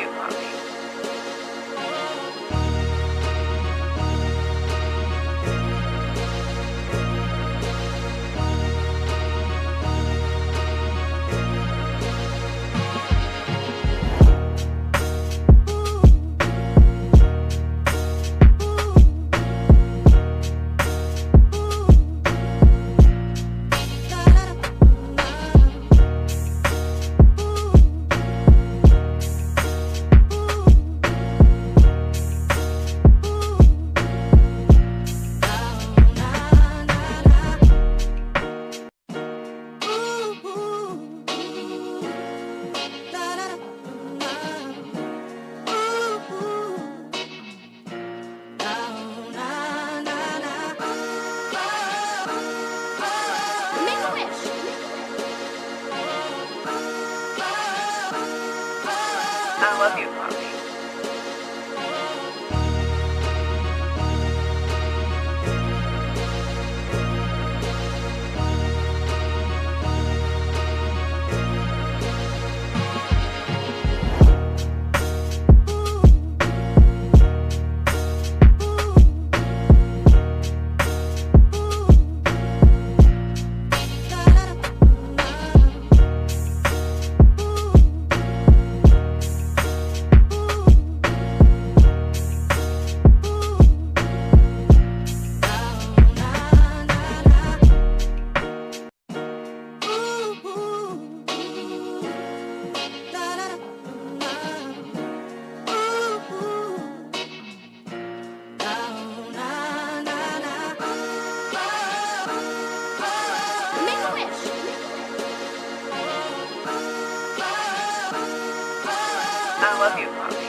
you, Mommy. I love you, Mommy. I love you, Mommy.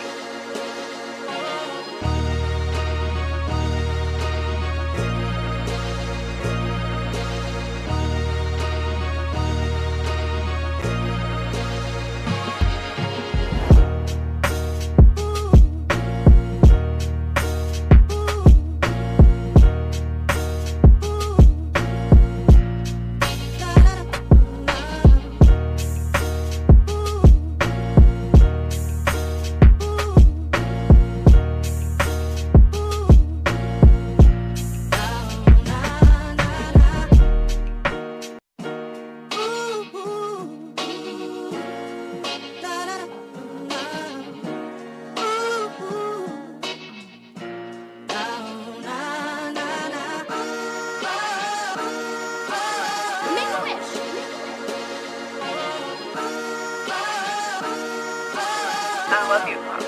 I love you, Mommy.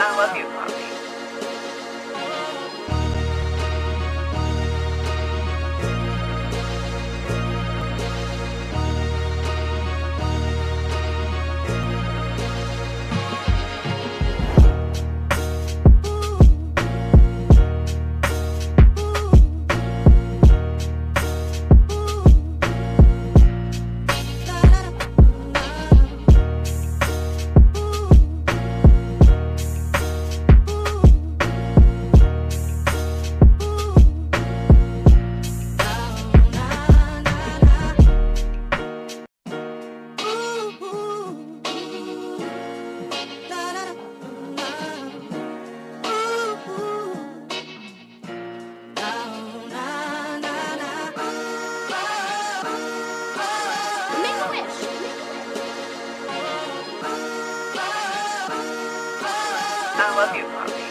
I love you, Mommy. I love you, Poppy.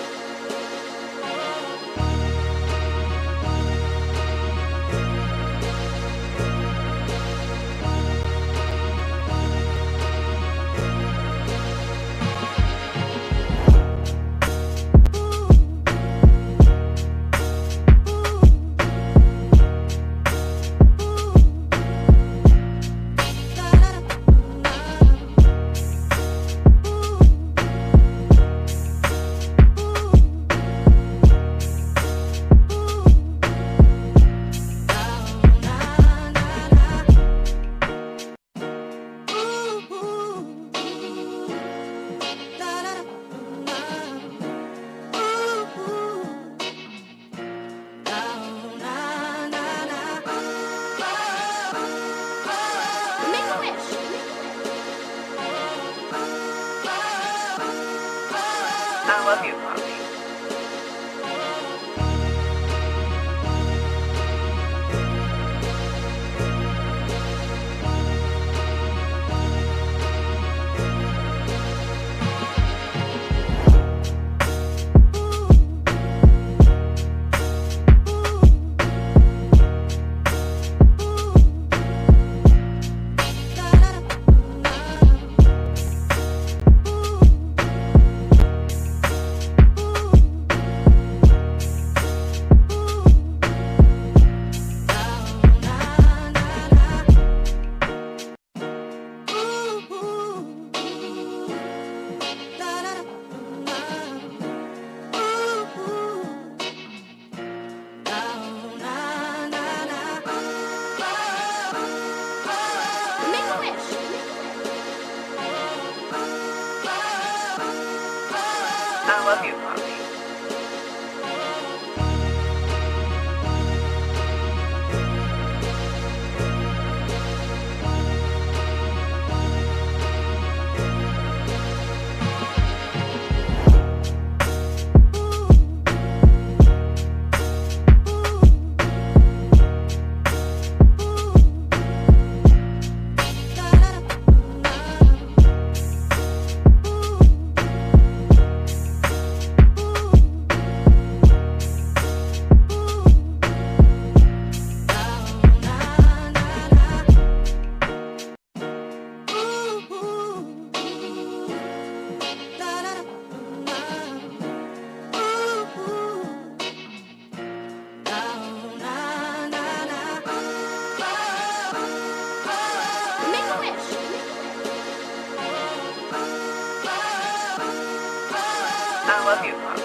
I love you, Poppy. I love you, Poppy. I love you, Poppy.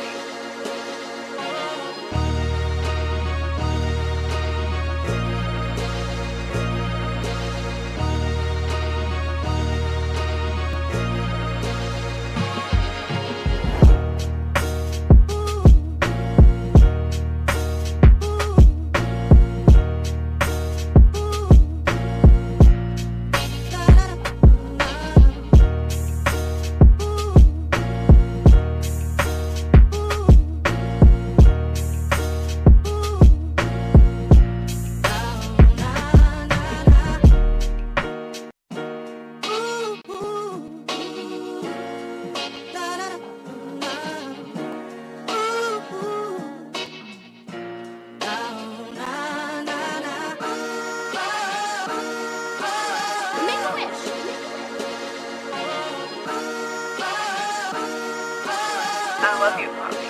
I love you, Poppy.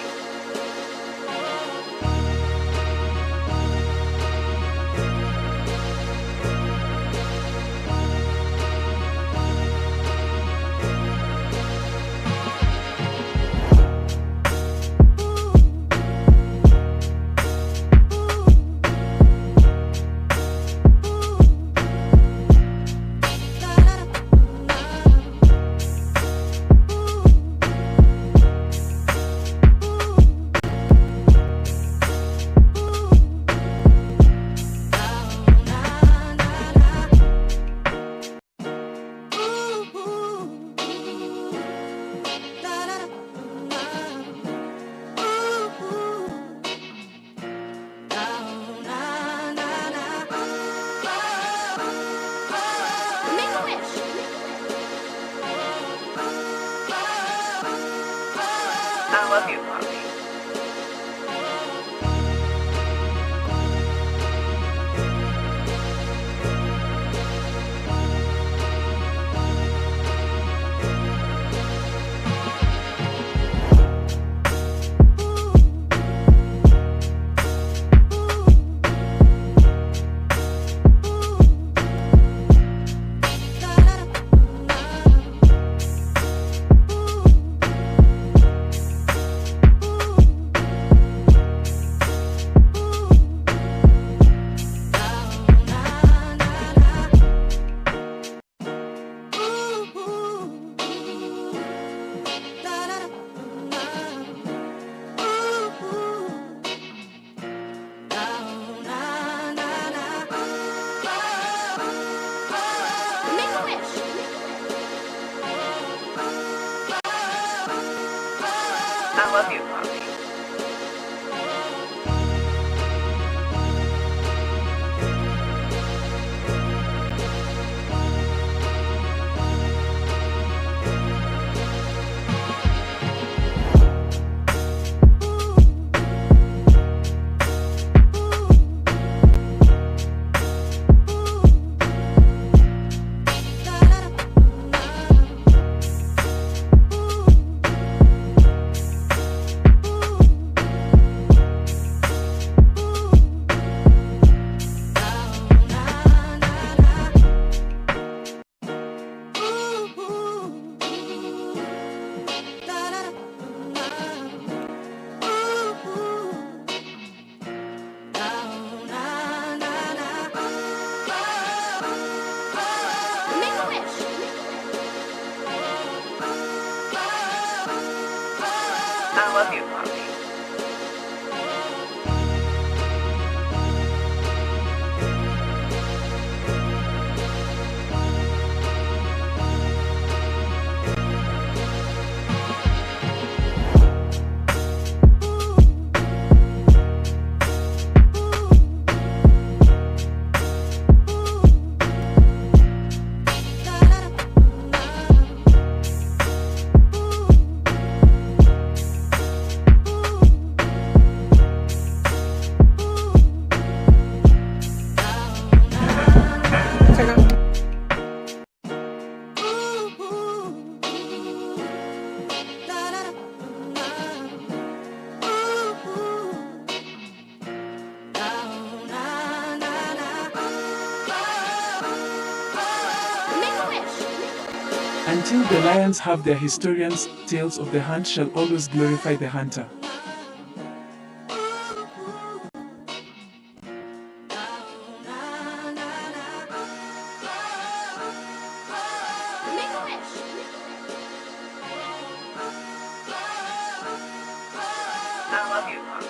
I love you, Mommy. I love you, Mommy. I love you, Mommy. Until the lions have their historians, tales of the hunt shall always glorify the hunter. I love you, Mommy.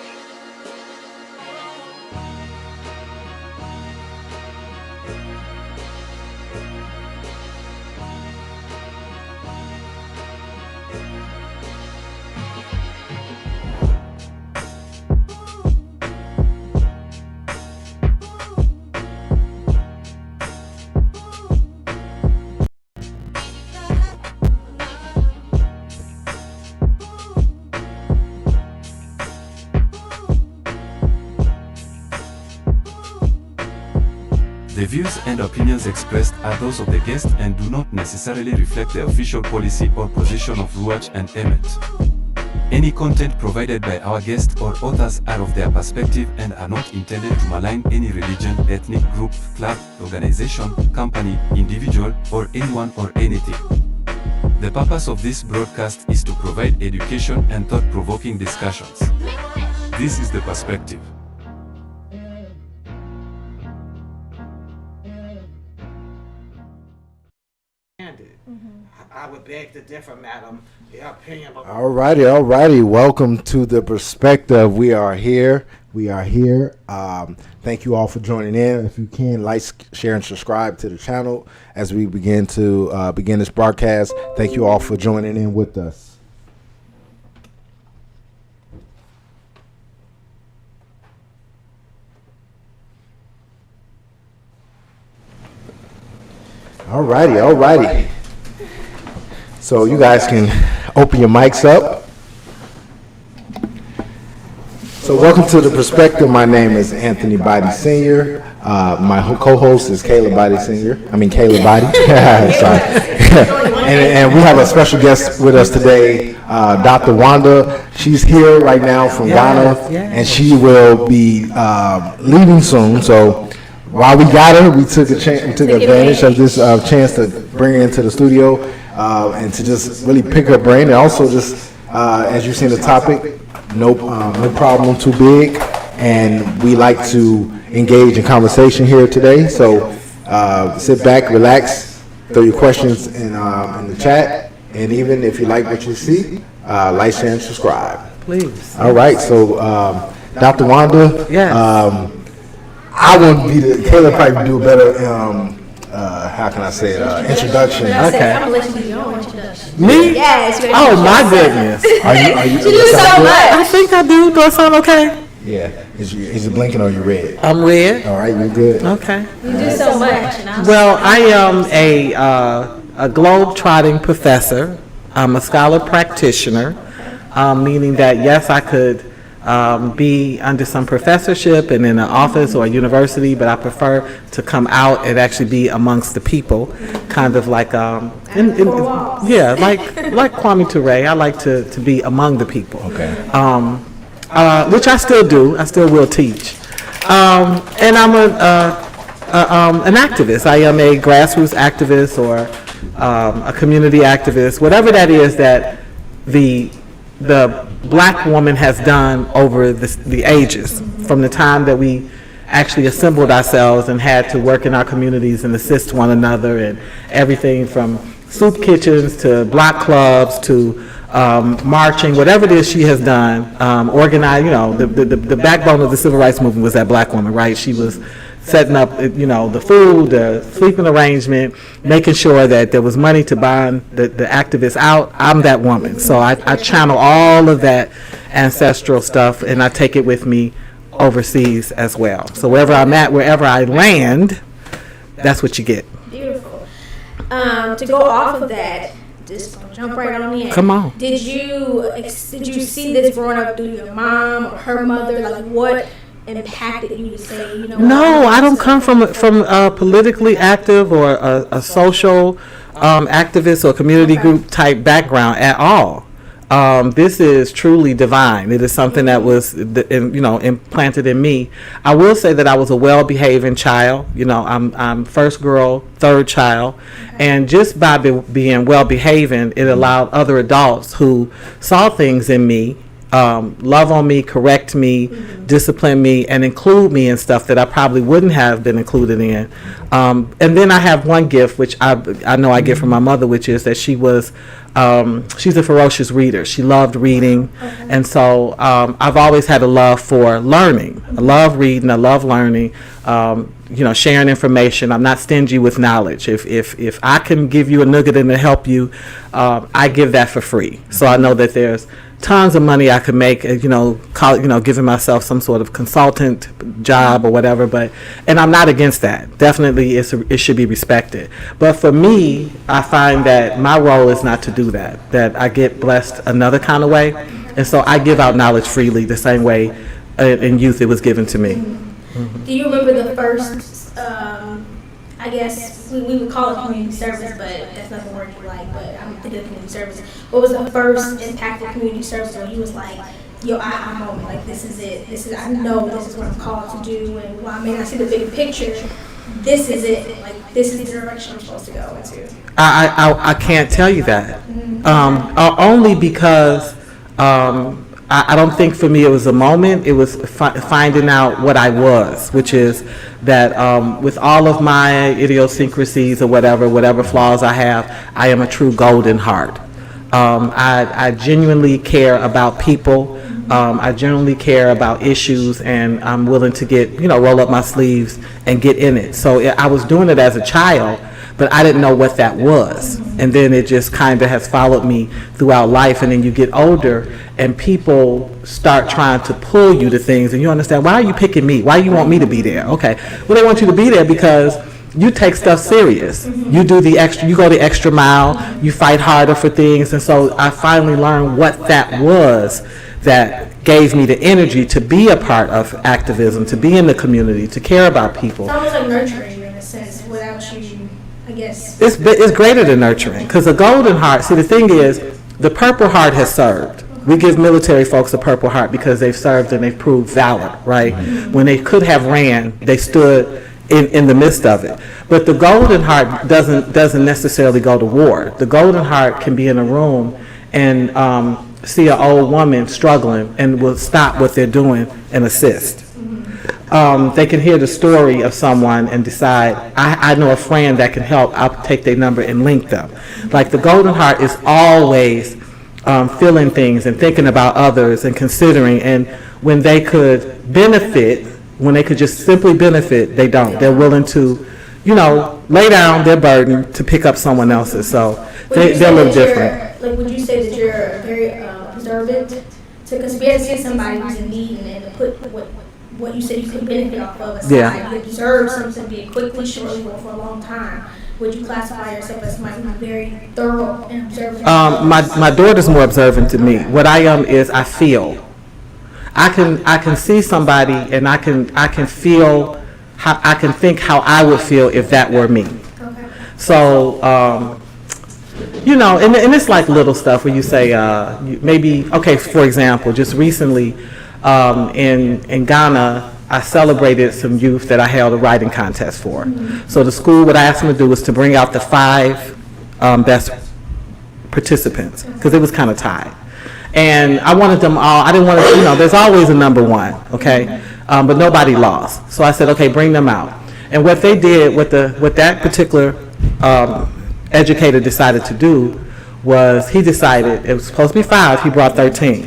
The views and opinions expressed are those of the guest and do not necessarily reflect the official policy or position of Ruach and Emmet. Any content provided by our guests or authors are of their perspective and are not intended to malign any religion, ethnic group, club, organization, company, individual, or anyone or anything. The purpose of this broadcast is to provide education and thought-provoking discussions. This is the perspective. I would beg to differ, madam. Your opinion. Alrighty. Welcome to the perspective. We are here. Thank you all for joining in. If you can, like, share, and subscribe to the channel as we begin this broadcast. Thank you all for joining in with us. Alrighty. So you guys can open your mics up. So welcome to The Perspective. My name is Anthony Body Sr. My co-host is Caleb Body Sr. Caleb Body. Sorry. and we have a special guest with us today, Dr. Wanda. She's here right now from Ghana, and she will be leaving soon. So while we got her, we took advantage of this chance to bring her into the studio and to just really pick her brain, and also just as you see in the topic, no problem too big, and we like to engage in conversation here today. So sit back, relax, throw your questions in the chat, and even if you like what you see, like, share, and subscribe. Please. All right. So Dr. Wanda, Yes. I want to be Caleb probably do a better. How can I say it? Introduction. Okay. I'm gonna let you do your introduction. Me? Yes. Oh my goodness. Are you? You do so much. I think I do. Do I sound okay? Yeah. Is it blinking or you red? I'm red. All right, you're good. Okay. You do so much. And I'm Well, I am a globetrotting professor. I'm a scholar practitioner, meaning that yes, I could be under some professorship and in an office or a university, but I prefer to come out and actually be amongst the people, kind of like like Kwame Ture. I like to be among the people. Okay. Which I still do. I still will teach. And I'm an activist. I am a grassroots activist or a community activist, whatever that is that the black woman has done over the ages, from the time that we actually assembled ourselves and had to work in our communities and assist one another, and everything from soup kitchens to block clubs to marching, whatever it is she has done, organized. The backbone of the civil rights movement was that black woman, right? She was setting up, the food, the sleeping arrangement, making sure that there was money to buy the activists out. I'm that woman. So I channel all of that ancestral stuff, and I take it with me overseas as well. So wherever I'm at, wherever I land, that's what you get. beautiful. To go off of that, just jump right on in. Come on. Did you see this growing up through your mom or her mother? Like, what impacted you to say, No, I don't come from a politically active or a social activist or community group type background at all. This is truly divine. It is something that was, implanted in me. I will say that I was a well-behaving child. I'm first girl, third child, and just by being well-behaving, it allowed other adults who saw things in me, love on me, correct me, discipline me, and include me in stuff that I probably wouldn't have been included in. And then I have one gift, which I know I get from my mother, which is that she's a ferocious reader. She loved reading. And so I've always had a love for learning. I love reading. I love learning. Sharing information. I'm not stingy with knowledge. If I can give you a nugget and to help you, I give that for free. So I know that there's tons of money I could make, giving myself some sort of consultant job or whatever, and I'm not against that. Definitely it should be respected. But for me, I find that my role is not to do that I get blessed another kind of way. And so I give out knowledge freely the same way in youth it was given to me. Do you remember the first, I guess we would call it community service, but that's not the word you like, but I'm thinking of community service. What was the first impactful community service where you was like, yo, aha moment, like this is it, I know this is what I'm called to do, and while I may not see the big picture, this is it, like this is the direction I'm supposed to go into? I can't tell you that, only because I don't think for me it was a moment. It was finding out what I was, which is that with all of my idiosyncrasies or whatever flaws I have, I am a true golden heart. I genuinely care about people. I genuinely care about issues, and I'm willing to roll up my sleeves and get in it. So I was doing it as a child, but I didn't know what that was. And then it just kind of has followed me throughout life. And then you get older and people start trying to pull you to things, and you understand, why are you picking me? Why you want me to be there? Okay, well, they want you to be there because you take stuff serious. You do the extra, you go the extra mile, you fight harder for things. And so I finally learned what that was that gave me the energy to be a part of activism, to be in the community, to care about people. It's almost like nurturing in a sense without you, I guess. It's greater than nurturing, because the Golden Heart, see, the thing is, the Purple Heart has served. We give military folks a Purple Heart because they've served and they've proved valor, right? When they could have ran, they stood in the midst of it. But the Golden Heart doesn't necessarily go to war. The Golden Heart can be in a room and see an old woman struggling and will stop what they're doing and assist. They can hear the story of someone and decide, I know a friend that can help, I'll take their number and link them. Like the Golden Heart is always feeling things and thinking about others and considering, and when they could benefit, when they could just simply benefit, they don't. They're willing to, lay down their burden to pick up someone else's. So they're a little different. Like, would you say that you're very observant to, because we have seen somebody who's in need and to put what you said you could benefit off of aside, Yeah. you observe something, be it quickly, shortly, or for a long time. Would you classify yourself as somebody who's very thorough and observant? My daughter's more observant than me. What I am is I feel. I can see somebody and I can feel how I can think how I would feel if that were me. Okay. So and it's like little stuff where you say maybe, okay, for example, just recently in Ghana, I celebrated some youth that I held a writing contest for. So the school, what I asked them to do was to bring out the 5 best participants, because it was kind of tied. And I wanted them all, I didn't want to, there's always a number 1, okay? But nobody lost. So I said, okay, bring them out. And what they did, what that particular educator decided to do was he decided, it was supposed to be 5, he brought 13.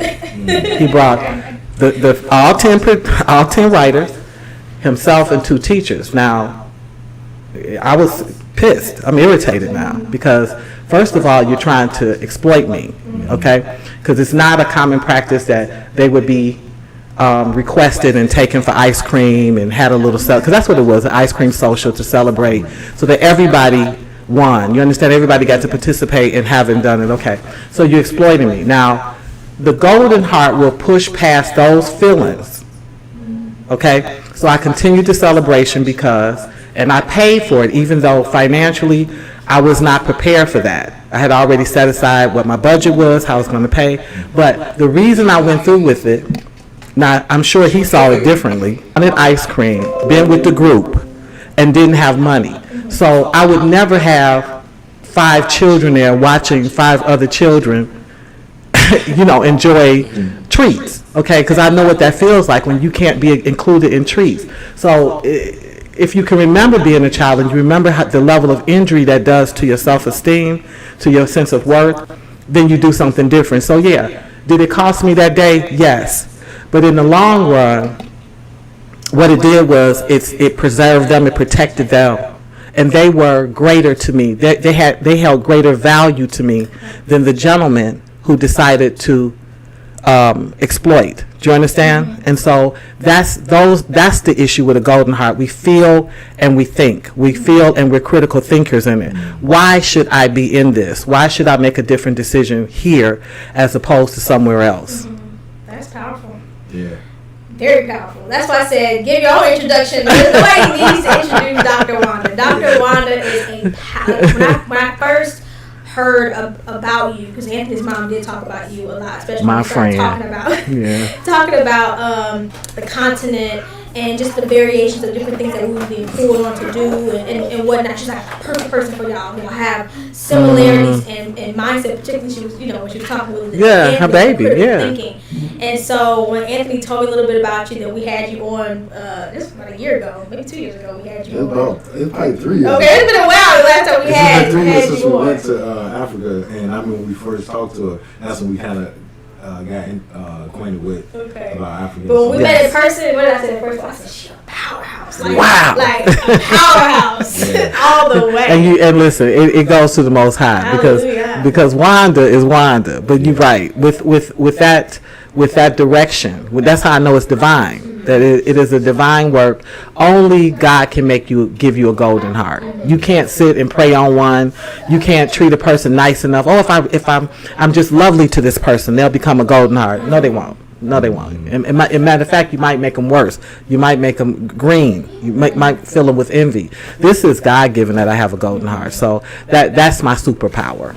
He brought the all 10 writers, himself, and 2 teachers. Now, I was pissed. I'm irritated now because, first of all, you're trying to exploit me, okay? Because it's not a common practice that they would be requested and taken for ice cream and had a little because that's what it was, an ice cream social to celebrate, so that everybody won. You understand? Everybody got to participate in having done it. Okay, so you're exploiting me now. The Golden Heart will push past those feelings, okay? So I continued the celebration and I paid for it, even though financially I was not prepared for that. I had already set aside what my budget was, how I was going to pay. But the reason I went through with it, now I'm sure he saw it differently. I wanted ice cream, been with the group, and didn't have money. So I would never have 5 children there watching 5 other children enjoy treats, okay? Because I know what that feels like when you can't be included in treats. So if you can remember being a child and you remember the level of injury that does to your self-esteem, to your sense of worth, then you do something different. So yeah, did it cost me that day? Yes. But in the long run, what it did was it preserved them, it protected them. And they were greater to me. They held greater value to me than the gentleman who decided to exploit. Do you understand? And so that's the issue with a Golden Heart. We feel and we think. We feel and we're critical thinkers in it. Why should I be in this? Why should I make a different decision here as opposed to somewhere else? That's powerful. Yeah. Very powerful. That's why I said give your own introduction. Nobody needs to introduce Dr. Wanda. Dr. Wanda is a power. When I first heard about you, because Anthony's mom did talk about you a lot, especially my when we started friend. talking about the continent and just the variations of different things that we were being pulled on to do and whatnot. She's like a perfect person for y'all. Y'all have similarities and mindset, particularly she was, when she was talking with Anthony, her baby, thinking. And so when Anthony told me a little bit about you, that we had you on, this was about a year ago, maybe 2 years ago, we had you on. It's probably 3 years. Okay, it's been a while the last time we had It's been 3 years since you we on. went to Africa, and I remember when we first talked to her, that's when we kind of got acquainted with about Africa. But when we met in person, what did I say first? I said, she's a powerhouse. Like, Wow. Like a powerhouse all the way. And listen, it goes to the Most High Hallelujah. because Wanda is Wanda. But you're right with that direction. That's how I know it's divine. That it is a divine work. Only God can give you a golden heart. You can't sit and pray on one. You can't treat a person nice enough. Oh, if I'm just lovely to this person, they'll become a golden heart. No, they won't. No, they won't. And matter of fact, you might make them worse. You might make them green. You might fill them with envy. This is God-given that I have a golden heart. So that's my superpower.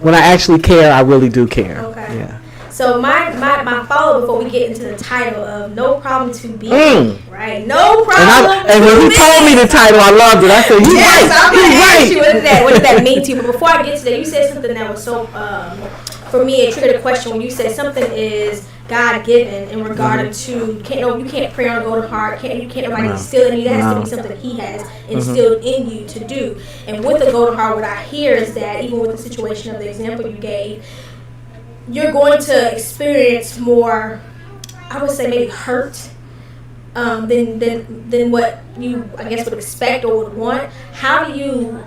When I actually care, I really do care. Okay. Yeah. So my follow before we get into the title of No Problem to Be, right? No problem. And when he told me the title, I loved it. I said, "He's yes, right. I'm gonna He's ask right." you what does that mean to you? But before I get to that, you said something that was so for me it triggered a question when you said something is God given in regard to you can't pray on a golden heart, you can't nobody instill in you. That has to be something He has instilled in you to do. And with the golden heart, what I hear is that even with the situation of the example you gave, you're going to experience more, I would say maybe hurt than what you, I guess, would expect or would want. How do you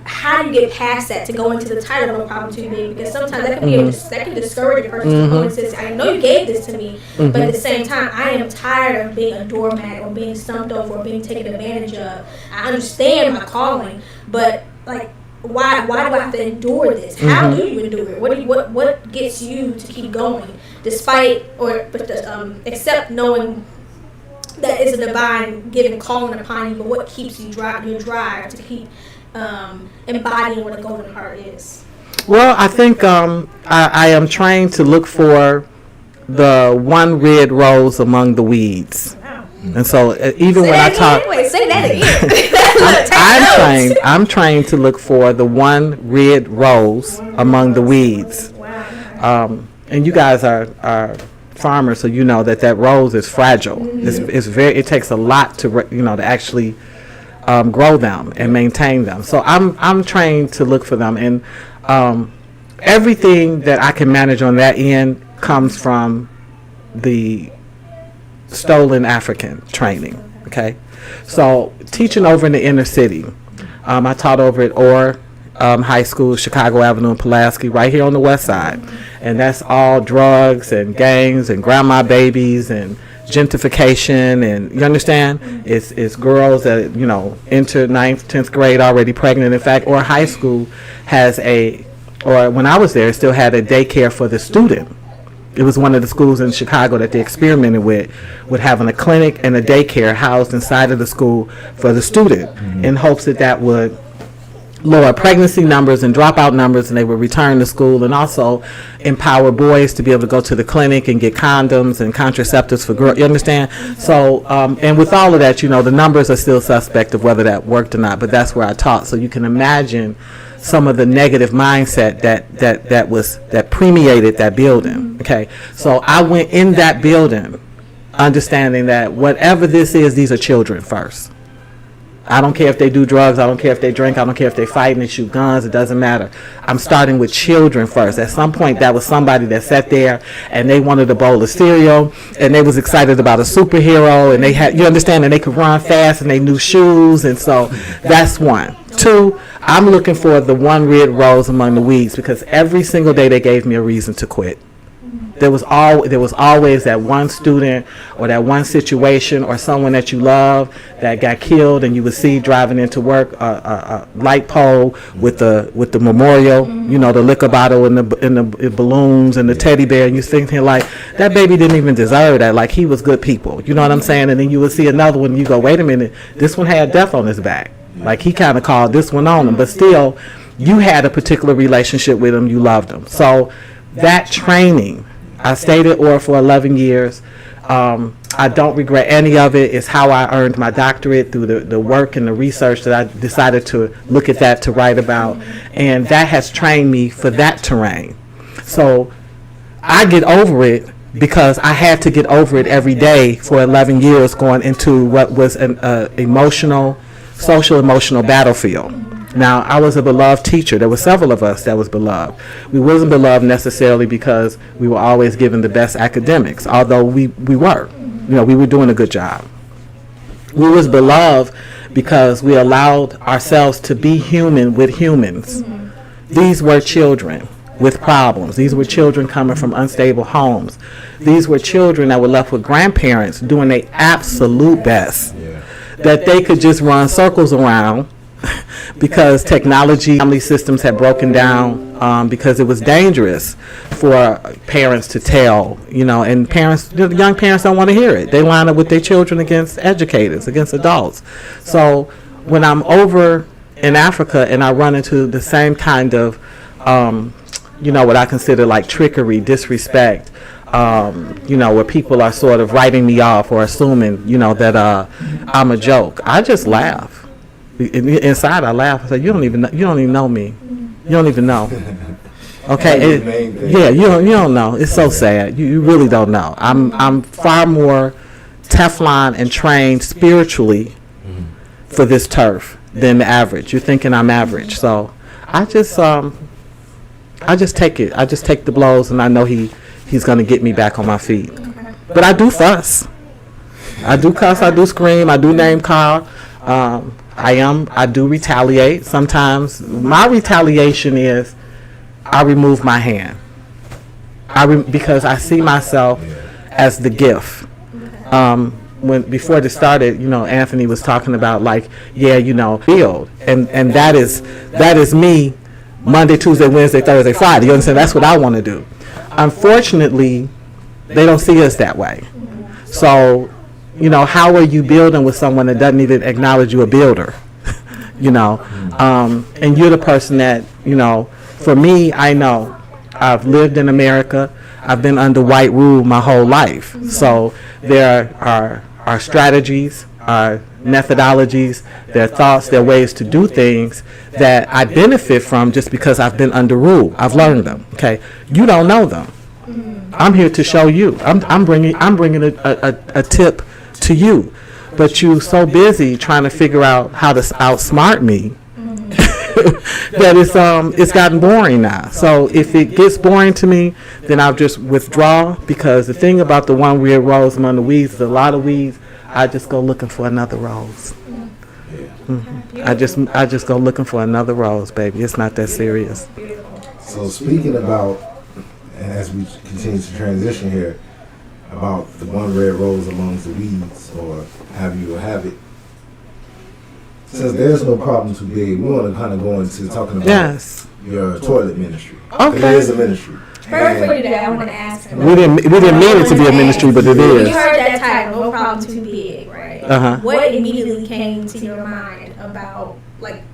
get past that to go into the title of No Problem Too Big? Because sometimes that can discourage a person to go and say, I know you gave this to me, but at the same time, I am tired of being a doormat or being stumped over or being taken advantage of. I understand my calling, but like, why do I have to endure this? How do you endure it? What gets you to keep going despite except knowing that it's a divine given calling upon you, but what keeps you your drive to keep embodying what a golden heart is? Well, I think I am trained to look for the one red rose among the weeds. Wow. And so even when I talk, say that again. I'm trained to look for the one red rose among the weeds. Wow. And you guys are farmers, so you know that rose is fragile. It takes a lot to actually grow them and maintain them. So I'm trained to look for them, and everything that I can manage on that end comes from the stolen African training. Okay, so teaching over in the inner city, I taught over at Orr High School, Chicago Avenue and Pulaski, right here on the west side, and that's all drugs and gangs and grandma babies and gentrification, and you understand, it's girls that enter 9th, 10th grade already pregnant. In fact, Orr High School when I was there, it still had a daycare for the student. It was one of the schools in Chicago that they experimented with having a clinic and a daycare housed inside of the school for the student, in hopes that would lower pregnancy numbers and dropout numbers, and they would return to school, and also empower boys to be able to go to the clinic and get condoms and contraceptives for girls. You understand? So, and with all of that, the numbers are still suspect of whether that worked or not, but that's where I taught. So you can imagine some of the negative mindset that permeated that building. Okay, so I went in that building understanding that whatever this is, these are children first. I don't care if they do drugs, I don't care if they drink, I don't care if they fight and they shoot guns, it doesn't matter. I'm starting with children first. At some point, that was somebody that sat there and they wanted a bowl of cereal and they was excited about a superhero, and they had, you understand, and they could run fast and they knew shoes, and so that's one. Two, I'm looking for the one red rose among the weeds, because every single day they gave me a reason to quit. There was always that one student or that one situation or someone that you love that got killed, and you would see driving into work a light pole with the memorial, the liquor bottle and the balloons and the teddy bear, and you thinking like, that baby didn't even deserve that. Like, he was good people, you know what I'm saying? And then you would see another one and you go, wait a minute, this one had death on his back. Like, he kind of called this one on him, but still you had a particular relationship with him, you loved him. So that training, I stayed at Orr for 11 years. I don't regret any of it. It's how I earned my doctorate, through the work and the research that I decided to look at that to write about. And that has trained me for that terrain. So I get over it because I had to get over it every day for 11 years, going into what was an social emotional battlefield. Now, I was a beloved teacher. There were several of us that was beloved. We wasn't beloved necessarily because we were always given the best academics, although we were. We were doing a good job. We was beloved because we allowed ourselves to be human with humans. These were children with problems. These were children coming from unstable homes. These were children that were left with grandparents doing their absolute best, that they could just run circles around because technology, family systems had broken down, because it was dangerous for parents to tell, and the young parents don't want to hear it. They line up with their children against educators, against adults. So when I'm over in Africa and I run into the same kind of, what I consider like trickery, disrespect, where people are sort of writing me off or assuming, that I'm a joke, I just laugh. Inside, I laugh. I say, you don't even know me. You don't even know. Okay. You don't know. It's so sad. You really don't know. I'm far more Teflon and trained spiritually for this turf than the average. You're thinking I'm average, so I just take it. I just take the blows, and I know he's gonna get me back on my feet. But I do fuss. I do cuss. I do scream. I do name call. I do retaliate. Sometimes my retaliation is I remove my hand. Because I see myself as the gift. Before this started, Anthony was talking about build, and that is me. Monday, Tuesday, Wednesday, Thursday, Friday. You understand? That's what I want to do. Unfortunately, they don't see us that way. So, how are you building with someone that doesn't even acknowledge you a builder? And you're the person that, for me, I know I've lived in America. I've been under white rule my whole life. So there are strategies, are methodologies, there are thoughts, there are ways to do things that I benefit from just because I've been under rule. I've learned them. Okay, you don't know them. I'm here to show you. I'm bringing a tip to you, but you're so busy trying to figure out how to outsmart me that it's gotten boring now. So if it gets boring to me, then I'll just withdraw, because the thing about the one weird rose among the weeds is a lot of weeds. I just go looking for another rose. I just go looking for another rose, baby. It's not that serious. So speaking about, and as we continue to transition here, about the one red rose amongst the weeds, or have you or have it, since there's no problem too big, we want to kind of go into talking about your toilet ministry. Okay. It is a ministry. First for today, I want to ask. We didn't mean it to be a ministry, but it When is. you heard that title, no problem too big, right? What immediately came to your mind about,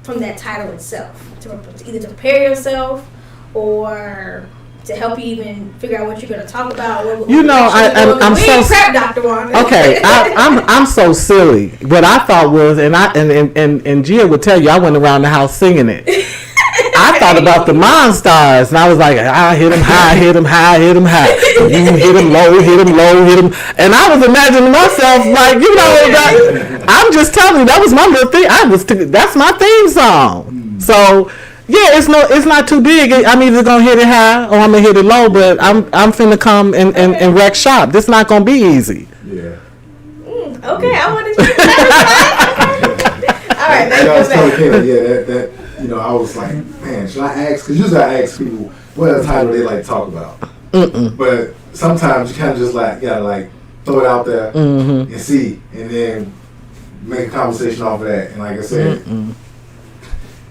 from that title itself, to either to prepare yourself or to help you even figure out what you're going to talk about? I'm so prep, Dr. Wanda. Okay, I'm so silly. What I thought was, and Gia would tell you, I went around the house singing it. I thought about the Monstars, and I was like, I hit him high, hit him high, hit him high. You hit him low, hit him low, hit him. And I was imagining myself I'm just telling you, that was my little thing. That's my theme song. So yeah, it's not too big. I'm either gonna hit it high or I'm gonna hit it low. But I'm finna come and wreck shop. This not gonna be easy. Yeah. Okay, I want to hear that. All right, I was telling Kayla, that I was like, man, should I ask? Because usually I ask people what title they like to talk about. But sometimes you kind of just gotta throw it out there and see, and then make a conversation off of that. And like I said,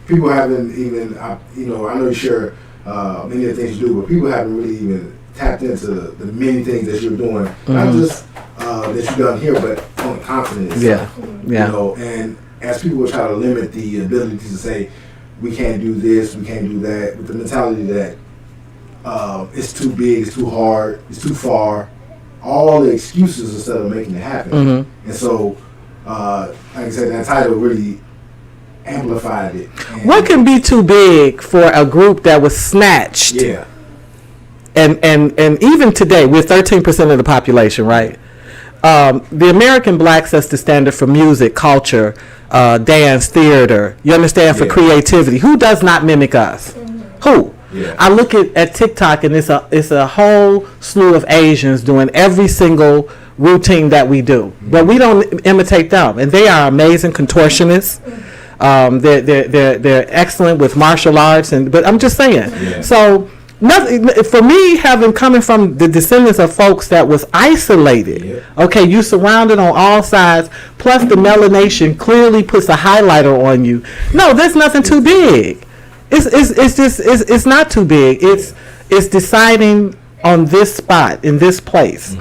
people haven't even, I know you share many of the things you do, but people haven't really even tapped into the many things that you're doing, not just that you've done here, but on the continent itself. And as people try to limit the ability to say, we can't do this, we can't do that, with the mentality that it's too big, it's too hard, it's too far, all the excuses instead of making it happen. And so, like I said, that title really amplified it. What can be too big for a group that was snatched? Yeah. And even today, we're 13% of the population, right? The American Black sets the standard for music, culture, dance, theater. You understand? For creativity. Who does not mimic us? Who? Yeah. I look at TikTok, and it's a whole slew of Asians doing every single routine that we do, but we don't imitate them, and they are amazing contortionists. They're excellent with martial arts, but I'm just saying. So nothing for me. Coming from the descendants of folks that was isolated. Okay, you surrounded on all sides. Plus the melanation clearly puts a highlighter on you. No, there's nothing too big. It's not too big. It's deciding on this spot in this place.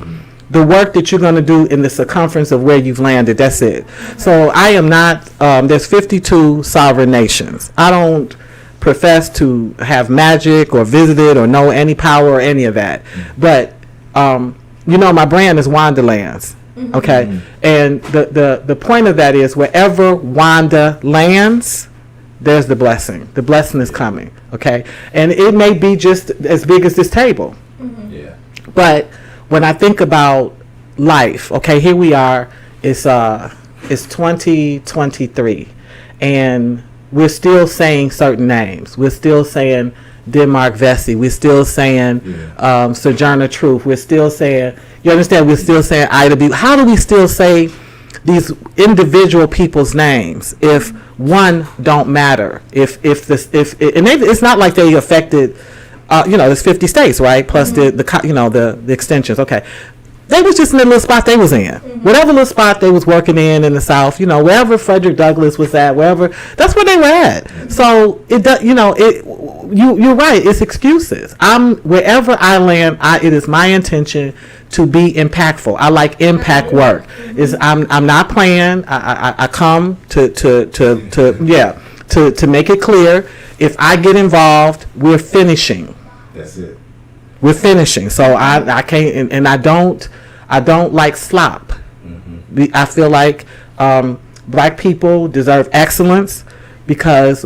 The work that you're going to do in the circumference of where you've landed. That's it. So I am not. There's 52 sovereign nations. I don't profess to have magic or visited or know any power or any of that. But my brand is Wandalands. Okay, and the point of that is wherever Wanda lands, there's the blessing. The blessing is coming. Okay, and it may be just as big as this table. But when I think about life, okay, here we are. It's 2023, and we're still saying certain names. We're still saying Denmark Vesey. We're still saying Sojourner Truth. We're still saying, you understand? We're still saying Ida B. How do we still say these individual people's names if one don't matter? It's not like they affected. There's 50 states, right? Plus the extensions. Okay. They was just in the little spot they was in. Whatever little spot they was working in the South, wherever Frederick Douglass was at, wherever, that's where they were at. So it does, you're right. It's excuses. Wherever I land, it is my intention to be impactful. I like impact work. I'm not playing. I come to make it clear. If I get involved, we're finishing. That's it. We're finishing, so I can't, and I don't like slop. I feel like black people deserve excellence because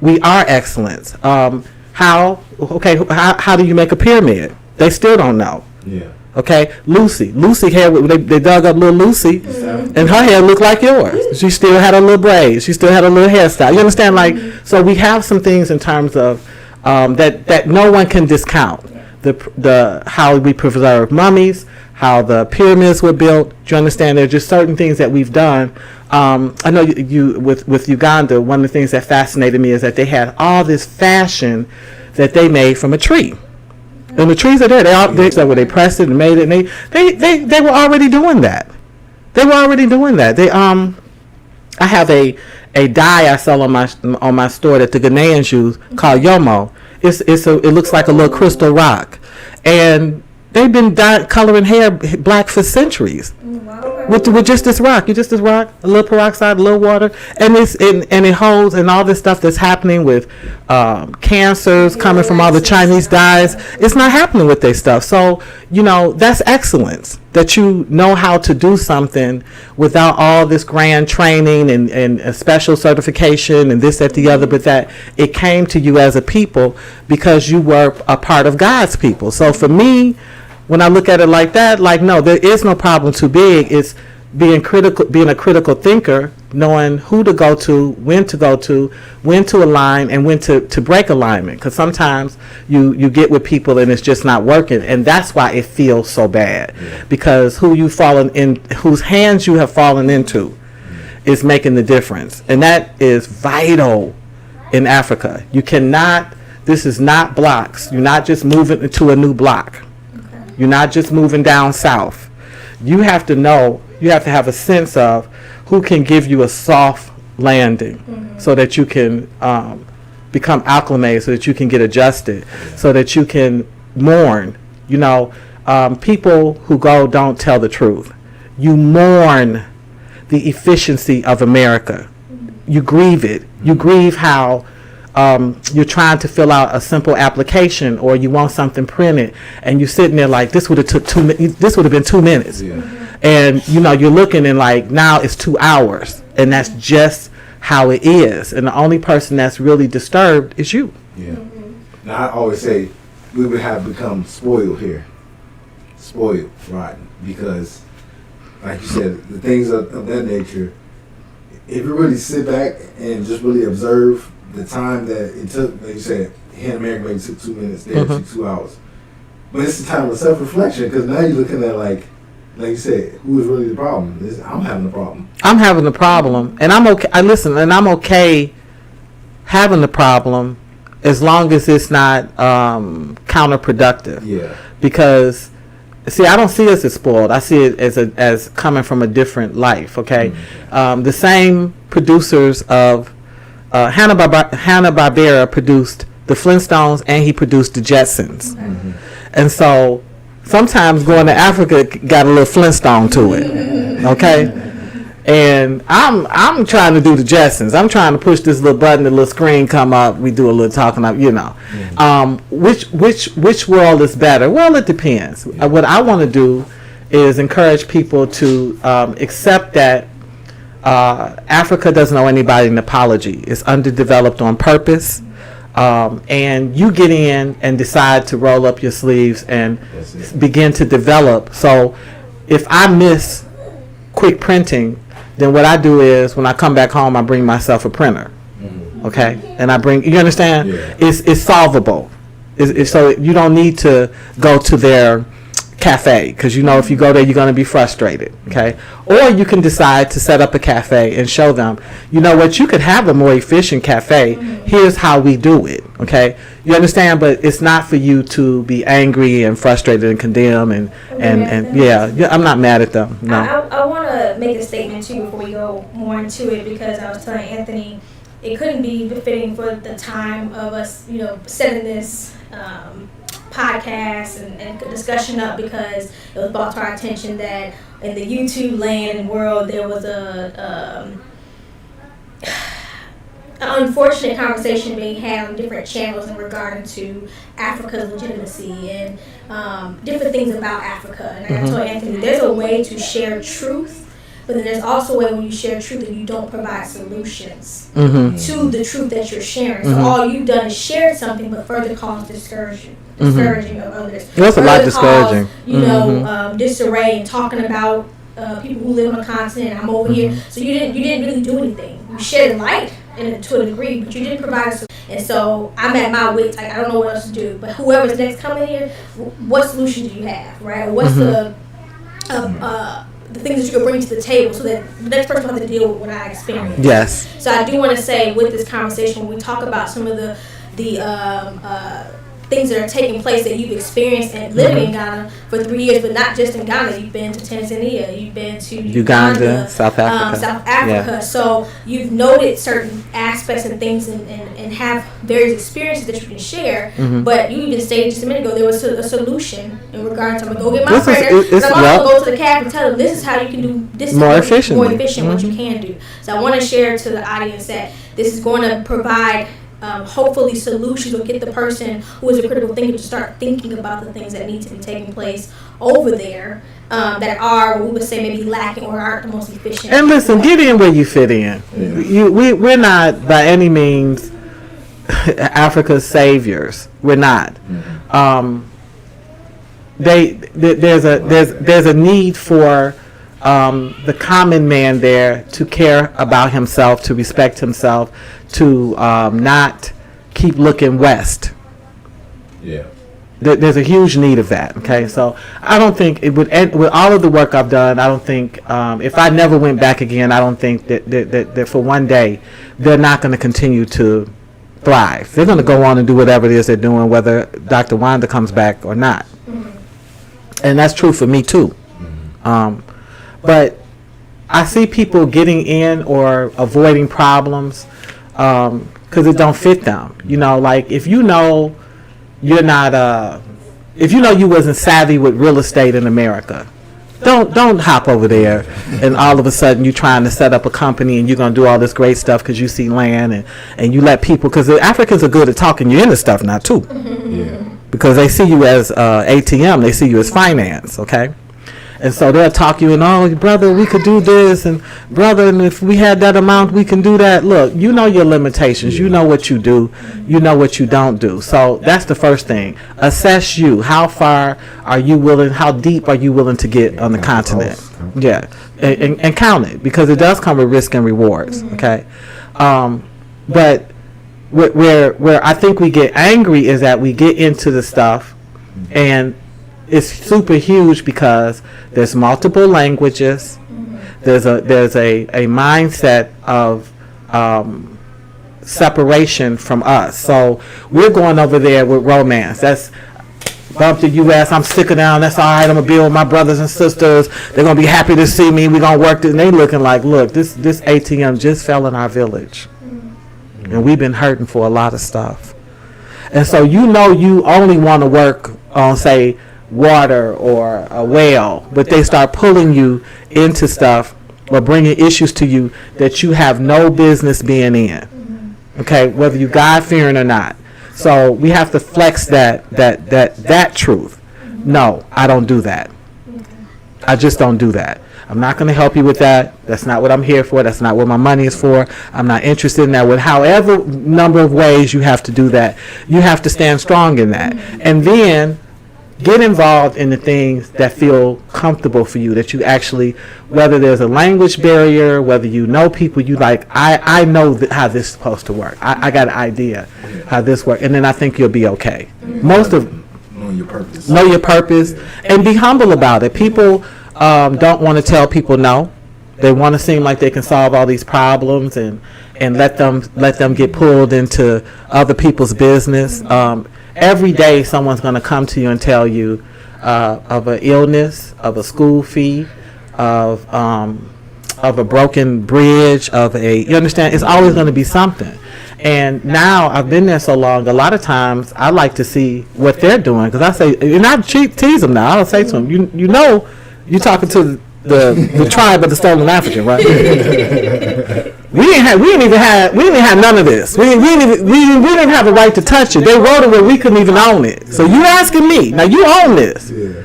we are excellence. How do you make a pyramid? They still don't know. Yeah. Okay, Lucy hair. They dug up little Lucy, and her hair looked like yours. She still had a little braids. She still had a little hairstyle. You understand? So we have some things in terms of that no one can discount. The how we preserve mummies, how the pyramids were built. Do you understand? There are just certain things that we've done. I know you with Uganda. One of the things that fascinated me is that they had all this fashion that they made from a tree. And the trees are there. They pressed it and made it. And they were already doing that. I have a dye I sell on my store that the Ghanaians use called Yomo. It looks like a little crystal rock, and they've been coloring hair black for centuries. With just this rock, a little peroxide, a little water, and it holds, and all this stuff that's happening with cancers coming from all the Chinese dyes. It's not happening with their stuff. So that's excellence. That you know how to do something without all this grand training and a special certification and this, that, the other, but that it came to you as a people because you were a part of God's people. So for me, when I look at it like that, no, there is no problem too big. It's being a critical thinker, knowing who to go to, when to align, and when to break alignment. Because sometimes you get with people and it's just not working, and that's why it feels so bad. Because whose hands you have fallen into is making the difference, and that is vital in Africa. You cannot. This is not blocks. You're not just moving into a new block. You're not just moving down south. You have to know. You have to have a sense of who can give you a soft landing, so that you can become acclimated, so that you can get adjusted, so that you can mourn. People who go don't tell the truth. You mourn the efficiency of America. You grieve it. You grieve how you're trying to fill out a simple application, or you want something printed, and you're sitting there like, this would have been 2 minutes. And you're looking and now it's 2 hours, and that's just how it is. And the only person that's really disturbed is you. Yeah. Now I always say we would have become spoiled here, rotten, because, like you said, the things of that nature. If you really sit back and just really observe the time that it took, like you said, here in America maybe took 2 minutes, there it took 2 hours. But it's a time of self-reflection, because now you're looking at like you said, who is really the problem? I'm having the problem. I'm having the problem, and I'm okay. I'm okay having the problem as long as it's not counterproductive. Yeah. Because, see, I don't see us as spoiled. I see it as coming from a different life. Okay, the same producers of Hanna-Barbera produced the Flintstones, and he produced the Jetsons. And so sometimes going to Africa got a little Flintstone to it. Okay. And I'm trying to do the Jetsons. I'm trying to push this little button, the little screen come up. We do a little talking up, you know. Which world is better? Well, it depends. What I want to do is encourage people to accept that Africa doesn't owe anybody an apology. It's underdeveloped on purpose. And you get in and decide to roll up your sleeves and begin to develop. So if I miss quick printing, then what I do is when I come back home, I bring myself a printer. Okay? And I bring, you understand? Yeah. It's solvable. So you don't need to go to their cafe, because you know if you go there you're going to be frustrated. Okay? Or you can decide to set up a cafe and show them, you know what, you could have a more efficient cafe. Here's how we do it. Okay? You understand? But it's not for you to be angry and frustrated and condemn and yeah, I'm not mad at them. No. I want to make a statement too before we go more into it, because I was telling Anthony it couldn't be befitting for the time of us, you know, setting this podcast and discussion up, because it was brought to our attention that in the YouTube land and world there was an unfortunate conversation being had on different channels in regard to Africa's legitimacy and different things about Africa. And I told Anthony, there's a way to share truth, but then there's also a way when you share truth and you don't provide solutions to the truth that you're sharing. So all you've done is shared something, but further caused discouraging of others. That's a lot discouraging. You know, disarray and talking about people who live on the continent. I'm over here. So you didn't really do anything. You shed light to a degree, but you didn't provide a. And so I'm at my wits. Like, I don't know what else to do. But whoever's next coming here, what solution do you have, right? Or what's the things that you can bring to the table so that the next person will have to deal with what I experienced. Yes. So I do want to say with this conversation, when we talk about some of the things that are taking place that you've experienced and living in Ghana for 3 years, but not just in Ghana. You've been to Tanzania, you've been to Uganda, South Africa. Yeah. So you've noted certain aspects and things and have various experiences that you can share. But you even stated just a minute ago there was a solution in regards to, I'm going to go get my printer, and I'm also going to go to the cab and tell them this is how you can do this more efficient what you can do. So I want to share to the audience that this is going to provide hopefully solutions, or get the person who is a critical thinker to start thinking about the things that need to be taking place over there that are, what we would say, maybe lacking or aren't the most efficient. And listen, get in where you fit in. We're not by any means Africa's saviors. We're not. There's a need for the common man there to care about himself, to respect himself, to not keep looking west. Yeah. There's a huge need of that. Okay, so I don't think it would end with all of the work I've done. I don't think if I never went back again, I don't think that for one day they're not going to continue to thrive. They're going to go on and do whatever it is they're doing, whether Dr. Wanda comes back or not. And that's true for me too. But I see people getting in or avoiding problems because it don't fit them. You know, like if you know you're not, if you know you wasn't savvy with real estate in America, don't hop over there and all of a sudden you're trying to set up a company and you're going to do all this great stuff because you see land and you let people, because the Africans are good at talking you into stuff now too. Yeah. Because they see you as ATM, they see you as finance, okay? And so they'll talk you and, oh, brother, we could do this, and brother, and if we had that amount, we can do that. Look, you know your limitations. You know what you do. You know what you don't do. So that's the first thing. Assess you. How far are you willing, how deep are you willing to get on the continent? Yeah, and count it, because it does come with risk and rewards, okay? But where I think we get angry is that we get into the stuff and it's super huge because there's multiple languages. There's a mindset of separation from us. So we're going over there with romance. That's bump the U.S. I'm sticking down. That's all right. I'm gonna be with my brothers and sisters. They're gonna be happy to see me. We're gonna work this. And they looking like, look, this ATM just fell in our village, and we've been hurting for a lot of stuff. And so you only want to work on, say, water or a well, but they start pulling you into stuff or bringing issues to you that you have no business being in. Okay, whether you God fearing or not. So we have to flex that truth. No, I don't do that. I just don't do that. I'm not going to help you with that. That's not what I'm here for. That's not what my money is for. I'm not interested in that. With however number of ways you have to do that, you have to stand strong in that. And then get involved in the things that feel comfortable for you, that you actually, whether there's a language barrier, whether you know people you like, I know how this is supposed to work. I got an idea how this works, and then I think you'll be okay. Most of know your purpose and be humble about it. People don't want to tell people no. They want to seem like they can solve all these problems and let them get pulled into other people's business. Every day someone's going to come to you and tell you of an illness, of a school fee, of a broken bridge, you understand? It's always going to be something. And now I've been there so long, a lot of times I like to see what they're doing, because I say, and I tease them now. I'll say to them, you know, you're talking to the tribe of the stolen African, right? We didn't even have none of this. We didn't have the right to touch it. They wrote it where we couldn't even own it. So you asking me now? You own this. Yeah.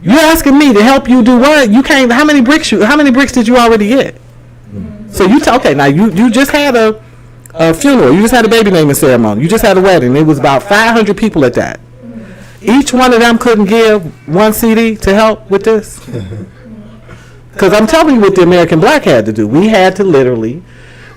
You asking me to help you do what? You can't. How many bricks did you already get? Mm-hmm. So you okay? Now you just had a funeral. You just had a baby naming ceremony. You just had a wedding. It was about 500 people at that. Each one of them couldn't give one CD to help with this. Because I'm telling you what the American Black had to do. We had to literally,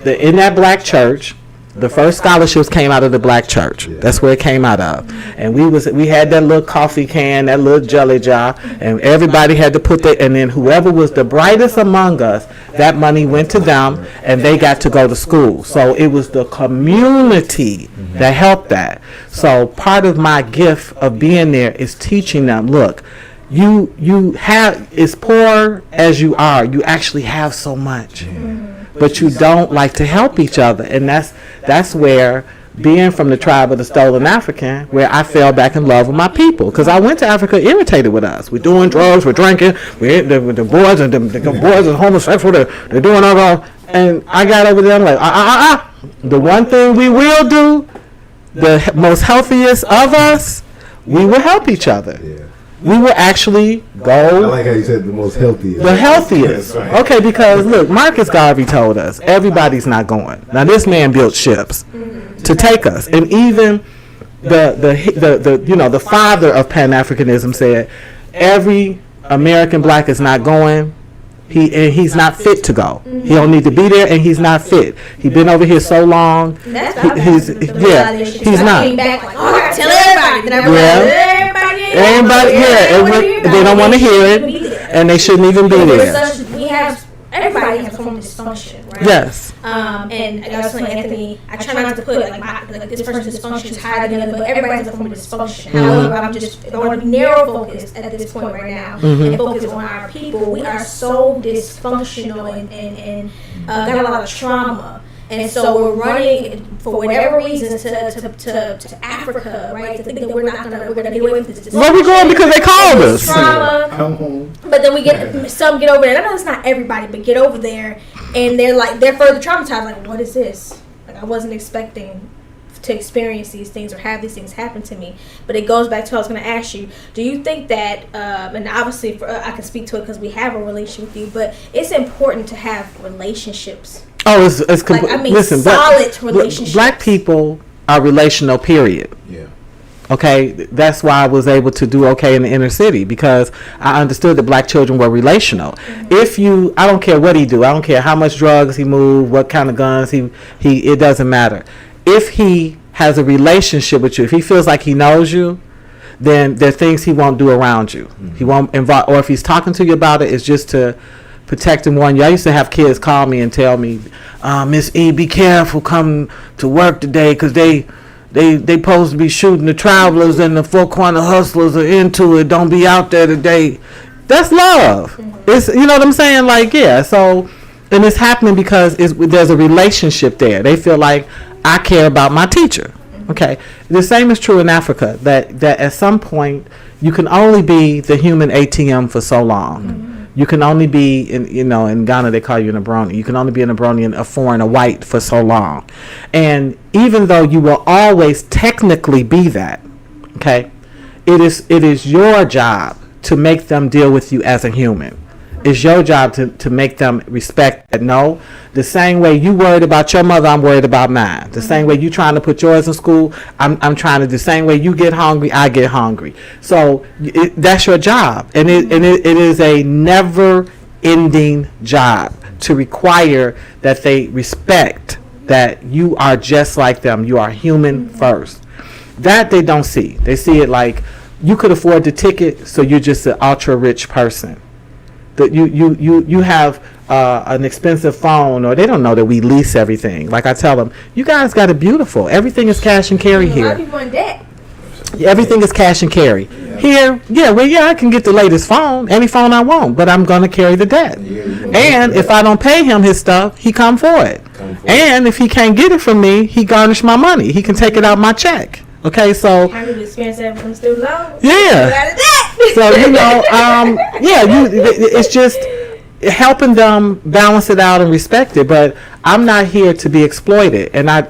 in that black church, the first scholarships came out of the black church. Yeah. That's where it came out of. And we had that little coffee can, that little jelly jar, and everybody had to put that, and then whoever was the brightest among us, that money went to them, and they got to go to school. So it was the community that helped that. So part of my gift of being there is teaching them, look, you have, as poor as you are, you actually have so much, but you don't like to help each other. And that's where, being from the tribe of the stolen African, where I fell back in love with my people, because I went to Africa irritated with us. We're doing drugs, we're drinking, the boys and the boys are homosexual, they're doing all that. And I got over there, I'm like, the one thing we will do, the most healthiest of us, we will help each other. Yeah. We will actually go. I like how you said the most healthiest. The healthiest. Right. Okay, because look, Marcus Garvey told us everybody's not going. Now this man built ships to take us, and even the father of Pan-Africanism said every American Black is not going. He's not fit to go. He don't need to be there, and he's not fit. He's been over here so long. He's not. Came back like, oh, I tell everybody. Then everybody, and they don't want to hear it, and they shouldn't even be there. Everybody has a form of dysfunction, right? Yes. And I was telling Anthony, I try not to put like this person's dysfunction is higher than the other, but everybody has a form of dysfunction. However, I want to be narrow focused at this point right now and focus on our people. We are so dysfunctional and got a lot of trauma. And so we're running for whatever reason to Africa, right? To think that we're gonna get away from this. Where we going because they called us? Trauma. But then some get over there. I know it's not everybody, but get over there, and they're further traumatized. Like, what is this? Like, I wasn't expecting to experience these things or have these things happen to me. But it goes back to what I was going to ask you. Do you think that, and obviously I can speak to it because we have a relationship with you, but it's important to have relationships. Oh, it's listen, solid relationships. Black people are relational, period. Yeah. Okay, that's why I was able to do okay in the inner city, because I understood that black children were relational. I don't care what he do, I don't care how much drugs he move, what kind of guns it doesn't matter. If he has a relationship with you, if he feels like he knows you, then there are things he won't do around you. He won't involve, or if he's talking to you about it, it's just to protect and warn you. I used to have kids call me and tell me, Miss E, be careful come to work today because they supposed to be shooting the travelers and the four corner hustlers are into it. Don't be out there today. That's love. It's, you know what I'm saying? Like, yeah. So, and it's happening because there's a relationship there. They feel like I care about my teacher. Okay. The same is true in Africa, that at some point you can only be the human ATM for so long. You can only be in Ghana they call you an Abroni. You can only be an Abroni, a foreign, a white for so long. And even though you will always technically be that, okay, it is your job to make them deal with you as a human. It's your job to make them respect that. No, the same way you worried about your mother, I'm worried about mine. The same way you trying to put yours in school, I'm trying to. The same way you get hungry, I get hungry. So that's your job, and it is a never-ending job to require that they respect that you are just like them. You are human first. That they don't see. They see it like you could afford the ticket, so you're just an ultra-rich person. That you have an expensive phone, or they don't know that we lease everything. Like I tell them, you guys got it beautiful. Everything is cash and carry here. A lot of people in debt. Everything is cash and carry. Here, I can get the latest phone, any phone I want, but I'm gonna carry the debt. And if I don't pay him his stuff, he come for it. And if he can't get it from me, he garnish my money. He can take it out my check. Okay, so How do you experience that from student loans? yeah. Out of debt. So it's just helping them balance it out and respect it. But I'm not here to be exploited, and I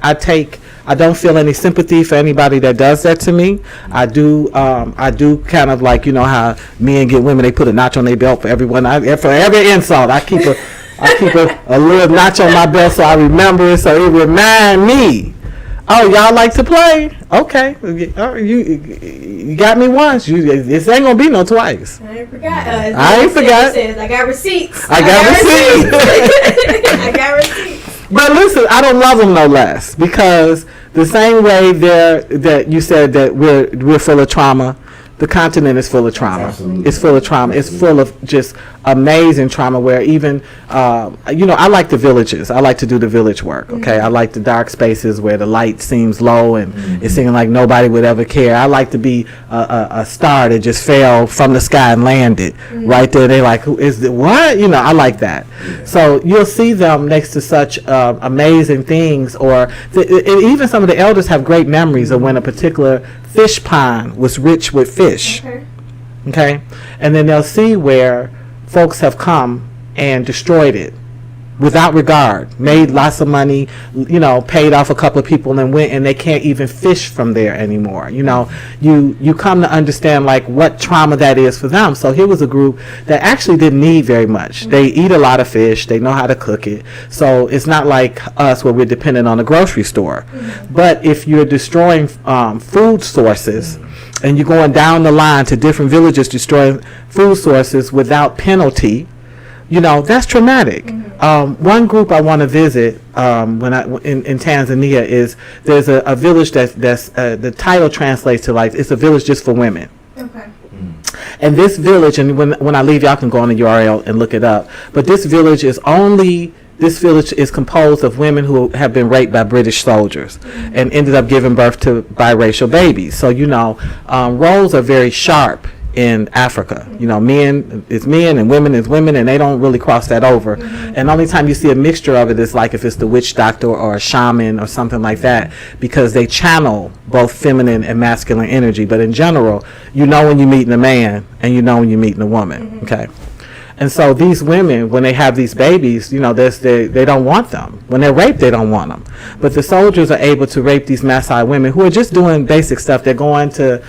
don't feel any sympathy for anybody that does that to me. I do kind of like, you know how men get women, they put a notch on their belt for everyone. For every insult, I keep a little notch on my belt so I remember it, so it remind me. Oh, y'all like to play? Okay, you got me once. This ain't gonna be no twice. I ain't forgot. I got receipts. I got receipts. But listen, I don't love them no less, because the same way that you said that we're full of trauma. The continent is full of trauma. Absolutely. It's full of trauma. It's full of just amazing trauma where even, I like the villages. I like to do the village work, okay? I like the dark spaces where the light seems low and it's seeming like nobody would ever care. I like to be a star that just fell from the sky and landed right there. They're like, who is it? What? I like that. Yeah. So you'll see them next to such amazing things, or even some of the elders have great memories of when a particular fish pond was rich with fish. Okay? And then they'll see where folks have come and destroyed it without regard, made lots of money, paid off a couple of people and went, and they can't even fish from there anymore. You come to understand like what trauma that is for them. So here was a group that actually didn't need very much. They eat a lot of fish, they know how to cook it. So it's not like us where we're dependent on a grocery store. But if you're destroying food sources, and you're going down the line to different villages destroying food sources without penalty, that's traumatic. One group I want to visit when in Tanzania is there's a village that's the title translates to like it's a village just for women. Okay. And this village, and when I leave, y'all can go on the URL and look it up. But this village is composed of women who have been raped by British soldiers and ended up giving birth to biracial babies. So roles are very sharp in Africa. Men is men and women is women, and they don't really cross that over. And the only time you see a mixture of it is like if it's the witch doctor or a shaman or something like that, because they channel both feminine and masculine energy. But in general, when you're meeting a man and when you're meeting a woman. Okay. And so these women, when they have these babies, they don't want them. When they're raped, they don't want them. But the soldiers are able to rape these Maasai women who are just doing basic stuff. They're going to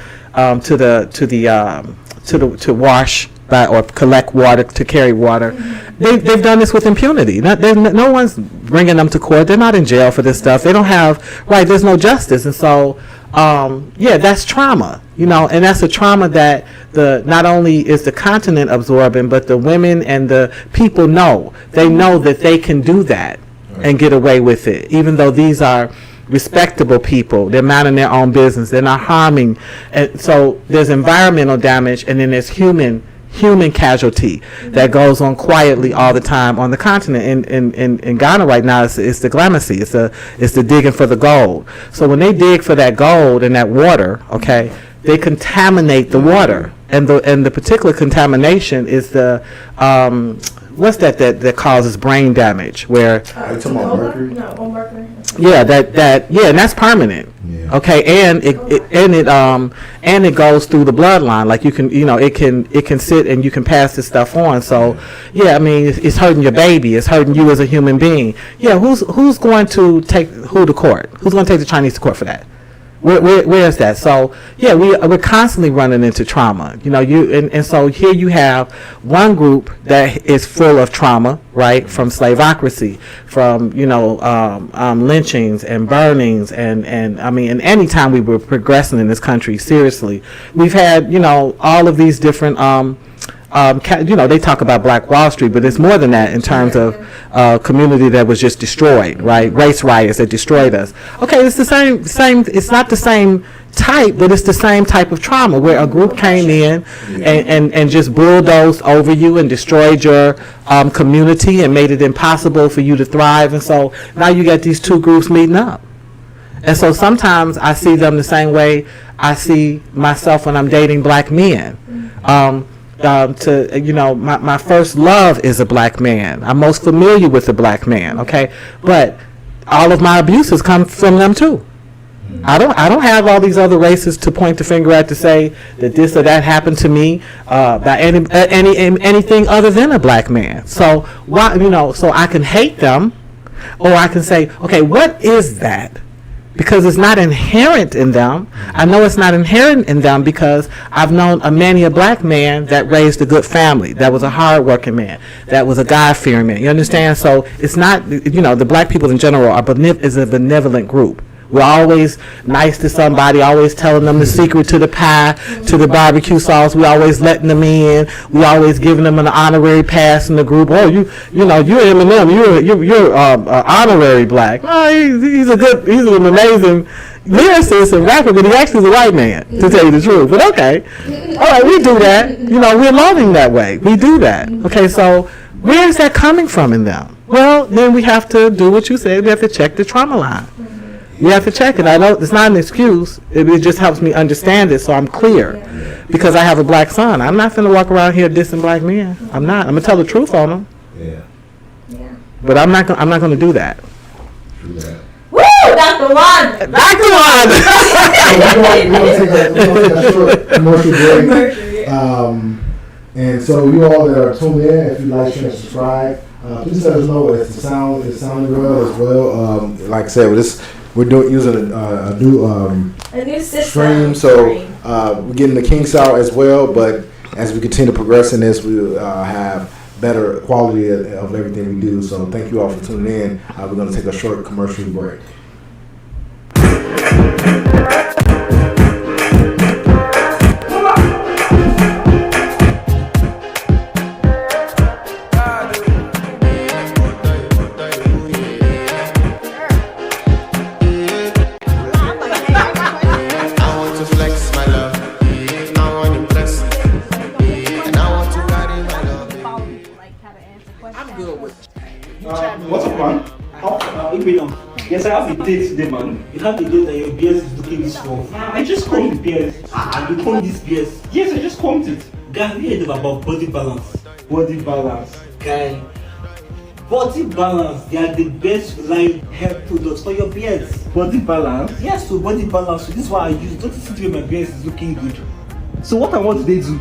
wash or collect water, to carry water. They've done this with impunity. No one's bringing them to court. They're not in jail for this stuff. They don't have there's no justice, and so that's trauma. And that's a trauma that not only is the continent absorbing, but the women and the people know. They know that they can do that and get away with it, even though these are respectable people. They're minding their own business. They're not harming. And so there's environmental damage, and then there's human human casualty that goes on quietly all the time on the continent. In Ghana right now, it's the glamour-sea. It's the digging for the gold. So when they dig for that gold and that water, okay, they contaminate the water, and the particular contamination is the what's that causes brain damage? Where Are you talking about mercury? No, on mercury. yeah, and that's permanent. Yeah. Okay, and it goes through the bloodline. Like it can sit and you can pass this stuff on. So yeah, I mean it's hurting your baby. It's hurting you as a human being. Yeah, who's going to take who to court? Who's going to take the Chinese to court for that? Where is that? So yeah, we're constantly running into trauma. And so here you have one group that is full of trauma, right? From slaveocracy, from lynchings and burnings, and I mean, and any time we were progressing in this country, seriously, we've had all of these different they talk about Black Wall Street, but it's more than that in terms of community that was just destroyed, right? Race riots that destroyed us. Okay, it's the same. It's not the same type, but it's the same type of trauma where a group came in and just bulldozed over you and destroyed your community and made it impossible for you to thrive. And so now you got these two groups meeting up. And so sometimes I see them the same way I see myself when I'm dating Black men. My first love is a Black man. I'm most familiar with a Black man, okay? But all of my abuses come from them too. I don't have all these other races to point the finger at to say that this or that happened to me by anything other than a Black man. So why so I can hate them, or I can say, okay, what is that? Because it's not inherent in them. I know it's not inherent in them because I've known many a Black man that raised a good family, that was a hard-working man, that was a God-fearing man. You understand? So it's not, the Black people in general is a benevolent group. We're always nice to somebody, always telling them the secret to the pie, to the barbecue sauce. We always letting them in. We always giving them an honorary pass in the group. Oh, you're Eminem. You're honorary Black. No, he's an amazing lyricist and rapper, but he actually is a white man, to tell you the truth. But okay, all right, we do that. We're loving that way. We do that. Okay, so where is that coming from in them? Well, then we have to do what you said. We have to check the trauma line. You have to check it. I know it's not an excuse. It just helps me understand it, so I'm clear. Because I have a Black son. I'm not going to walk around here dissing Black men. I'm not. I'm going to tell the truth on them. Yeah. But I'm not going to do that. True that. Woo! Dr. Wanda! Dr. Wanda! We're going to take a short commercial break. And so you all that are tuned in, if you like, share, and subscribe, please let us know if the sound is sounding well as well. Like I said, we're using a new stream, so we're getting the kinks out as well. But as we continue to progress in this, we'll have better quality of everything we do. So thank you all for tuning in. We're going to take a short commercial break. What's up, man? Yes, I have a date today, man. You have a date and your beard is looking this rough. I just combed the beard. You combed this beard? Yes, I just combed it. Guy, have you heard about body balance? Body balance. Guy, body balance, they are the best line hair products for your beards. Body balance? Yes, so body balance. So this is what I use. Don't you see the way my beard is looking good? So what I want they do?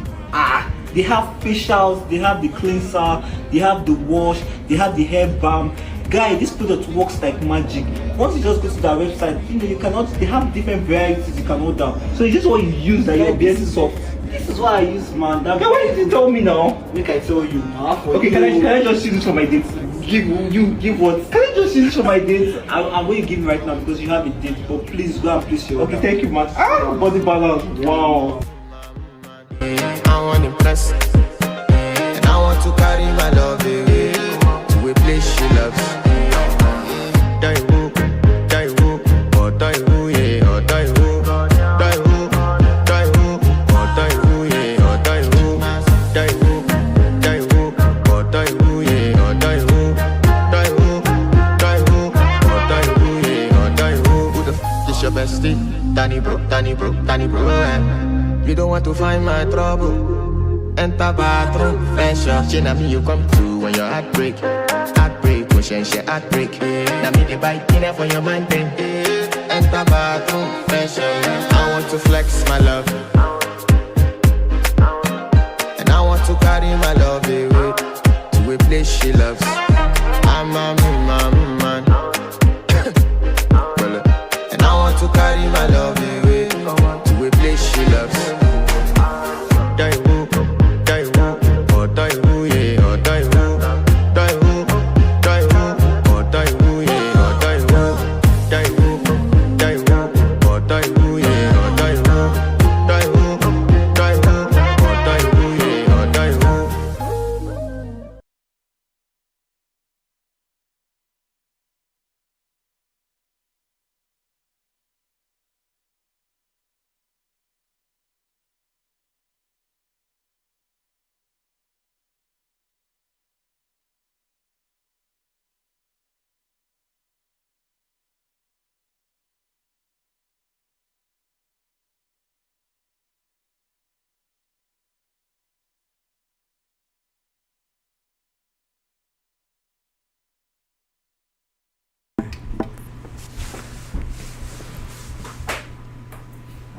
They have facials, they have the cleanser, they have the wash, they have the hair balm. Guy, this product works like magic. Once you just go to their website, you cannot, they have different varieties you can order. So it's just what you use that your beard is soft. This is what I use, man. Guy, why did you tell me now? Make I tell you. Okay, can I just use this for my date? Give what? Can I just use this for my date? I'm going to give it right now because you have a date. But please go and place your order. Okay, thank you, man. Body balance. Wow. I want to impress, and I want to carry my love away to a place she loves. Die who, bestie. Danny bro, Danny bro, Danny bro. You don't want to find my trouble. Enter bathroom, fresh up. She na me you come to when your heart break. Heartbreak, motion share heartbreak. Now me the bite dinner for your man thing. Enter bathroom, fresh up. I want to flex my love. And I want to carry my love away to a place she loves. I'm a man. And I want to carry my love away to a place she loves. Die woo, oh die woo, yeah, oh die woo, die woo, oh die woo, yeah, oh die woo, die woo, oh die woo, yeah, oh die woo, die woo, oh die woo, yeah, oh die woo.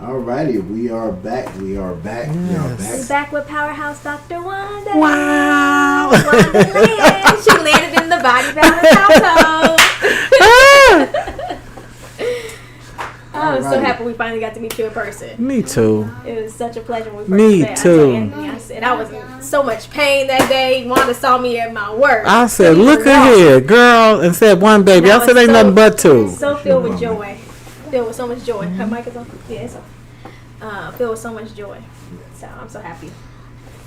Alrighty, we are back. We are back. We're back with Powerhouse Dr. Wanda. Wow. Wandalands. She landed in the Body Balance household. I was so happy we finally got to meet you in person. Me too. It was such a pleasure when we first Me met. too. I said I was in so much pain that day. Wanda saw me at my worst. I said, look at here, girl, and said one baby. I said ain't nothing but two. So filled with joy. Filled with so much joy. Her mic is on? Yeah, it's on. Filled with so much joy. So I'm so happy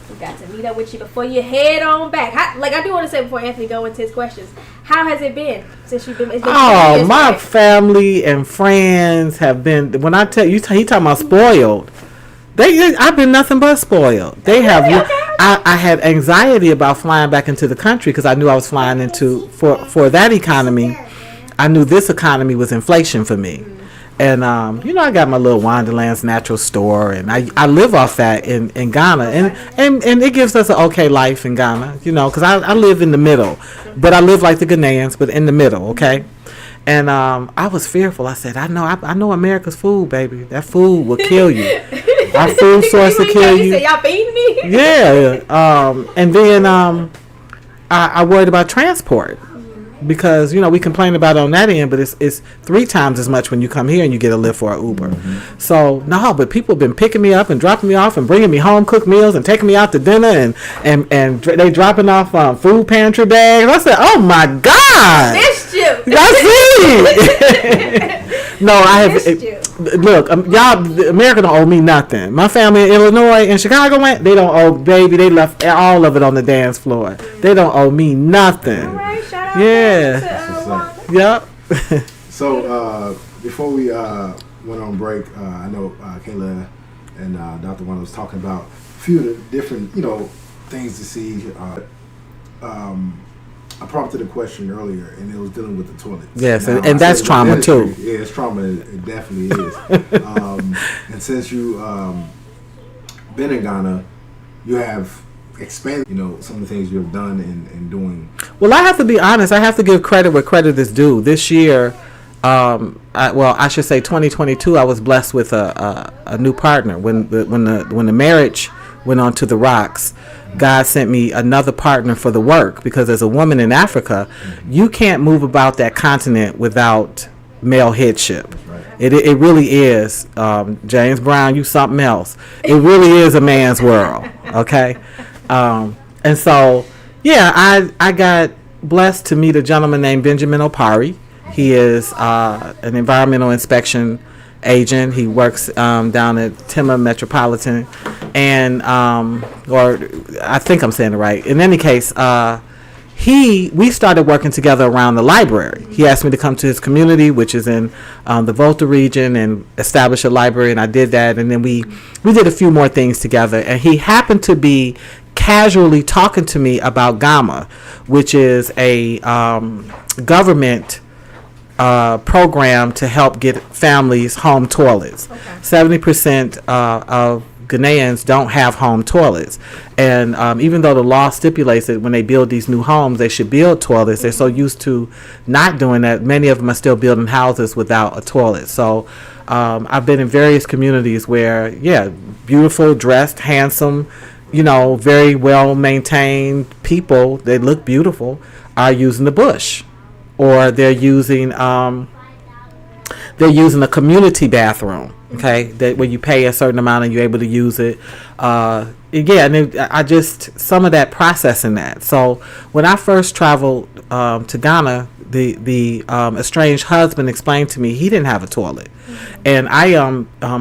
we got to meet up with you before you head on back. I do want to say before Anthony go into his questions, how has it been since you've been? It's been 2 years, my right? family and friends have been. When I tell you, he talking about spoiled. I've been nothing but spoiled. They have. Okay. I had anxiety about flying back into the country because I knew I was flying into for that economy. I knew this economy was inflation for me. And, I got my little Wandalands natural store, and I live off that in Ghana. And it gives us an okay life in Ghana, because I live in the middle. But I live like the Ghanaians, but in the middle, okay? And I was fearful. I said, I know America's food, baby. That food will kill you. Our food source will kill you. You said, y'all feeding me? Yeah. And then I worried about transport. Because we complain about it on that end, but it's 3 times as much when you come here and you get a Lyft or an Uber. Mm-hmm. So no, but people have been picking me up and dropping me off and bringing me home cooked meals and taking me out to dinner and they dropping off food pantry bags. I said, oh my God, Missed you. That's it. No, I have. Look, y'all, America don't owe me nothing. My family in Illinois and Chicago they don't owe, baby. They left all of it on the dance floor. They don't owe me nothing. All right, shout out. Yeah. Yep. So before we went on break, I know Kayla and Dr. Wanda was talking about a few of the different things to see. I prompted a question earlier, and it was dealing with the toilets. Yes, now, and that's trauma too. Yeah, it's trauma. It definitely is. And since you been in Ghana, you have expanded, some of the things you have done and doing. Well, I have to be honest. I have to give credit where credit is due. This year, I should say 2022, I was blessed with a new partner. When the marriage went on to the rocks, God sent me another partner for the work, because as a woman in Africa, you can't move about that continent without male headship. Right. It really is. James Brown, you something else. It really is a man's world. Okay. And so, yeah, I got blessed to meet a gentleman named Benjamin Opari. He is an environmental inspection agent. He works down at Tema Metropolitan, and or I think I'm saying it right. In any case, we started working together around the library. He asked me to come to his community, which is in the Volta region, and establish a library, and I did that. And then we did a few more things together. And he happened to be casually talking to me about GAMA, which is a government program to help get families home toilets. 70% of Ghanaians don't have home toilets, and even though the law stipulates that when they build these new homes they should build toilets, they're so used to not doing that. Many of them are still building houses without a toilet. So I've been in various communities where, beautiful, dressed, handsome, very well maintained people, they look beautiful, are using the bush, or they're using a community bathroom. Okay, that where you pay a certain amount and you're able to use it. And I just, some of that processing that. So when I first traveled to Ghana, the estranged husband explained to me he didn't have a toilet, and I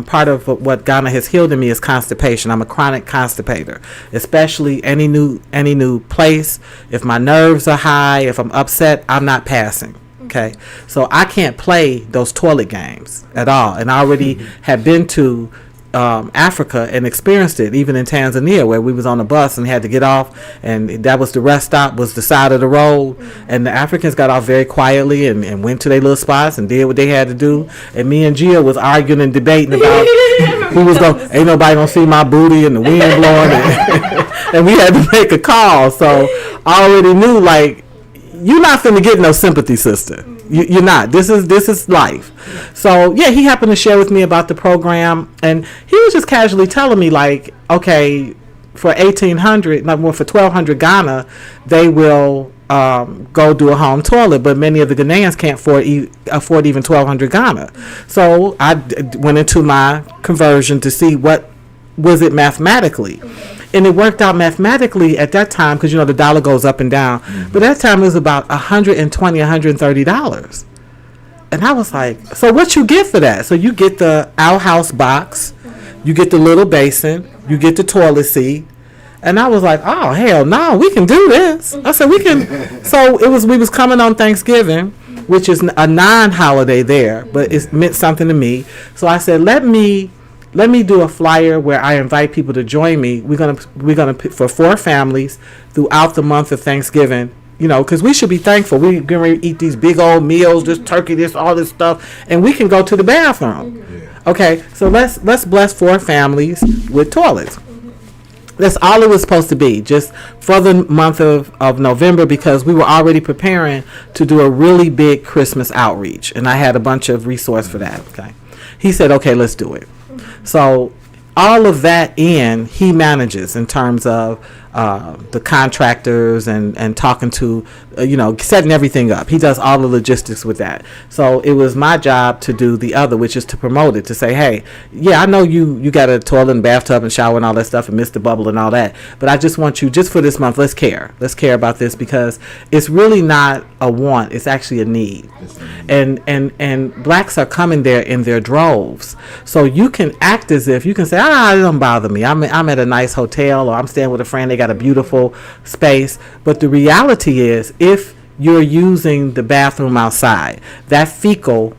part of what Ghana has healed in me is constipation. I'm a chronic constipator, especially any new place. If my nerves are high, if I'm upset, I'm not passing. Okay, so I can't play those toilet games at all. And I already had been to Africa and experienced it, even in Tanzania, where we was on a bus and had to get off, and that was the rest stop, was the side of the road, and the Africans got off very quietly and went to their little spots and did what they had to do. And me and Gia was arguing and debating about who was going, ain't nobody gonna see my booty and the wind blowing, and we had to make a call. So I already knew, like, you're not finna get no sympathy, sister. You're not. This is life. So he happened to share with me about the program, and he was just casually telling me, like, okay, for 1,200 Ghana, they will go do a home toilet, but many of the Ghanaians can't afford even 1,200 Ghana. So I went into my conversion to see what was it mathematically. And it worked out mathematically at that time, because the dollar goes up and down. But at that time it was about $120, $130. And I was like, so what you get for that? So you get the outhouse box, you get the little basin, you get the toilet seat. And I was like, oh hell no, we can do this. I said we can. So we was coming on Thanksgiving, which is a non-holiday there, but it meant something to me. So I said, let me do a flyer where I invite people to join me. We're gonna pick for 4 families throughout the month of Thanksgiving. Because we should be thankful. We're gonna eat these big old meals, this turkey, this all this stuff, and we can go to the bathroom. Okay, so let's bless 4 families with toilets. That's all it was supposed to be, just for the month of November, because we were already preparing to do a really big Christmas outreach, and I had a bunch of resource for that. Okay, he said, okay, let's do it. So all of that he manages in terms of the contractors and talking to, setting everything up. He does all the logistics with that. So it was my job to do the other, which is to promote it, to say, hey, I know you got a toilet and bathtub and shower and all that stuff and missed the bubble and all that, but I just want you, just for this month, let's care about this, because it's really not a want, it's actually a need. And blacks are coming there in their droves. So you can act as if, you can say, it don't bother me. I'm at a nice hotel, or I'm staying with a friend, they got a beautiful space. But the reality is, if you're using the bathroom outside, that fecal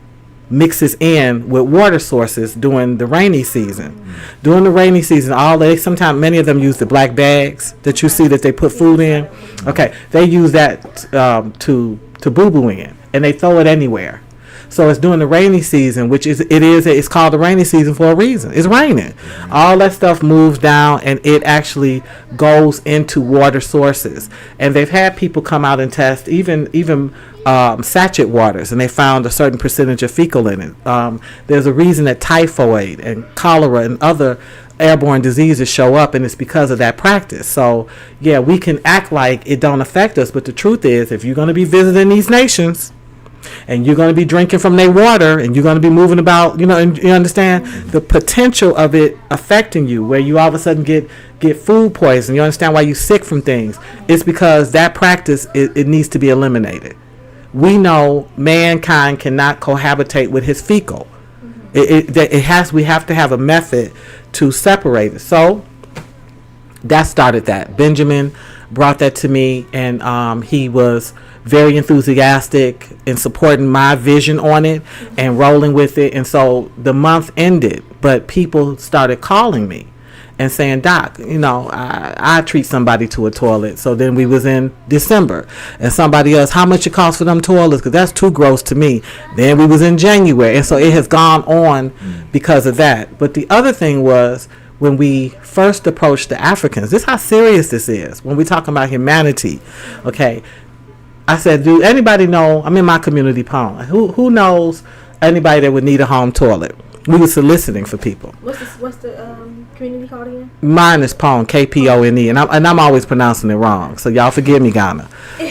mixes in with water sources during the rainy season. During the rainy season, sometimes many of them use the black bags that you see that they put food in. Okay, they use that to boo-boo in, and they throw it anywhere. So it's during the rainy season, it's called the rainy season for a reason. It's raining. All that stuff moves down, and it actually goes into water sources. And they've had people come out and test even sachet waters, and they found a certain percentage of fecal in it. There's a reason that typhoid and cholera and other airborne diseases show up, and it's because of that practice. So we can act like it don't affect us, but the truth is, if you're going to be visiting these nations and you're going to be drinking from their water, and you're going to be moving about, and you understand the potential of it affecting you, where you all of a sudden get food poisoning. You understand why you're sick from things. It's because that practice, it needs to be eliminated. We know mankind cannot cohabitate with his fecal. We have to have a method to separate it. So that started that. Benjamin brought that to me, and he was very enthusiastic in supporting my vision on it and rolling with it. And so the month ended, but people started calling me and saying, Doc, I treat somebody to a toilet. So then we was in December, and somebody else, how much it costs for them toilets? Because that's too gross to me. Then we was in January, and so it has gone on because of that. But the other thing was, when we first approached the Africans, this is how serious this is. When we're talking about humanity, okay, I said, do anybody know, I'm in my community poem, who knows anybody that would need a home toilet? We were soliciting for people. What's the community called again? Mine is Pone, Kpone, and I'm always pronouncing it wrong. So y'all forgive me, Ghana.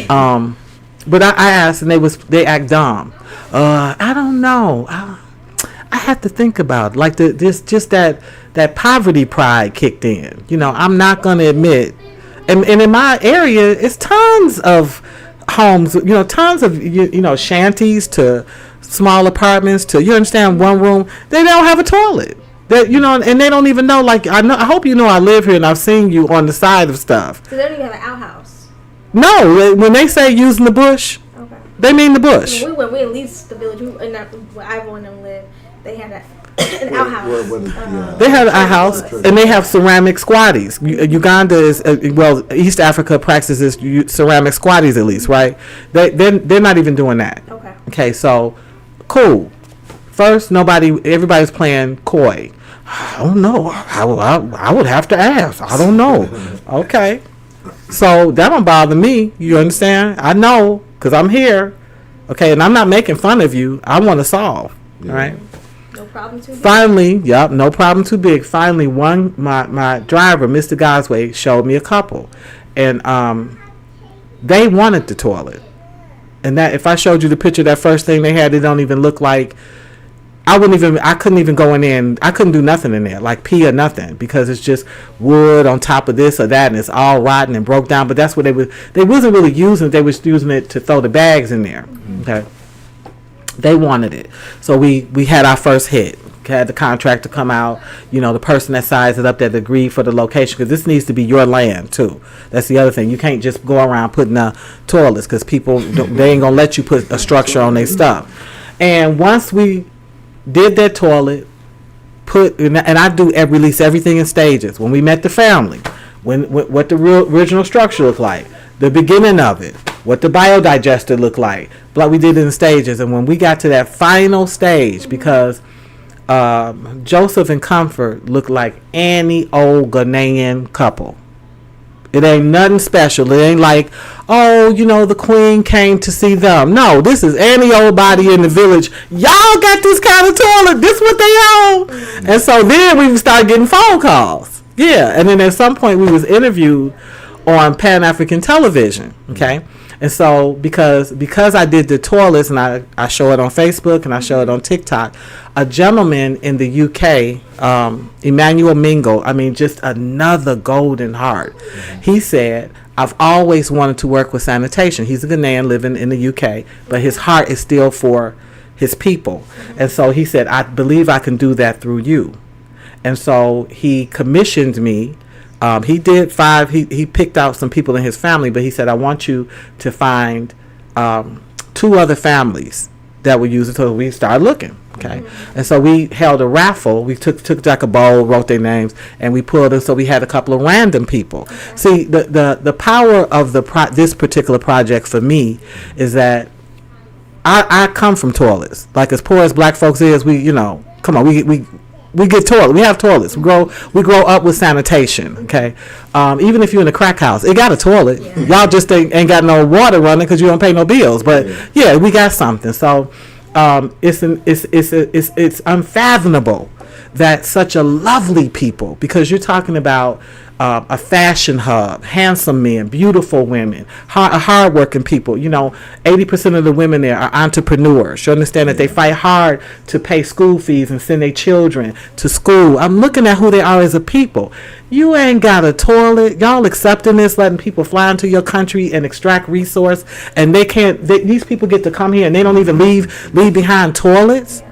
But I asked, and they act dumb. I don't know. I have to think about it. Like that poverty pride kicked in. I'm not going to admit. And in my area, it's tons of homes. Tons of shanties to small apartments to, you understand, one room. They don't have a toilet. And they don't even know. Like, I hope I live here and I've seen you on the side of stuff. So they don't even have an outhouse. No, when they say using the bush, okay, they mean the bush. We at least the village where Ivo and them live. They had an outhouse. They have an outhouse, and they have ceramic squatties. Uganda is East Africa practices ceramic squatties, at least, right? They're not even doing that. Okay, so cool. First, everybody's playing coy. I don't know. I would have to ask. I don't know. Okay, so that don't bother me. You understand? I know because I'm here. Okay, and I'm not making fun of you. I want to solve. All right. Problem too big. Finally, no problem too big. Finally, my driver, Mr. Gosway, showed me a couple, and they wanted the toilet. And that, if I showed you the picture, that first thing they had, it don't even look like. I couldn't even go in there, and I couldn't do nothing in there, like pee or nothing, because it's just wood on top of this or that, and it's all rotten and broke down. But that's what they wasn't really using it. They was using it to throw the bags in there. Okay. They wanted it. So we had our first hit. Had the contractor come out, the person that sized it up that agreed for the location, because this needs to be your land too. That's the other thing. You can't just go around putting toilets, because people, they ain't going to let you put a structure on their stuff. And once we did that toilet, and I release everything in stages. When we met the family, what the original structure looked like, the beginning of it, what the biodigester looked like. But we did it in stages. And when we got to that final stage, because Joseph and Comfort looked like any old Ghanaian couple. It ain't nothing special. It ain't like, the queen came to see them. No, this is any old body in the village. Y'all got this kind of toilet. This what they own. And so then we started getting phone calls. Yeah. And then at some point we was interviewed on Pan-African television. Okay. And so because I did the toilets, and I show it on Facebook and I show it on TikTok, a gentleman in the UK, Emmanuel Mingo, just another golden heart. He said, I've always wanted to work with sanitation. He's a Ghanaian living in the UK, but his heart is still for his people. And so he said, I believe I can do that through you. And so he commissioned me. He did 5. He picked out some people in his family, but he said, I want you to find 2 other families that would use it. So we started looking. Okay. And so we held a raffle. We took like a bowl, wrote their names, and we pulled them. So we had a couple of random people. See, the power of this particular project for me is that I come from toilets. Like, as poor as black folks is, come on, we get toilets. We have toilets. We grow up with sanitation. Okay, even if you're in a crack house, it got a toilet. Y'all just ain't got no water running because you don't pay no bills. But yeah, we got something. So it's unfathomable that such a lovely people, because you're talking about a fashion hub, handsome men, beautiful women, hardworking people. 80% of the women there are entrepreneurs. You understand that they fight hard to pay school fees and send their children to school. I'm looking at who they are as a people. You ain't got a toilet. Y'all accepting this, letting people fly into your country and extract resource, and these people get to come here and they don't even leave behind toilets.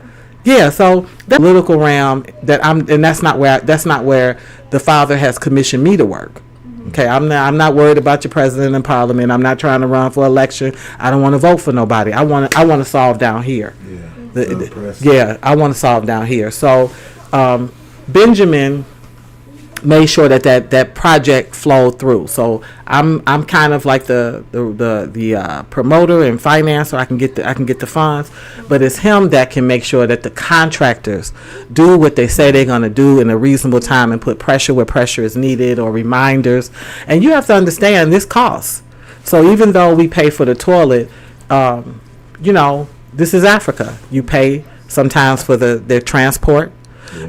Yeah, so the political realm that's not where the Father has commissioned me to work. Okay, I'm not worried about your president and parliament. I'm not trying to run for election. I don't want to vote for nobody. I want to solve down here. I want to solve down here. So Benjamin made sure that project flowed through. So I'm kind of like the promoter and financer. I can get the funds, but it's him that can make sure that the contractors do what they say they're gonna do in a reasonable time and put pressure where pressure is needed or reminders. And you have to understand this costs. So even though we pay for the toilet, this is Africa. You pay sometimes for their transport.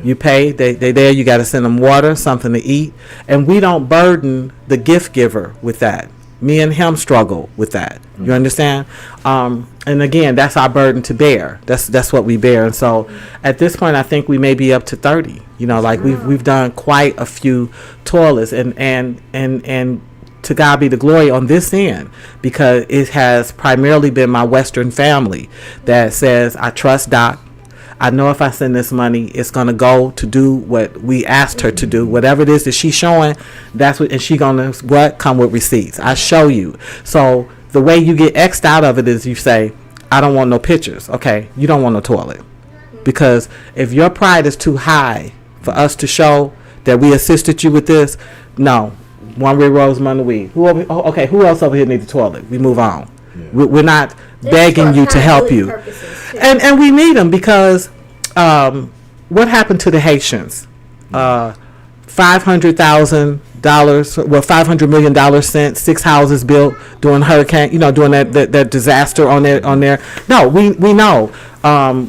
You pay, they there, you got to send them water, something to eat, and we don't burden the gift giver with that. Me and him struggle with that. You understand? And again, that's our burden to bear. That's what we bear. And so at this point, I think we may be up to 30. Like we've done quite a few toilets, and to God be the glory on this end, because it has primarily been my Western family that says, I trust Doc. I know if I send this money, it's going to go to do what we asked her to do. Whatever it is that she's showing, that's what, and she going to come with receipts. I show you. So the way you get X'd out of it is you say, I don't want no pictures. Okay, you don't want no toilet. Because if your pride is too high for us to show that we assisted you with this, no. One Red Rose Monday. Who else over here needs a toilet? We move on. Yeah. We're not begging you to help you. And we need them because what happened to the Haitians? $500 million sent, 6 houses built during hurricane, during that disaster on there. No, we know.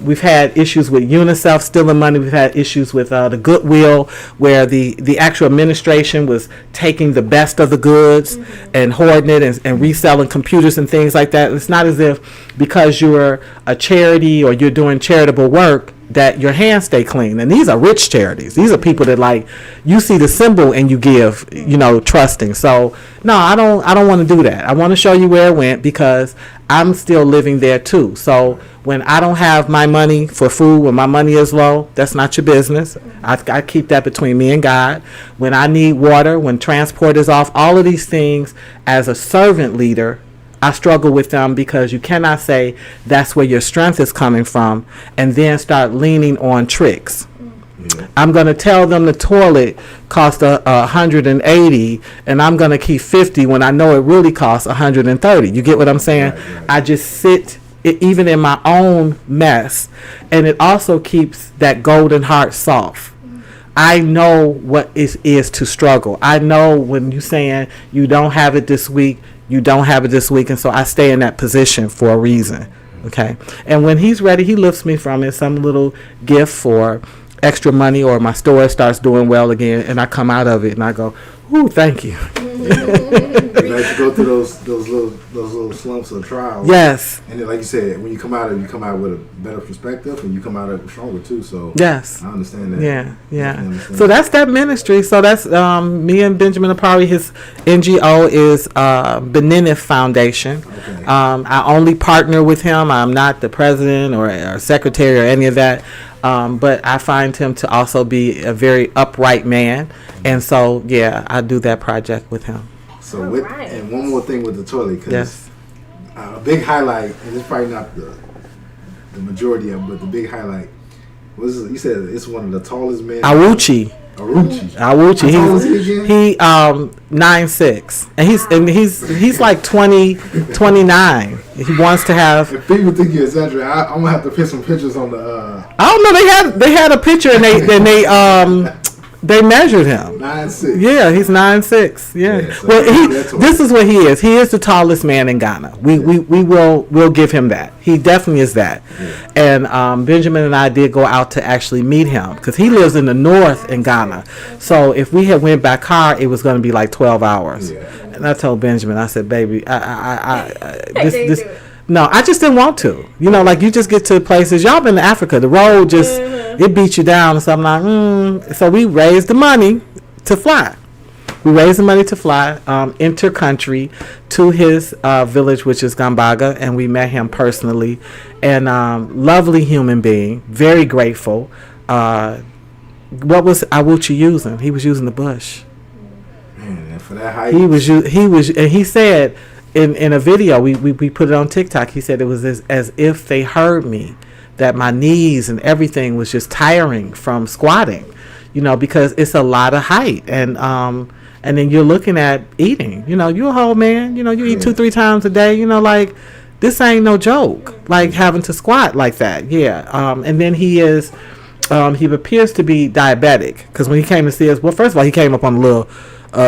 We've had issues with UNICEF stealing money. We've had issues with the Goodwill, where the actual administration was taking the best of the goods and hoarding it and reselling computers and things like that. It's not as if because you're a charity or you're doing charitable work that your hands stay clean. And these are rich charities. These are people that you see the symbol and you give, trusting. So no, I don't want to do that. I want to show you where it went because I'm still living there too. So when I don't have my money for food, when my money is low, that's not your business. I keep that between me and God. When I need water, when transport is off, all of these things as a servant leader, I struggle with them because you cannot say that's where your strength is coming from and then start leaning on tricks. Yeah. I'm going to tell them the toilet cost $180 and I'm going to keep $50 when I know it really costs $130. You get what I'm saying? Right. I just sit even in my own mess, and it also keeps that golden heart soft. I know what it is to struggle. I know when you're saying you don't have it this week, you don't have it this week, and so I stay in that position for a reason, okay? And when he's ready, he lifts me from it, some little gift for extra money, or my store starts doing well again, and I come out of it, and I go, ooh, thank you. You like to go through those little slumps or trials. Yes. And then, like you said, when you come out of it, you come out with a better perspective, and you come out of it stronger too. So yes, I understand that. Yeah. So that's that ministry. So that's me and Benjamin Apari. His NGO is Benenif Foundation. Okay. I only partner with him. I'm not the president or secretary or any of that. But I find him to also be a very upright man. And so, I do that project with him. So, and one more thing with the toilet, because a big highlight, and it's probably not the majority of them, but the big highlight was, you said it's one of the tallest men. Awuchi. He 9'6", and he's like 29. He wants to have. If people think you exaggerate, I'm gonna have to put some pictures on the. I don't know. They had a picture and they measured him. 9'6". Yeah, he's 9'6". Yeah. So well, this is what he is. He is the tallest man in Ghana. We'll give him that. He definitely is that. Yeah. And Benjamin and I did go out to actually meet him because he lives in the north in Ghana. So if we had went by car, it was going to be like 12 hours. Yeah. And I told Benjamin, I said, baby, no, I just didn't want to. You just get to places. Y'all been to Africa. The road just, it beats you down. So I'm like, So we raised the money to fly. Inter-country to his village, which is Gambaga, and we met him personally. And lovely human being, very grateful. What was Awuchi using? He was using the bush. Man, for that height. And he said, in a video, we put it on TikTok, he said it was as if they heard me, that my knees and everything was just tiring from squatting. because it's a lot of height. And then you're looking at eating. You're a whole man. You eat 2-3 times a day. Like, this ain't no joke. Like, having to squat like that. Yeah. And then he appears to be diabetic, because when he came to see us, well, first of all, he came up on a little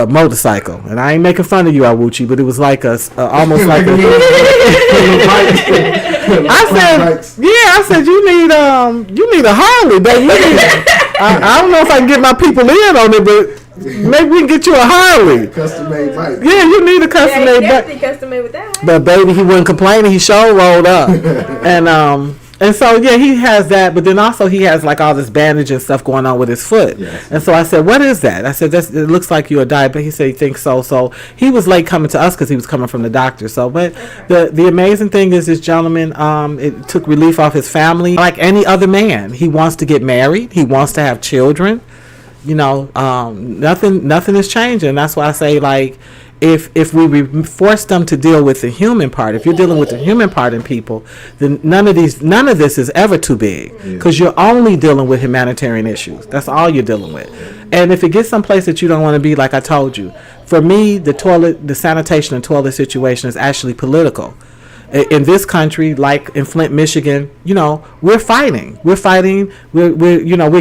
motorcycle, and I ain't making fun of you, Awuchi, but it was like almost like a. I said, you need a Harley, baby. I don't know if I can get my people in on it, but maybe we can get you a Harley. Custom made bike. Yeah, you need a custom made bike. Custom made with that. But baby, he wasn't complaining. He sure rolled up, and so yeah, he has that. But then also he has like all this bandage and stuff going on with his foot. Yes. And so I said, "What is that?" I said, "It looks like you're a diabetic." He said he thinks so. So he was late coming to us because he was coming from the doctor. So, but the amazing thing is, this gentleman, it took relief off his family. Like any other man, he wants to get married. He wants to have children. Nothing is changing. That's why I say, like, if we force them to deal with the human part, if you're dealing with the human part in people, then none of this is ever too big, because you're only dealing with humanitarian issues. That's all you're dealing with. And if it gets someplace that you don't want to be, like I told you, for me, the sanitation and toilet situation is actually political. In this country, like in Flint, Michigan, we're fighting. We're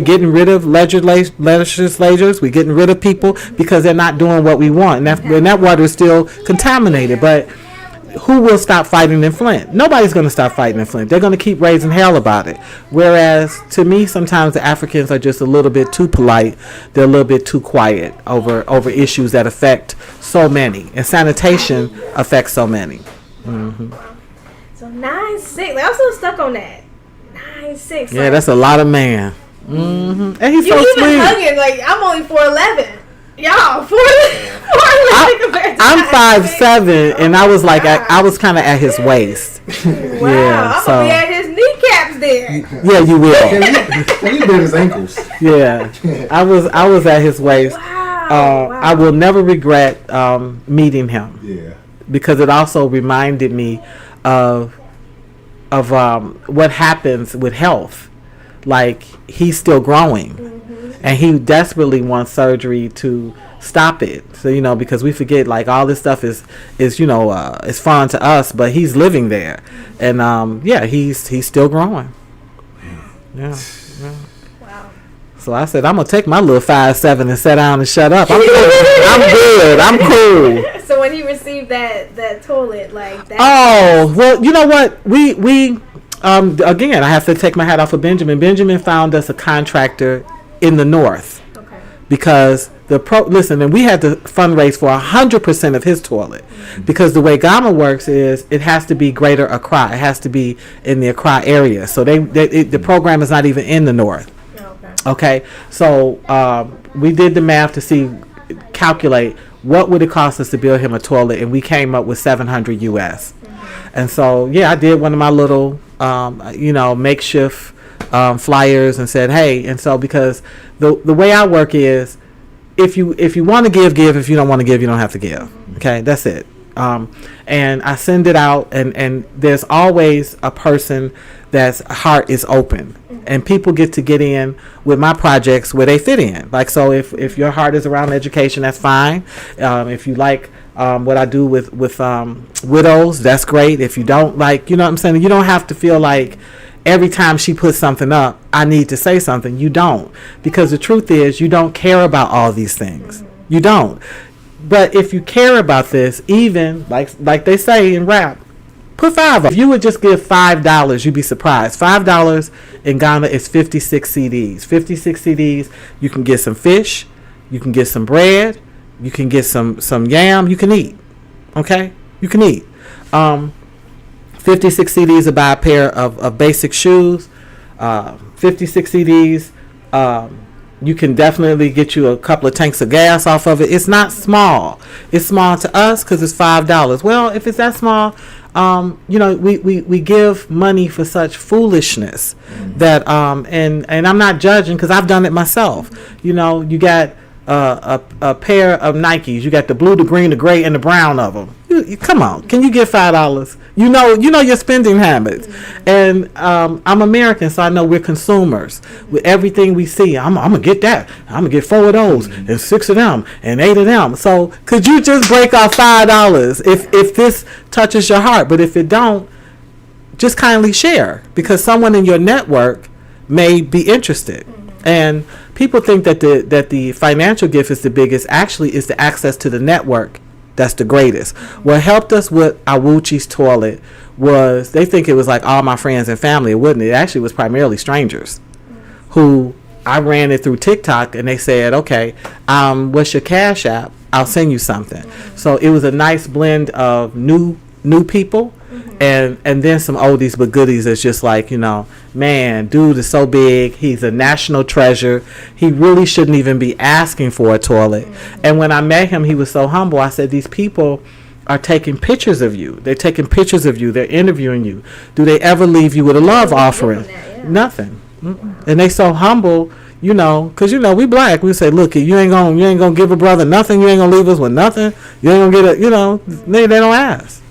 getting rid of legislators. We're getting rid of people because they're not doing what we want. And that water is still contaminated. But who will stop fighting in Flint? Nobody's going to stop fighting in Flint. They're going to keep raising hell about it. Whereas, to me, sometimes the Africans are just a little bit too polite. They're a little bit too quiet over issues that affect so many. And sanitation affects so many. Mm-hmm. So 9'6". Like, I'm so stuck on that. 9'6". Yeah, that's a lot of man. Mm-hmm. And he's so sweet. You even hugging, like, I'm only 4'11". Y'all, 4'11". I'm 5'7", and I was like, I was kind of at his waist. Wow, yeah, I'm gonna be at his kneecaps there. Yeah, you will. You did his ankles. Yeah, I was at his waist. Wow. I will never regret meeting him. Yeah, because it also reminded me of what happens with health. Like, he's still growing, and he desperately wants surgery to stop it. So because we forget, like, all this stuff is is foreign to us, but he's living there, and he's still growing. Yeah. Wow. So I said, I'm gonna take my little 5'7" and sit down and shut up. I'm good. I'm cool. So when he received that toilet, like that. Oh, well, you know what? We again, I have to take my hat off of Benjamin. Benjamin found us a contractor in the north. Okay. Because and we had to fundraise for 100% of his toilet, because the way Gama works is it has to be Greater Accra. It has to be in the Accra area. So the program is not even in the north. Okay, so we did the math to calculate what would it cost us to build him a toilet, and we came up with $700 US. And so I did one of my little makeshift flyers and said, hey, and so because the way I work is, if you want to give. If you don't want to give, you don't have to give. Okay, that's it. And I send it out, and there's always a person that's heart is open, and people get in with my projects where they fit in. Like, so if your heart is around education, that's fine. If you like what I do with widows, that's great. If you don't like, what I'm saying, you don't have to feel like every time she puts something up, I need to say something. You don't, because the truth is, you don't care about all these things. You don't. But if you care about this, even like they say in rap, put $5. If you would just give $5, you'd be surprised. $5 in Ghana is 56 CDs. 56 CDs, you can get some fish, you can get some bread, you can get some yam, you can eat. Okay? You can eat. 56 CDs to buy a pair of basic shoes. 56 CDs, you can definitely get you a couple of tanks of gas off of it. It's not small. It's small to us because it's $5. Well, if it's that small, we give money for such foolishness that and I'm not judging, because I've done it myself. You got a pair of Nikes. You got the blue, the green, the gray, and the brown of them. You you come on? Can you get $5? You know your spending habits, and I'm American, so I know we're consumers. With everything we see, I'm gonna get that. I'm gonna get 4 of those and 6 of them and 8 of them. So could you just break off $5 if this touches your heart? But if it don't, just kindly share, because someone in your network may be interested. And people think that the financial gift is the biggest. Actually, it's the access to the network that's the greatest. What helped us with Awuchi's toilet was they think it was like all my friends and family. It wasn't. It actually was primarily strangers who I ran it through TikTok, and they said, okay, what's your Cash App? I'll send you something. So it was a nice blend of new people and then some oldies but goodies. That's just like, man, dude is so big. He's a national treasure. He really shouldn't even be asking for a toilet. And when I met him, he was so humble. I said, these people are taking pictures of you. They're taking pictures of you. They're interviewing you. Do they ever leave you with a love offering? Nothing. And they so humble, because we black. We say, look, you ain't gonna give a brother nothing. You ain't gonna leave us with nothing. You ain't gonna get they don't ask.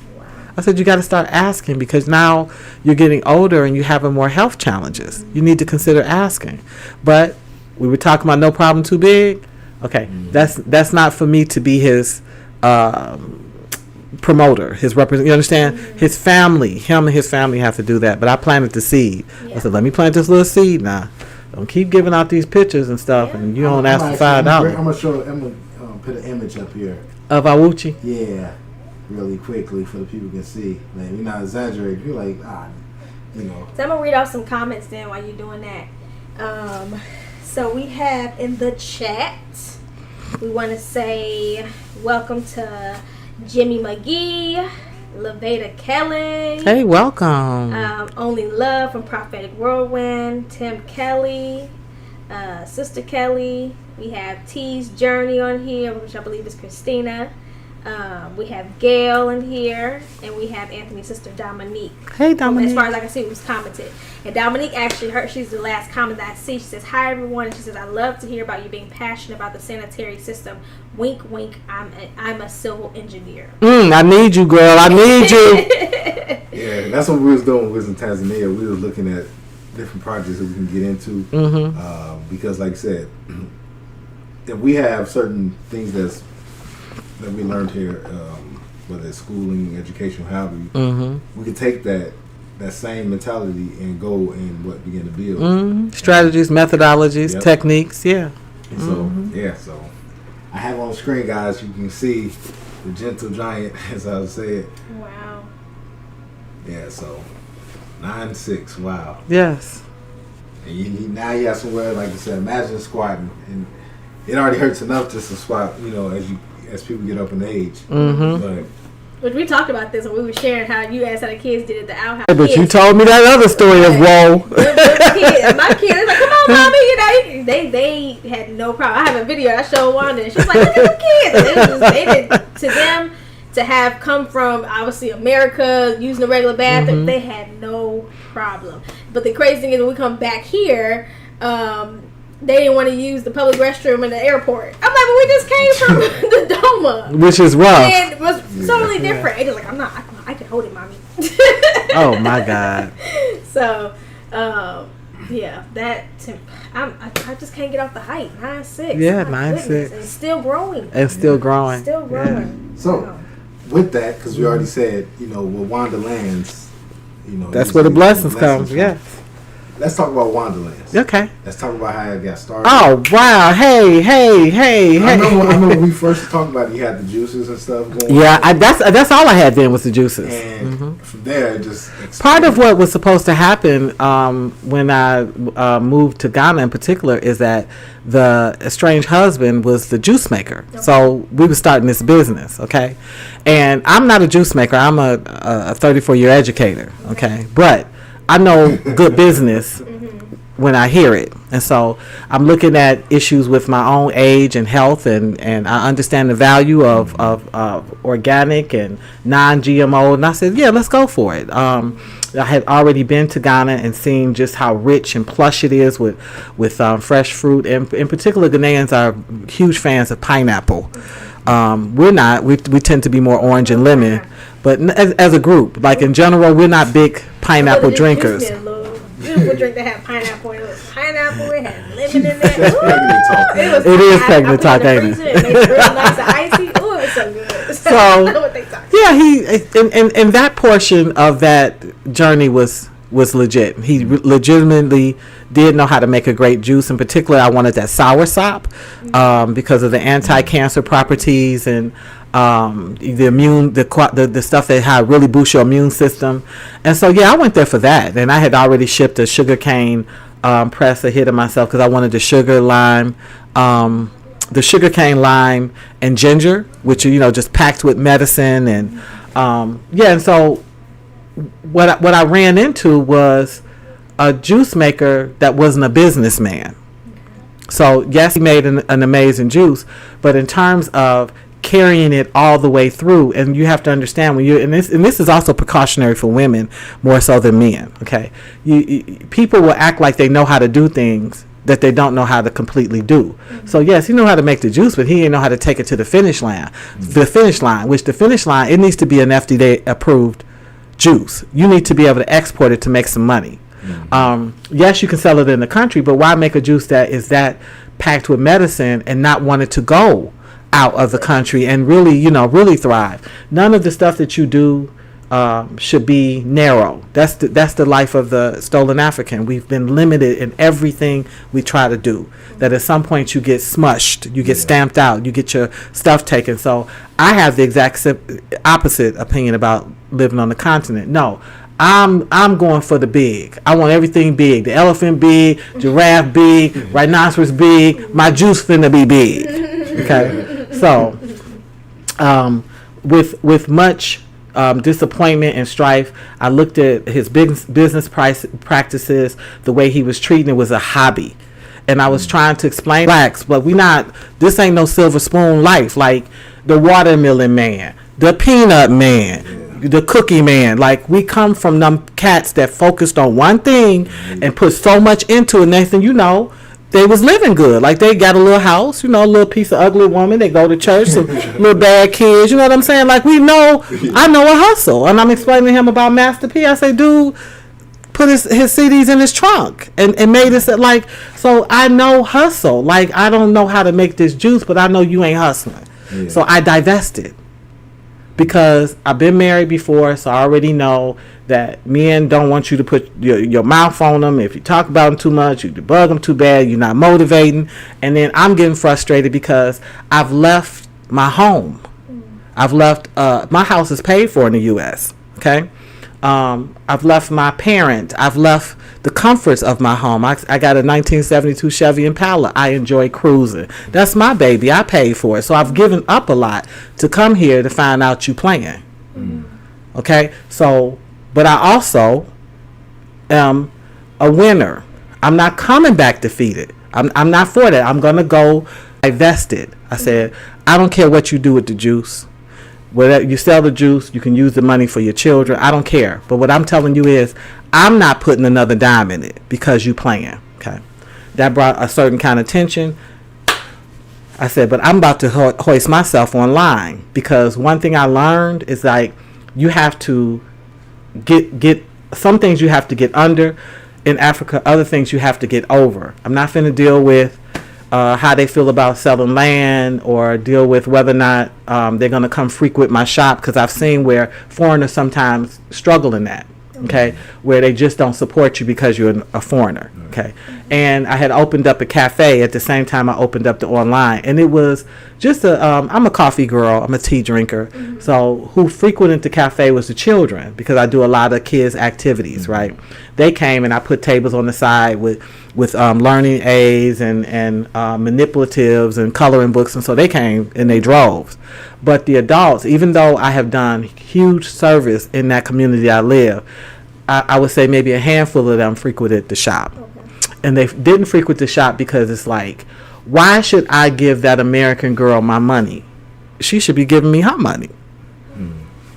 I said, you got to start asking, because now you're getting older and you're having more health challenges. You need to consider asking. But we were talking about no problem too big. Okay, that's not for me to be his promoter, his representative. You understand? His family, him and his family have to do that. But I planted the seed. I said, let me plant this little seed now. Don't keep giving out these pictures and stuff, and you don't ask for $5. I'm gonna show. I'm gonna put an image up here of Awuchi. Yeah. Really quickly for the people can see. Like, you're not exaggerating. You're like, So I'm gonna read off some comments then while you're doing that. So we have in the chat, we want to say welcome to Jimmy McGee, Laveda Kelly. Hey, welcome. Only Love from Prophetic Whirlwind, Tim Kelly, Sister Kelly. We have T's Journey on here, which I believe is Christina. We have Gail in here, and we have Anthony's sister Dominique. Hey, Dominique. As far as I can see, who's commented. And Dominique actually, she's the last comment that I see. She says, hi everyone. And she says, I love to hear about you being passionate about the sanitary system. Wink, wink. I'm a civil engineer. I need you, girl. I need you. Yeah, that's what we was doing when we was in Tanzania. We was looking at different projects that we can get into. Because, like I said, if we have certain things that we learned here, whether it's schooling, education, however, we can take that same mentality and go and begin to build strategies, methodologies, techniques. Yeah. And so I have on the screen, guys. You can see the gentle giant, as I said. Wow. Yeah. So 9'6". Wow. Yes. And now you have somewhere, like I said, imagine squatting, and it already hurts enough just to squat. As people get up in age. But we talked about this when we were sharing how you asked how the kids did at the outhouse. But you told me that other story of woe. My kids like, come on, mommy. They had no problem. I have a video I showed Wanda, and she's like, look at the kids. To them to have come from obviously America, using the regular bathroom, they had no problem. But the crazy thing is, when we come back here, they didn't want to use the public restroom in the airport. I'm like, but we just came from the Doma, which is rough. And it was totally different. It's like, I can hold it, mommy. Oh my God. So, that I just can't get off the height. 9'6". Yeah, 9'6". And still growing. Still growing. Yeah. So, with that, because we already said, with Wandalands, that's where the blessings come. Yeah. Let's talk about Wandalands. Okay. Let's talk about how it got started. Oh, wow. Hey. I know when we first talked about it, you had the juices and stuff going on. Yeah, that's all I had then was the juices. And from there, it just exploded. Part of what was supposed to happen when I moved to Ghana in particular is that the estranged husband was the juice maker. Okay. So we were starting this business, okay? And I'm not a juice maker. I'm a 34-year educator, okay? But I know good business when I hear it. And so I'm looking at issues with my own age and health, and I understand the value of organic and non-GMO. And I said, yeah, let's go for it. I had already been to Ghana and seen just how rich and plush it is with fresh fruit. And in particular, Ghanaians are huge fans of pineapple. We're not. We tend to be more orange and lemon. But as a group, like in general, we're not big pineapple drinkers. Beautiful drink that had pineapple. It was pineapple. It had lemon in there. It is pregnant talk, ain't it? It made it real nice and icy. Ooh, it was so good. So what they talk. yeah, he and that portion of that journey was legit. He legitimately did know how to make a great juice. In particular, I wanted that soursop because of the anti-cancer properties and the stuff that had really boost your immune system. And so yeah, I went there for that. And I had already shipped a sugarcane press ahead of myself because I wanted the sugar cane, lime, and ginger, which are just packed with medicine. And and so what I ran into was a juice maker that wasn't a businessman. So yes, he made an amazing juice, but in terms of carrying it all the way through, and you have to understand when and this is also precautionary for women more so than men. Okay, people will act like they know how to do things that they don't know how to completely do. So yes, he knew how to make the juice, but he didn't know how to take it to the finish line. The finish line, it needs to be an FDA approved juice. You need to be able to export it to make some money. Yes, you can sell it in the country, but why make a juice that is that packed with medicine and not want it to go out of the country and really thrive? None of the stuff that you do should be narrow. That's the life of the stolen African. We've been limited in everything we try to do. That at some point you get smushed, you get stamped out, you get your stuff taken. So I have the exact opposite opinion about living on the continent. No, I'm going for the big. I want everything big. The elephant big, giraffe big, rhinoceros big. My juice finna be big. Okay, so with much disappointment and strife, I looked at his business practices. The way he was treating it was a hobby, and I was trying to explain blacks, but this ain't no silver spoon life. Like the watermelon man, the peanut man, the cookie man. Like we come from them cats that focused on one thing and put so much into it. Next thing you know, they was living good. Like they got a little house, a little piece of ugly woman. They go to church, some little bad kids. You know what I'm saying? Like I know a hustle. And I'm explaining to him about Master P. I say, dude, put his CDs in his trunk and made it so I know hustle. Like I don't know how to make this juice, but I know you ain't hustling. Yeah. So I divested because I've been married before, so I already know that men don't want you to put your mouth on them. If you talk about them too much, you debug them too bad, you're not motivating. And then I'm getting frustrated because I've left my home. I've left, my house is paid for in the U.S., okay? I've left my parent. I've left the comforts of my home. I got a 1972 Chevy Impala. I enjoy cruising. That's my baby. I paid for it. So I've given up a lot to come here to find out you playing. Okay? So, but I also am a winner. I'm not coming back defeated. I'm not for that. I'm going to go divested. I said, I don't care what you do with the juice. Whether you sell the juice, you can use the money for your children. I don't care. But what I'm telling you is, I'm not putting another dime in it because you playing. Okay, that brought a certain kind of tension. I said, but I'm about to hoist myself online because one thing I learned is you have to get some things you have to get under in Africa. Other things you have to get over. I'm not finna deal with how they feel about selling land or deal with whether or not they're going to come frequent my shop, because I've seen where foreigners sometimes struggle in that, okay, where they just don't support you because you're a foreigner, okay. And I had opened up a cafe at the same time I opened up the online, and it was just I'm a coffee girl, I'm a tea drinker, so who frequented the cafe was the children, because I do a lot of kids activities, right. They came and I put tables on the side with learning aids and manipulatives and coloring books, and so they came in their droves. But the adults, even though I have done huge service in that community I live, I would say maybe a handful of them frequented the shop. And they didn't frequent the shop because it's like, why should I give that American girl my money? She should be giving me her money.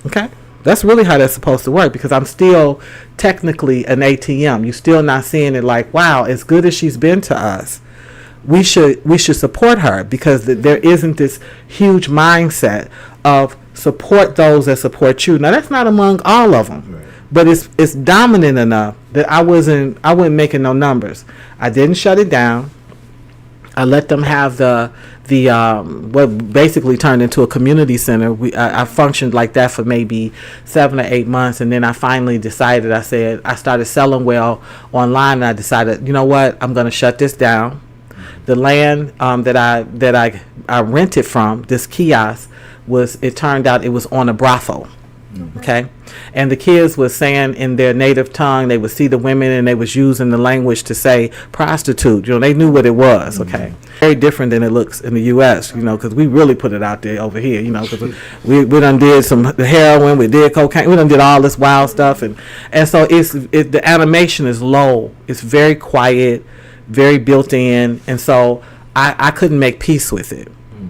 Okay? That's really how that's supposed to work, because I'm still technically an ATM. You're still not seeing it like, wow, as good as she's been to us, we should support her, because there isn't this huge mindset of support those that support you. Now, that's not among all of them. Right. But it's dominant enough that I wasn't making no numbers. I didn't shut it down. I let them have the what basically turned into a community center. I functioned like that for maybe 7 or 8 months, and then I finally decided. I started selling well online, and I decided, you know what, I'm going to shut this down. The land that I rented from, this kiosk, it turned out it was on a brothel. Okay, and the kids was saying in their native tongue, they would see the women and they was using the language to say prostitute. They knew what it was. Okay, very different than it looks in the U.S. Because we really put it out there over here. Because we done did some heroin, we did cocaine, we done did all this wild stuff, and so the animation is low. It's very quiet, very built in, and so I couldn't make peace with it.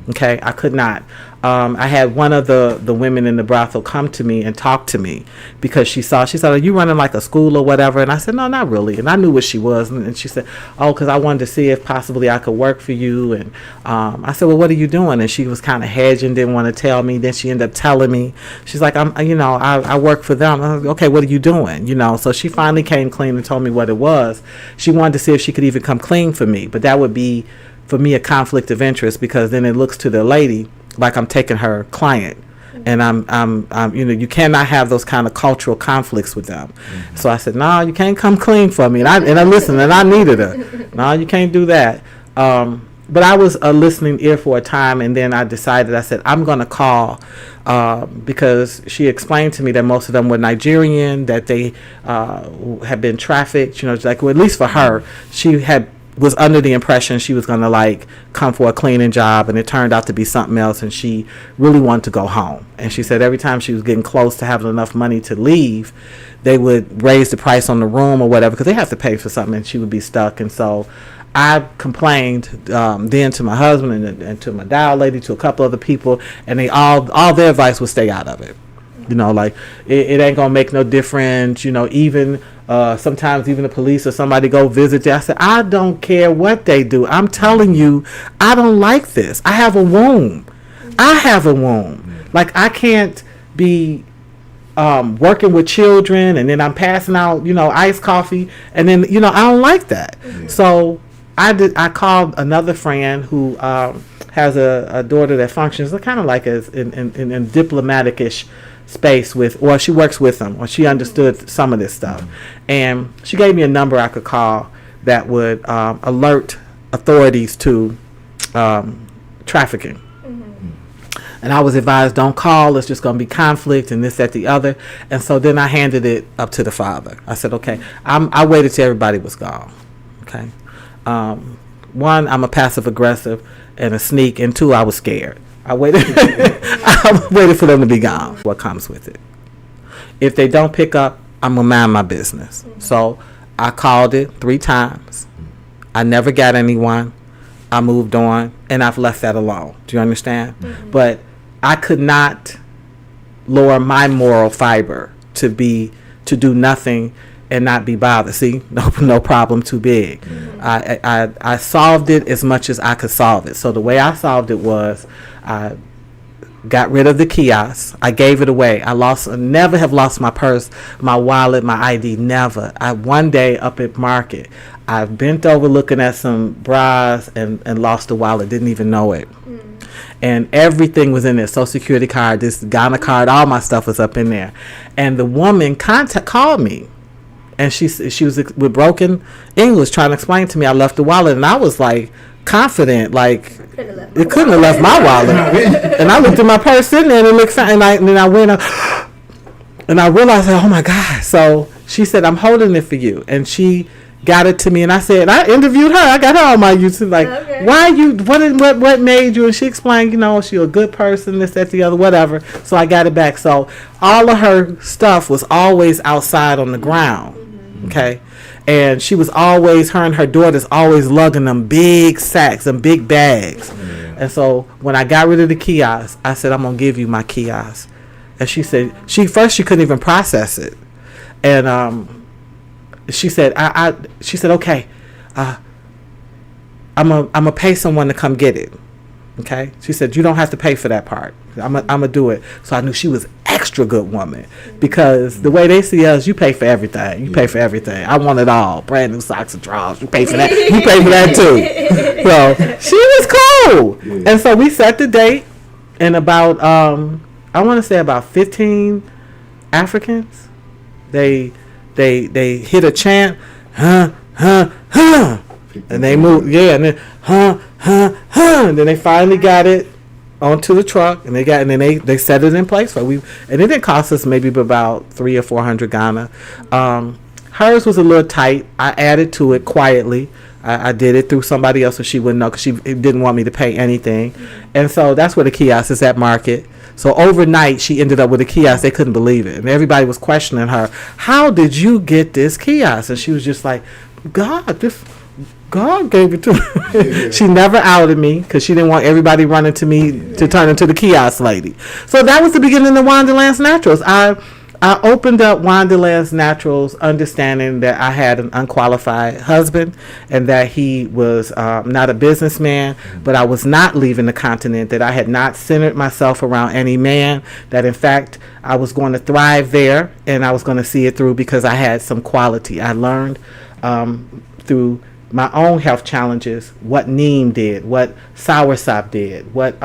Okay, I could not. I had one of the women in the brothel come to me and talk to me because she said, are you running like a school or whatever? And I said, no, not really. And I knew what she was. And she said, oh, because I wanted to see if possibly I could work for you. And I said, well, what are you doing? And she was kind of hedging, didn't want to tell me. Then she ended up telling me. She's like, I work for them. I was like, okay, what are you doing? So she finally came clean and told me what it was. She wanted to see if she could even come clean for me. But that would be, for me, a conflict of interest, because then it looks to the lady like I'm taking her client, and I'm you cannot have those kind of cultural conflicts with them. Mm-hmm. So I said, no, you can't come clean for me. And I listened, and I needed her. No, you can't do that. But I was a listening ear for a time, and then I decided, I said, I'm going to call, because she explained to me that most of them were Nigerian, that they had been trafficked, at least for her, she was under the impression she was going to come for a cleaning job, and it turned out to be something else, and she really wanted to go home. And she said every time she was getting close to having enough money to leave, they would raise the price on the room or whatever, because they have to pay for something, and she would be stuck. And so I complained then to my husband and to my dial lady, to a couple other people, and they all their advice was stay out of it. It ain't gonna make no difference. Even sometimes even the police or somebody go visit you. I said, I don't care what they do. I'm telling you, I don't like this. I have a womb. I can't be working with children, and then I'm passing out, iced coffee, and then I don't like that. Yeah. So I called another friend who has a daughter that functions kind of like as in diplomatic-ish space with, or she works with them, or she understood some of this stuff. And she gave me a number I could call that would alert authorities to trafficking. And I was advised, don't call, it's just going to be conflict and this, that, the other. And so then I handed it up to the father. I said, okay, I waited till everybody was gone. Okay. One, I'm a passive aggressive and a sneak, and two, I was scared. I waited for them to be gone. What comes with it? If they don't pick up, I'm going to mind my business. So I called it 3 times. I never got anyone. I moved on, and I've left that alone. Do you understand? Mm-hmm. But I could not lower my moral fiber to do nothing and not be bothered. See, no problem too big. Mm-hmm. I solved it as much as I could solve it. So the way I solved it was I got rid of the kiosk. I gave it away. Never have lost my purse, my wallet, my ID, never. One day up at market, I bent over looking at some bras and lost the wallet, didn't even know it. And everything was in there, Social Security card, this Ghana card, all my stuff was up in there. And the woman called me, and she was with broken English trying to explain to me I left the wallet, and I was like confident, like it couldn't have left my wallet. And I looked at my purse sitting there, and it looked fine, and then I went up, and I realized, oh my God. So she said, I'm holding it for you, and she got it to me, and I said, I interviewed her. I got her on my YouTube. Like, okay. Why you? What made you? And she explained, she's a good person, this, that, the other, whatever. So I got it back. So all of her stuff was always outside on the ground. Mm-hmm. Okay, and she was always, her and her daughters always lugging them big sacks and big bags. Yeah. And so when I got rid of the kiosk, I said, I'm gonna give you my kiosk. And she said, she couldn't even process it, and she said, okay, I'm a pay someone to come get it. Okay, she said you don't have to pay for that part. I'm gonna do it. So I knew she was extra good woman, because the way they see us, you pay for everything. You pay for everything. I want it all. Brand new socks and drawers. You pay for that. You pay for that too. So she was cool. And so we set the date, and about I want to say about 15 Africans. They hit a chant, huh, huh, huh. And they moved, and then and then they finally got it onto the truck, and then they set it in place. So and it didn't cost us maybe about 300 or 400 Ghana. Hers was a little tight. I added to it quietly. I did it through somebody else so she wouldn't know, because she didn't want me to pay anything. And so that's where the kiosk is at Market. So overnight, she ended up with a kiosk. They couldn't believe it. And everybody was questioning her, how did you get this kiosk? And she was just like, God gave it to me. She never outed me, because she didn't want everybody running to me to turn into the kiosk lady. So that was the beginning of Wandalands Naturals. I opened up Wandalands Naturals understanding that I had an unqualified husband, and that he was not a businessman, but I was not leaving the continent, that I had not centered myself around any man, that in fact I was going to thrive there, and I was going to see it through because I had some quality. I learned through my own health challenges what neem did, what soursop did, what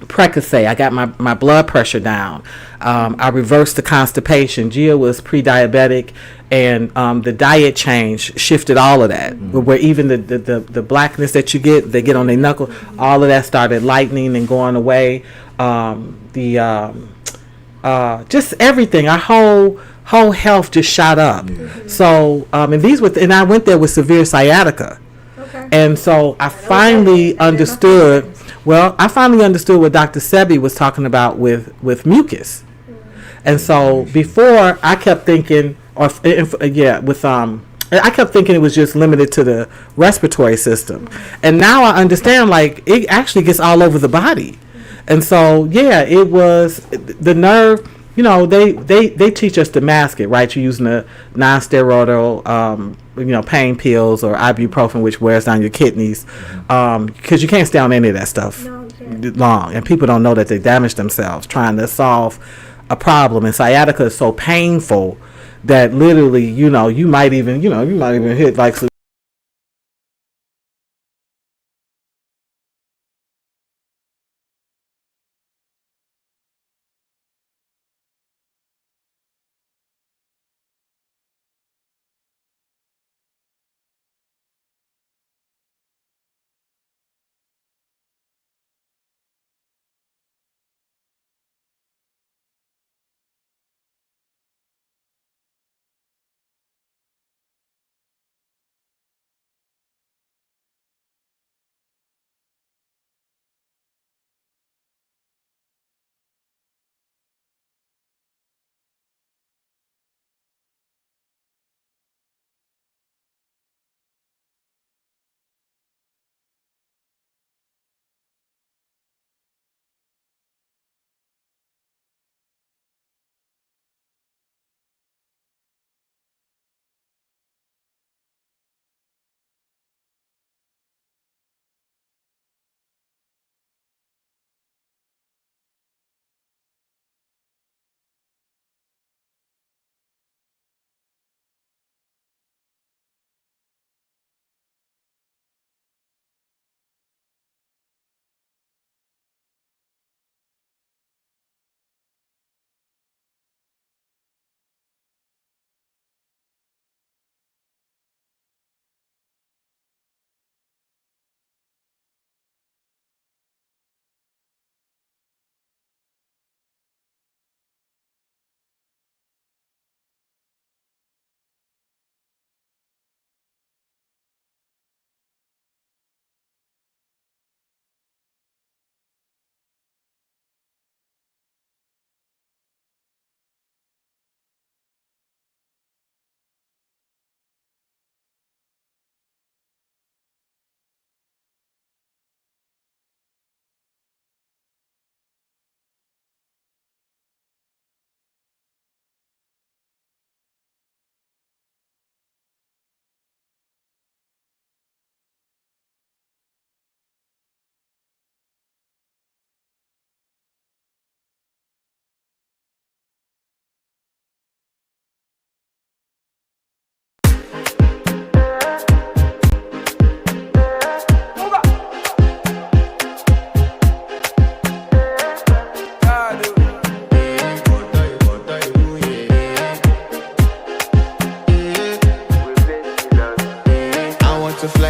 Percocet. I got my blood pressure down. I reversed the constipation. Gia was pre-diabetic, and the diet change shifted all of that. Where even the blackness that they get on their knuckle, all of that started lightening and going away. Just everything. Our whole health just shot up. So and I went there with severe sciatica. And so I finally understood. Well, I finally understood what Dr. Sebi was talking about with mucus. And so before, I kept thinking, I kept thinking it was just limited to the respiratory system. And now I understand, like, it actually gets all over the body. And so, it was the nerve. You know, they teach us to mask it, right? You're using a non-steroidal, pain pills or ibuprofen, which wears down your kidneys, because you can't stay on any of that stuff long. And people don't know that they damage themselves trying to solve a problem. And sciatica is so painful that literally, you might even hit like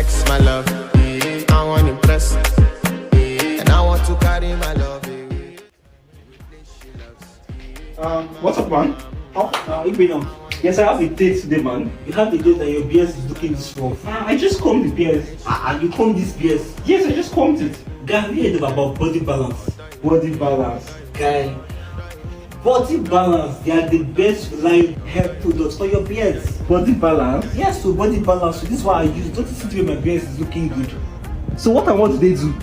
flex my love. I want impress. And I want to carry my love away. What's up, man? Yes, I have a date today, man. You have a date and your BS is looking this rough. I just combed the BS. You combed this BS? Yes, I just combed it. Guy, have you heard about body balance? Body balance. Guy, body balance, they are the best line hair products for your beards. Body balance? Yes, so body balance. So this is what I use. Don't you see the way my beard is looking good? So what and what do they do?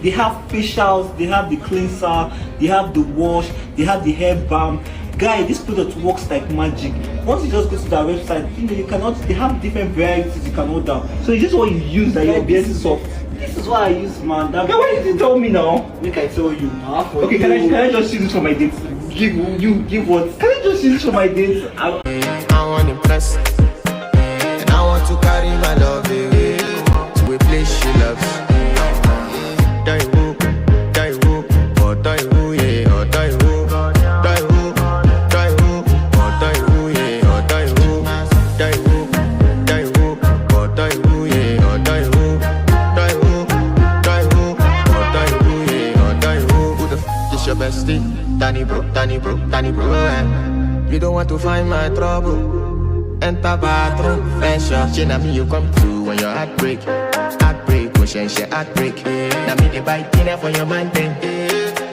They have facials, they have the cleanser, they have the wash, they have the hair balm. Guy, this product works like magic. Once you just go to their website, you cannot, they have different varieties you can order. So it's just what you use that your beard is soft. This is what I use, man. Guy, why did you tell me now? Make I tell you. Okay, can I just use it for my dates? Give what? Can I just use it for my dates? I want to impress. And I want to carry my love away to a place she loves. Die woo, or die woo, yeah, or die woo. Die woo, or die woo, yeah, or die woo. Die woo, or die woo, yeah, or die woo. Die woo, or die woo, yeah, or die woo. Who the f is your bestie? Danny bro, eh. You don't want to find my trouble. Enter bathroom, fashion. She na me you come through when your heartbreak, ocean she heartbreak. Na me the bite dinner for your man thing.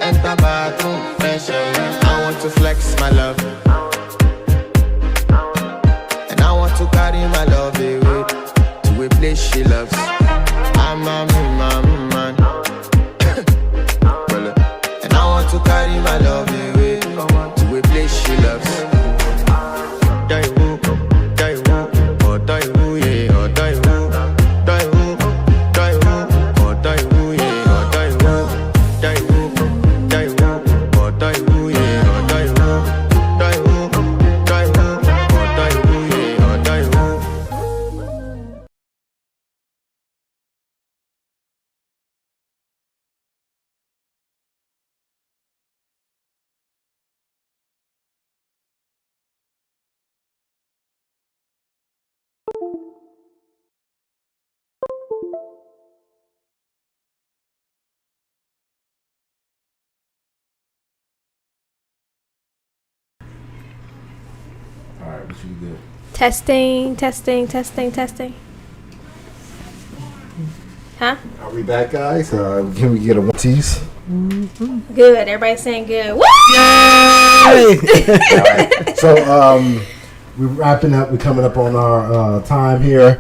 Enter bathroom, fashion. I want to flex my love, and I want to carry my love away to a place she loves. I'm a man, and I want to carry my love away to a place she loves. Die woo, or die woo, yeah, or die woo. Die woo, or die woo, yeah, or die woo. Die woo, or die woo, yeah, or die woo. Die woo, or die woo, yeah, or die woo. All right, what you good? Testing. Huh? Are we back, guys? Can we get a one tease? Good. Everybody's saying good. Woo! All right. So we're wrapping up. We're coming up on our time here.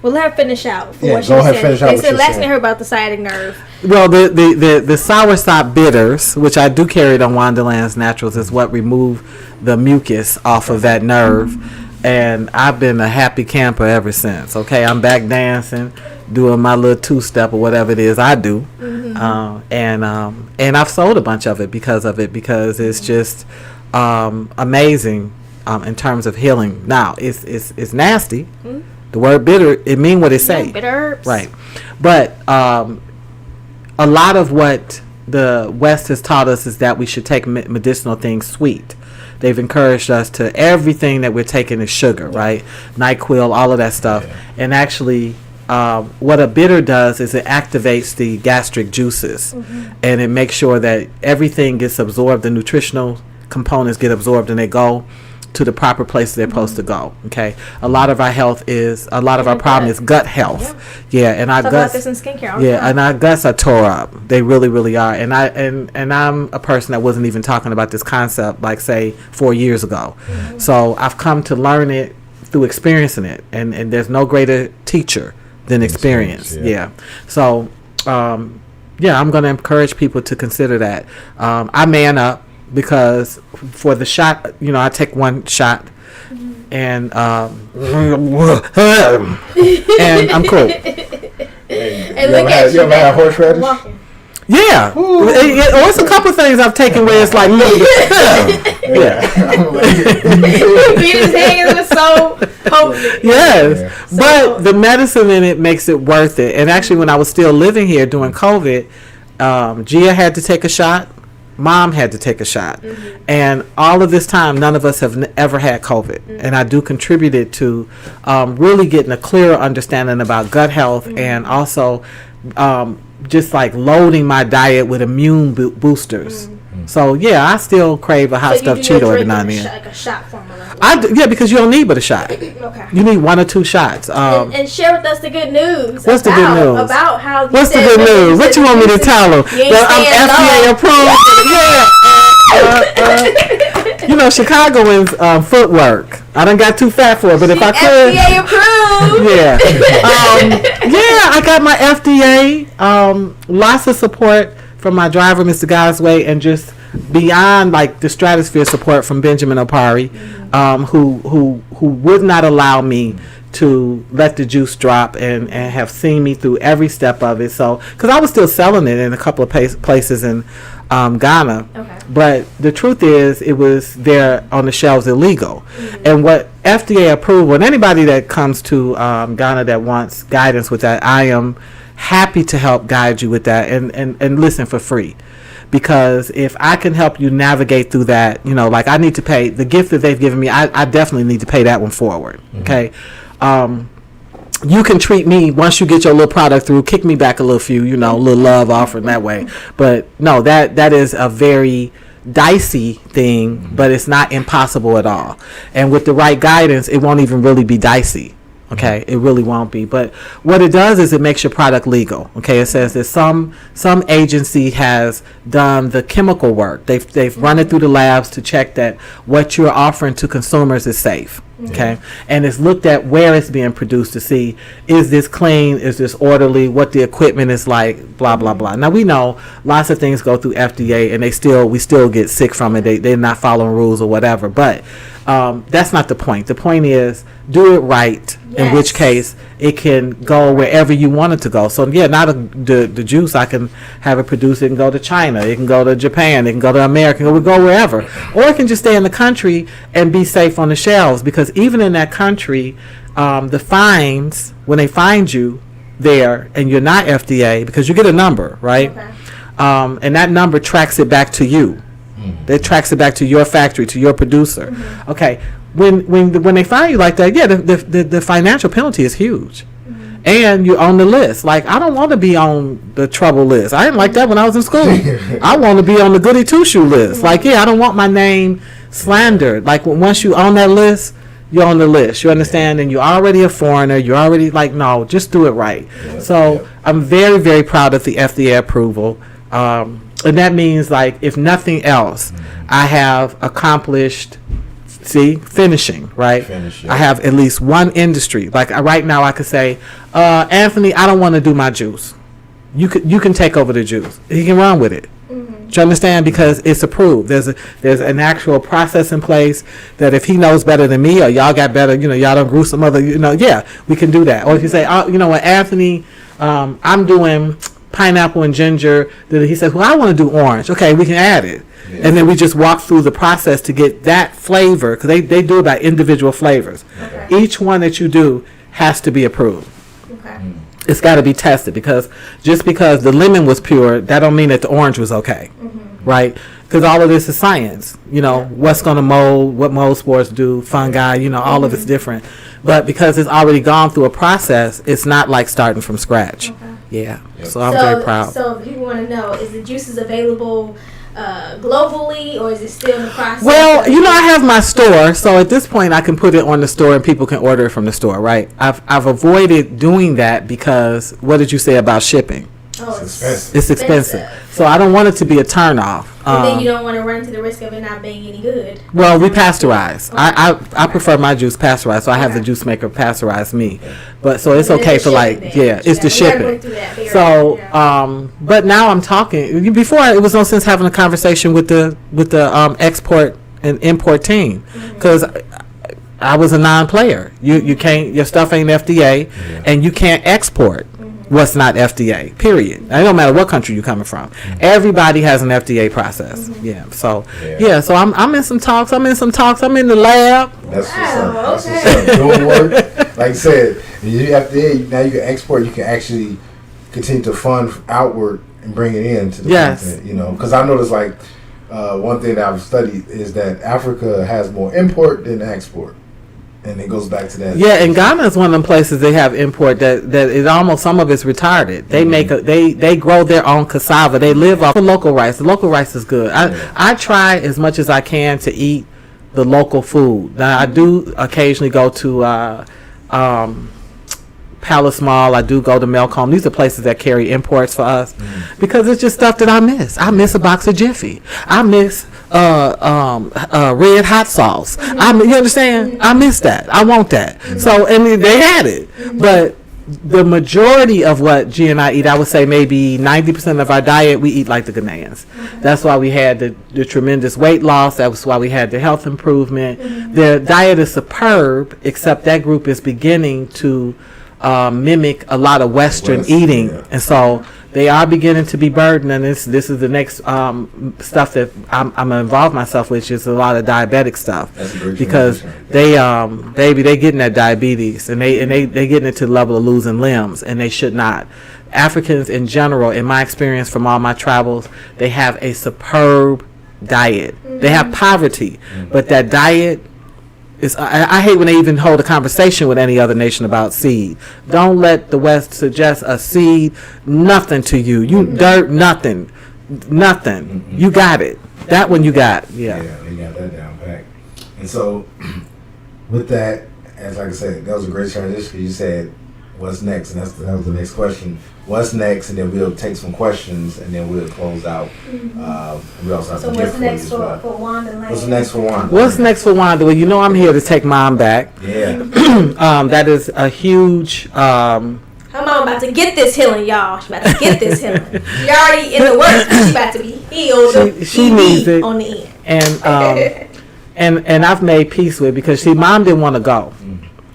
Well, let her finish out. For Yeah, what go she ahead, said. finish out They what said you last said. thing I heard about the sciatic nerve. Well, the soursop bitters, which I do carry on Wandalands Naturals, is what remove the mucus off of that nerve. And I've been a happy camper ever since. Okay, I'm back dancing, doing my little two-step or whatever it is I do. And I've sold a bunch of it because because it's just amazing in terms of healing. Now, it's nasty. The word bitter, it mean what it say. Yeah, bitter herbs. Right. But a lot of what the West has taught us is that we should take medicinal things sweet. They've encouraged us to everything that we're taking is sugar, right? NyQuil, all of that stuff. And actually, what a bitter does is it activates the gastric juices. And it makes sure that everything gets absorbed, the nutritional components get absorbed, and they go to the proper place they're supposed to go. Okay, a lot of our problem is gut health. Yeah, and our Talk guts. about this in skincare all the time. And our guts are tore up. They really, really are. And I'm a person that wasn't even talking about this concept like say 4 years ago. So I've come to learn it through experiencing it, and there's no greater teacher than experience. Yeah. So I'm going to encourage people to consider that. I man up. Because for the shot, I take one shot, and and I'm cool. And look at you ever had horseradish? Yeah, it's a couple things I've taken where it's like, his hand was so potent. Yes, but the medicine in it makes it worth it. And actually, when I was still living here during COVID, Gia had to take a shot. mom had to take a shot. And all of this time, none of us have ever had COVID. And I do contributed to really getting a clearer understanding about gut health and also just like loading my diet with immune boosters. So yeah, I still crave a hot stuffed Cheeto every now and then. Like a shot formula. Yeah, because you don't need but a shot. Okay. You need 1 or 2 shots. And share with us the good news. What's the good news? About how. What's the good news? What you want me to tell them? I'm FDA approved. Yeah. You know, Chicagoans footwork. I done got too fat for it, but if I could. FDA approved. Yeah. Yeah, I got my FDA. Lots of support from my driver, Mr. Gosway, and just beyond like the stratosphere support from Benjamin Opari, who would not allow me to let the juice drop and have seen me through every step of it. So, because I was still selling it in a couple of places in Ghana, but the truth is it was there on the shelves illegal. And what FDA approval, and anybody that comes to Ghana that wants guidance with that, I am happy to help guide you with that and listen for free. Because if I can help you navigate through that, you know, like I need to pay the gift that they've given me, I definitely need to pay that one forward. Okay. You can treat me once you get your little product through, kick me back a little few, you know, a little love offering that way. But no, that is a very dicey thing, but it's not impossible at all. And with the right guidance, it won't even really be dicey. Okay, it really won't be. But what it does is it makes your product legal. Okay, it says that some agency has done the chemical work. They've run it through the labs to check that what you're offering to consumers is safe. Okay, and it's looked at where it's being produced to see, is this clean, is this orderly, what the equipment is like, blah blah blah. Now we know lots of things go through FDA and we still get sick from it. They're not following rules or whatever, but that's not the point. The point is do it right, in which case it can go wherever you want it to go. So yeah, now the juice, I can have it produced, it can go to China, it can go to Japan, it can go to America, it will go wherever. Or it can just stay in the country and be safe on the shelves, because even in that country, the fines, when they find you there and you're not FDA, because you get a number, right? And that number tracks it back to you. It tracks it back to your factory, to your producer. Okay, when they find you like that, yeah, the financial penalty is huge. And you're on the list. Like, I don't want to be on the trouble list. I didn't like that when I was in school. I want to be on the goody two-shoe list. Like, yeah, I don't want my name slandered. Like, once you on that list, you're on the list. You understand? And you're already a foreigner. You're already like, no, just do it right. So I'm very, very proud of the FDA approval. And that means, like, if nothing else, I have accomplished, finishing, right? I have at least one industry. Like, right now I could say, Anthony, I don't want to do my juice. You can take over the juice. He can run with it. Do you understand? Because it's approved. There's an actual process in place that if he knows better than me, or y'all got better, you know, y'all don't grew some other, you know, yeah, we can do that. Or if you say, oh, you know what, Anthony, I'm doing pineapple and ginger. Then he says, well, I want to do orange. Okay, we can add it. Yeah. And then we just walk through the process to get that flavor, because they do it by individual flavors. Okay. Each one that you do has to be approved. Okay. It's got to be tested, because just because the lemon was pure, that don't mean that the orange was okay, right? Because all of this is science. You know, what's going to mold, what mold spores do, fungi, you know, all of it's different. But because it's already gone through a process, it's not like starting from scratch. Okay. Yeah. Yep. So I'm very proud. So if people want to know, is the juices available globally, or is it still in the process? Well, you know, I have my store, so at this point I can put it on the store and people can order it from the store, right? I've avoided doing that because what did you say about shipping? Oh, it's expensive. So I don't want it to be a turnoff. And then you don't want to run into the risk of it not being any good. Well, we pasteurize. Okay. I prefer my juice pasteurized, so I have the juice maker pasteurize me. But so it's okay for it's the shipping. So, but now I'm talking. Before it was no sense having a conversation with the export and import team, because I was a non-player. You can't, your stuff ain't FDA, and you can't export what's not FDA, period. It don't matter what country you're coming from. Everybody has an FDA process. Yeah. So so I'm in some talks. I'm in the lab. That's what's up. Doing work. Like I said, you FDA, now you can export, you can actually continue to fund outward and bring it in to the content, you know. Because I noticed, like, one thing that I've studied is that Africa has more import than export. And it goes back to that. Yeah, and Ghana is one of them places they have import that is almost, some of it's retarded. They make they grow their own cassava. They live off the local rice. The local rice is good. I try as much as I can to eat the local food. Now I do occasionally go to Palace Mall. I do go to Melcombe. These are places that carry imports for us because it's just stuff that I miss. I miss a box of Jiffy. I miss red hot sauce. You understand? I miss that. I want that. So, and they had it, but the majority of what G and I eat, I would say maybe 90% of our diet, we eat like the Ghanaians. That's why we had the tremendous weight loss. That was why we had the health improvement. Their diet is superb, except that group is beginning to mimic a lot of Western eating, and so they are beginning to be burdened. And this is the next stuff that I'm gonna involve myself with, is a lot of diabetic stuff, because they getting that diabetes, and they getting it to the level of losing limbs, and they should not. Africans in general, in my experience from all my travels, they have a superb diet. They have poverty, but that diet. I hate when they even hold a conversation with any other nation about seed. Don't let the West suggest a seed, nothing to you. You dirt, nothing. You got it. That one you got. Yeah, they got that down pat. And so, with that, as like I said, that was a great transition, because you said, what's next? And that was the next question. What's next? And then we'll take some questions, and then we'll close out. We also have what's next for Wandalands? What's next for Wanda? What's next for Wanda? Well, you know I'm here to take Mom back. Yeah. That is a huge... Her mom about to get this healing, y'all. She about to get this healing. She already in the works. She about to be healed. She needs it on the end. And I've made peace with it, because Mom didn't want to go.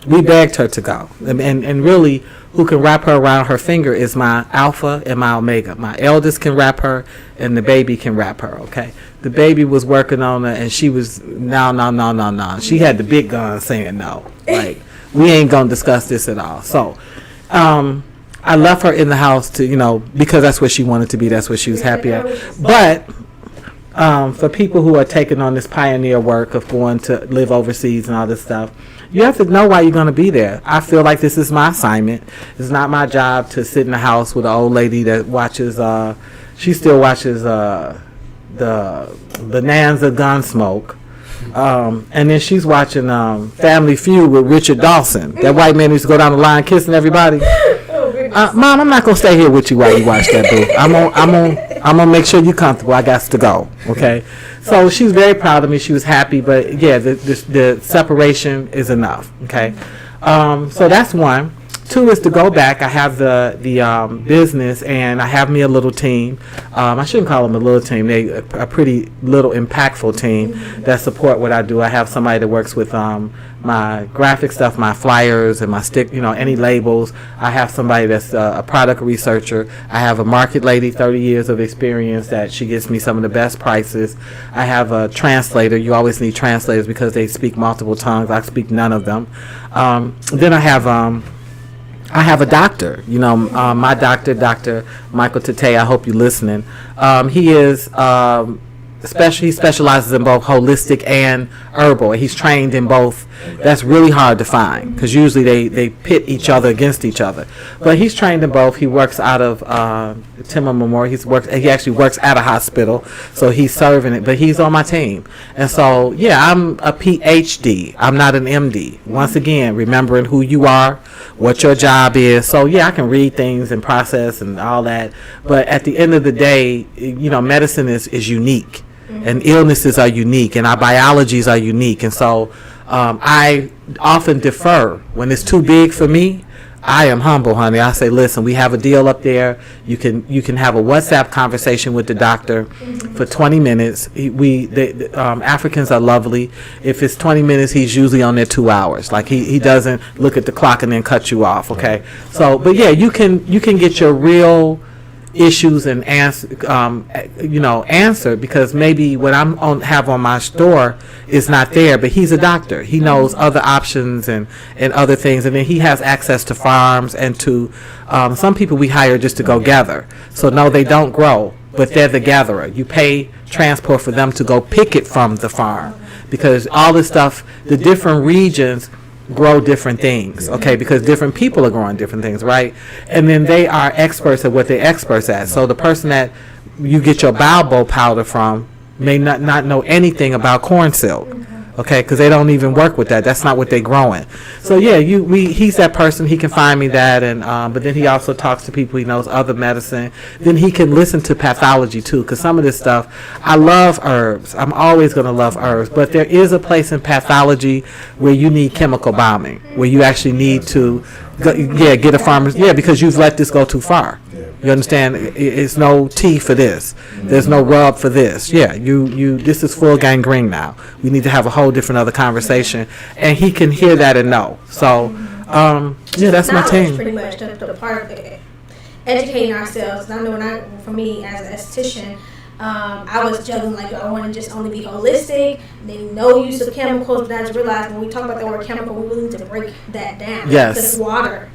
We begged her to go, and really, who can wrap her around her finger is my Alpha and my Omega. My eldest can wrap her, and the baby can wrap her. Okay, the baby was working on her, and she was no. She had the big gun saying no, like, we ain't gonna discuss this at all. So, I left her in the house to, because that's where she wanted to be. That's where she was happy at. But for people who are taking on this pioneer work of going to live overseas and all this stuff, you have to know why you're going to be there. I feel like this is my assignment. It's not my job to sit in the house with an old lady that watches, she still watches the Bonanza Gunsmoke. And then she's watching Family Feud with Richard Dawson. That white man used to go down the line kissing everybody. Mom, I'm not gonna stay here with you while you watch that, boo. I'm gonna make sure you're comfortable. I got to go. Okay. So she's very proud of me. She was happy, but yeah, the separation is enough. Okay. So that's one. Two is to go back. I have the business, and I have me a little team. I shouldn't call them a little team. They a pretty little impactful team that support what I do. I have somebody that works with my graphic stuff, my flyers and my stick, any labels. I have somebody that's a product researcher. I have a market lady, 30 years of experience, that she gets me some of the best prices. I have a translator. You always need translators because they speak multiple tongues. I speak none of them. Then I have a doctor, my doctor, Dr. Michael Tate. I hope you're listening. He is he specializes in both holistic and herbal. He's trained in both. That's really hard to find, because usually they pit each other against each other. But he's trained in both. He works out of Timmer Memorial. He actually works at a hospital, so he's serving it. But he's on my team, and so yeah, I'm a PhD. I'm not an MD. Once again, remembering who you are, what your job is. So yeah, I can read things and process and all that. But at the end of the day, medicine is unique. And illnesses are unique, and our biologies are unique, and so I often defer when it's too big for me. I am humble, honey. I say, listen, we have a deal up there. You can have a WhatsApp conversation with the doctor for 20 minutes. Africans are lovely. If it's 20 minutes, he's usually on there 2 hours. Like he doesn't look at the clock and then cut you off. Okay. So, but yeah, you can get your real issues and answered, because maybe what have on my store is not there, but he's a doctor. He knows other options and other things, and then he has access to farms and to some people we hire just to go gather. So no, they don't grow, but they're the gatherer. You pay transport for them to go pick it from the farm, because all this stuff, the different regions grow different things, okay, because different people are growing different things, right? And then they are experts at what they're experts at. So the person that you get your Balbo powder from may not know anything about corn silk, okay, because they don't even work with that. That's not what they're growing. So yeah, he's that person. He can find me that, and but then he also talks to people. He knows other medicine. Then he can listen to pathology too, because some of this stuff, I love herbs. I'm always going to love herbs, but there is a place in pathology where you need chemical bombing, where you actually need to get a farmer's, because you've let this go too far. You understand? It's no tea for this. There's no rub for this. This is full gangrene now. We need to have a whole different other conversation, and he can hear that and know. So, that's my team. Pretty much the part of it. Educating ourselves. I know for me as an esthetician, I was juggling like I want to just only be holistic. Then no use of chemicals. But I just realized when we talk about the word chemical, we really need to break that down. Yes. Because water,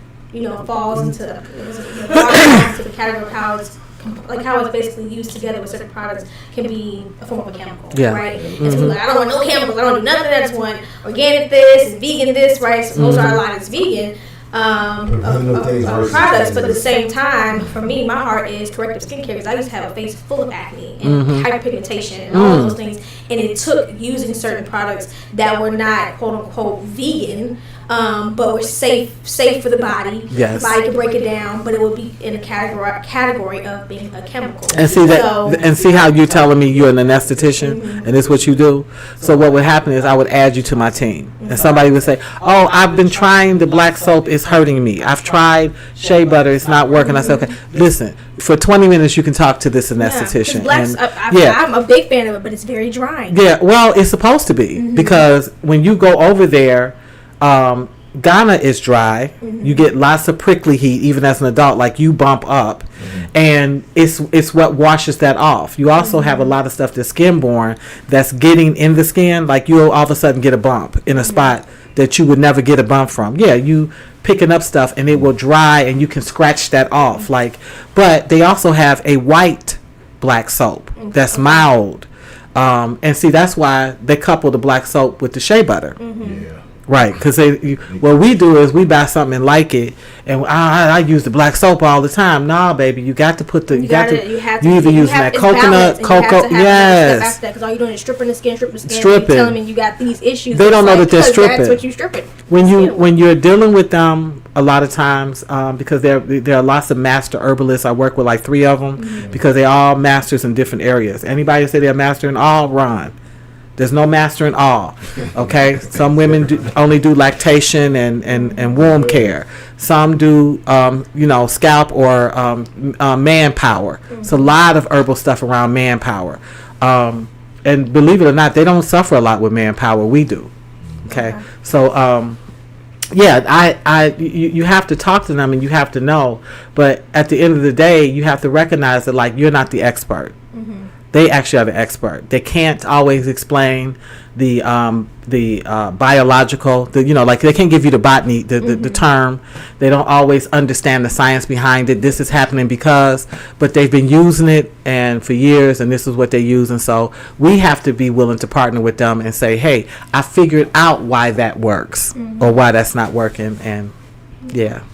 falls into the category of how it's basically used together with certain products can be a form of a chemical, right? And so we're like, I don't want no chemicals, I don't do nothing. I just want organic this and vegan this, right? So those are a lot of vegan products, but at the same time, for me, my heart is corrective skincare, because I used to have a face full of acne and hyperpigmentation and all of those things, and it took using certain products that were not quote unquote vegan, but were safe for the body. Yes. The body could break it down, but it would be in a category of being a chemical. And see how you're telling me you're an anesthetician and this is what you do. So what would happen is I would add you to my team, and somebody would say, "Oh, I've been trying the black soap; it's hurting me. I've tried shea butter; it's not working." I said, "Okay, listen. For 20 minutes, you can talk to this anesthetician." I'm a big fan of it, but it's very dry. Yeah, well, it's supposed to be, because when you go over there. Ghana is dry. You get lots of prickly heat, even as an adult. Like, you bump up, and it's what washes that off. You also have a lot of stuff that's skin-borne that's getting in the skin. Like, you'll all of a sudden get a bump in a spot that you would never get a bump from. Yeah, you picking up stuff, and it will dry, and you can scratch that off. But they also have a white black soap that's mild, and see, that's why they couple the black soap with the shea butter. Right, because what we do is we buy something and like it, and I use the black soap all the time. Nah, baby, you got to put the you either using that coconut, cocoa, yes. Because all you're doing is stripping the skin. Telling me you got these issues. They don't know that they're stripping. That's what you stripping. When you're dealing with them, a lot of times, because there are lots of master herbalists. I work with like 3 of them because they're all masters in different areas. Anybody say they're a master in all, run. There's no master in all, okay? Some women only do lactation and womb care. Some do, scalp or manpower. It's a lot of herbal stuff around manpower. And believe it or not, they don't suffer a lot with manpower. We do, okay? So, you have to talk to them and you have to know. But at the end of the day, you have to recognize that, like, you're not the expert. They actually are the expert. They can't always explain the biological, they can't give you the botany, the term. They don't always understand the science behind it. This is happening because, but they've been using it and for years, and this is what they're using. So we have to be willing to partner with them and say, hey, I figured out why that works or why that's not working. And yeah.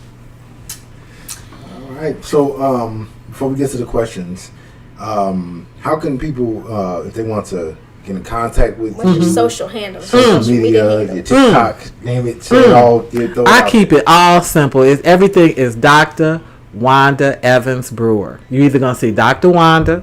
All right. So before we get to the questions, how can people, if they want to get in contact with your social handles, social media, your TikTok, name it, say it all. I keep it all simple. Everything is Dr. Wanda Evans-Brewer. You're either gonna see Dr. Wanda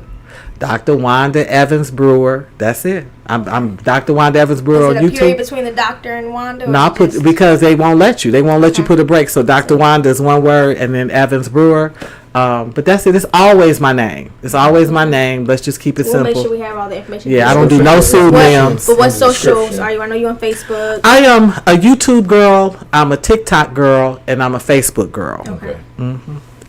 Evans-Brewer. That's it. I'm Dr. Wanda Evans-Brewer on YouTube. Is it a period between the doctor and Wanda? No, because they won't let you. They won't let you put a break. So Dr. Wanda is one word, and then Evans-Brewer. But that's it. It's always my name. Let's just keep it simple. We'll make sure we have all the information. Yeah, I don't do no pseudonyms. But what socials are you? I know you're on Facebook. I am a YouTube girl. I'm a TikTok girl, and I'm a Facebook girl. Okay.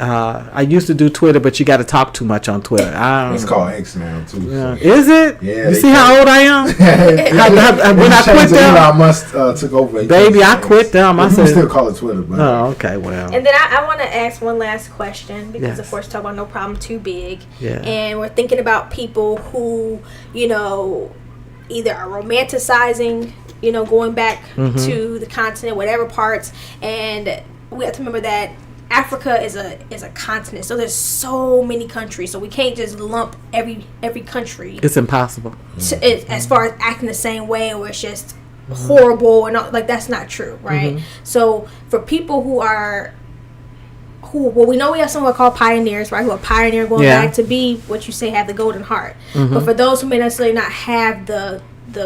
I used to do Twitter, but you got to talk too much on Twitter. It's called X now too. Yeah. So. Is it? Yeah. You see how old I am? When I quit them, Elon Musk took over. Baby, I quit them. I said, still call it Twitter. But oh, okay, well. And then I want to ask one last question because, Yes. of course, talk about no problem too big. Yeah. And we're thinking about people who, either are romanticizing, going back to the continent, whatever parts. And we have to remember that Africa is a continent, so there's so many countries, so we can't just lump every country. It's impossible. As far as acting the same way, or it's just horrible and all, like that's not true, right? So for people we know we have someone called pioneers, right? Who are pioneering going back to be what you say have the golden heart. But for those who may necessarily not have the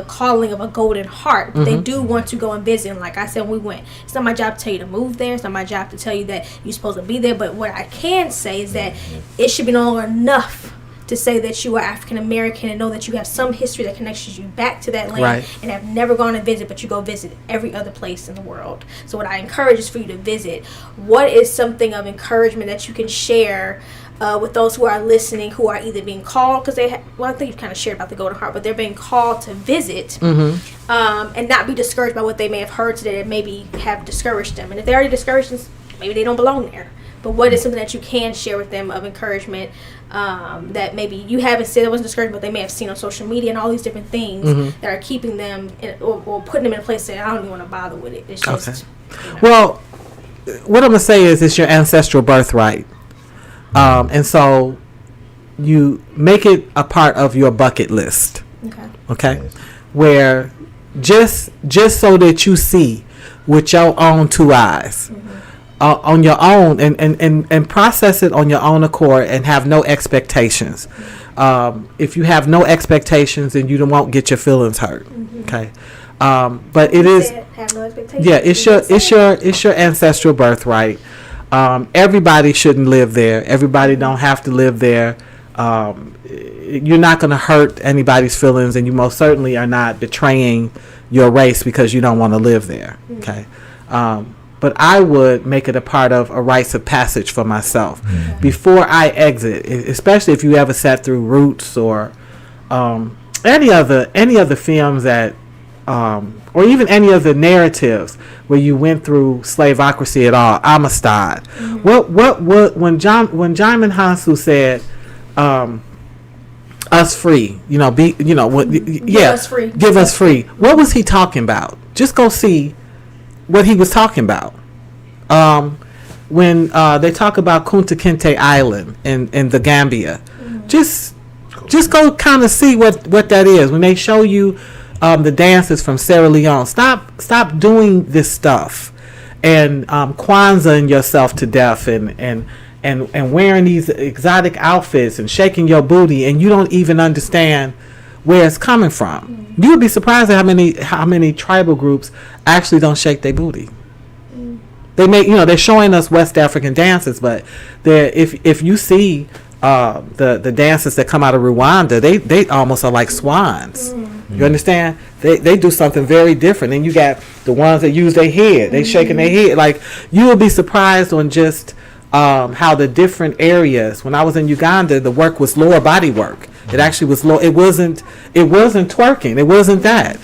calling of a golden heart, they do want to go and visit. And like I said, when we went, it's not my job to tell you to move there. It's not my job to tell you that you're supposed to be there. But what I can say is that it should be no longer enough to say that you are African American and know that you have some history that connects you back to that land and have never gone to visit, but you go visit every other place in the world. So what I encourage is for you to visit. What is something of encouragement that you can share with those who are listening, who are either being called, because I think you kind of shared about the Golden Heart, but they're being called to visit and not be discouraged by what they may have heard today that maybe have discouraged them. And if they're already discouraged, maybe they don't belong there. But what is something that you can share with them of encouragement that maybe you haven't said it wasn't discouraged, but they may have seen on social media and all these different things that are keeping them or putting them in a place that I don't even want to bother with it. It's just, Well, what I'm going to say is it's your ancestral birthright. And so you make it a part of your bucket list. Okay? Where just so that you see with your own two eyes. On your own and process it on your own accord and have no expectations. If you have no expectations, then you won't get your feelings hurt. Okay, but it is have no expectations. Yeah, it's your ancestral birthright. Everybody shouldn't live there. Everybody don't have to live there. You're not going to hurt anybody's feelings, and you most certainly are not betraying your race because you don't want to live there. Okay. But I would make it a part of a rites of passage for myself before I exit, especially if you ever sat through Roots or any other films that, or even any other narratives where you went through slaveocracy at all. Amistad. What when Jaimin Hansu said, "Us free," give us free. What was he talking about? Just go see what he was talking about. When they talk about Kunta Kinte Island in the Gambia, just go kind of see what that is. When they show you the dances from Sierra Leone, stop doing this stuff and Kwanzaa yourself to death and wearing these exotic outfits and shaking your booty, and you don't even understand where it's coming from. You would be surprised at how many tribal groups actually don't shake their booty. They they're showing us West African dances, but if you see the dances that come out of Rwanda, they almost are like swans. You understand? They do something very different. And you got the ones that use their head. They shaking their head. Like, you will be surprised on just how the different areas. When I was in Uganda, the work was lower body work. It actually was low. It wasn't twerking. It wasn't that.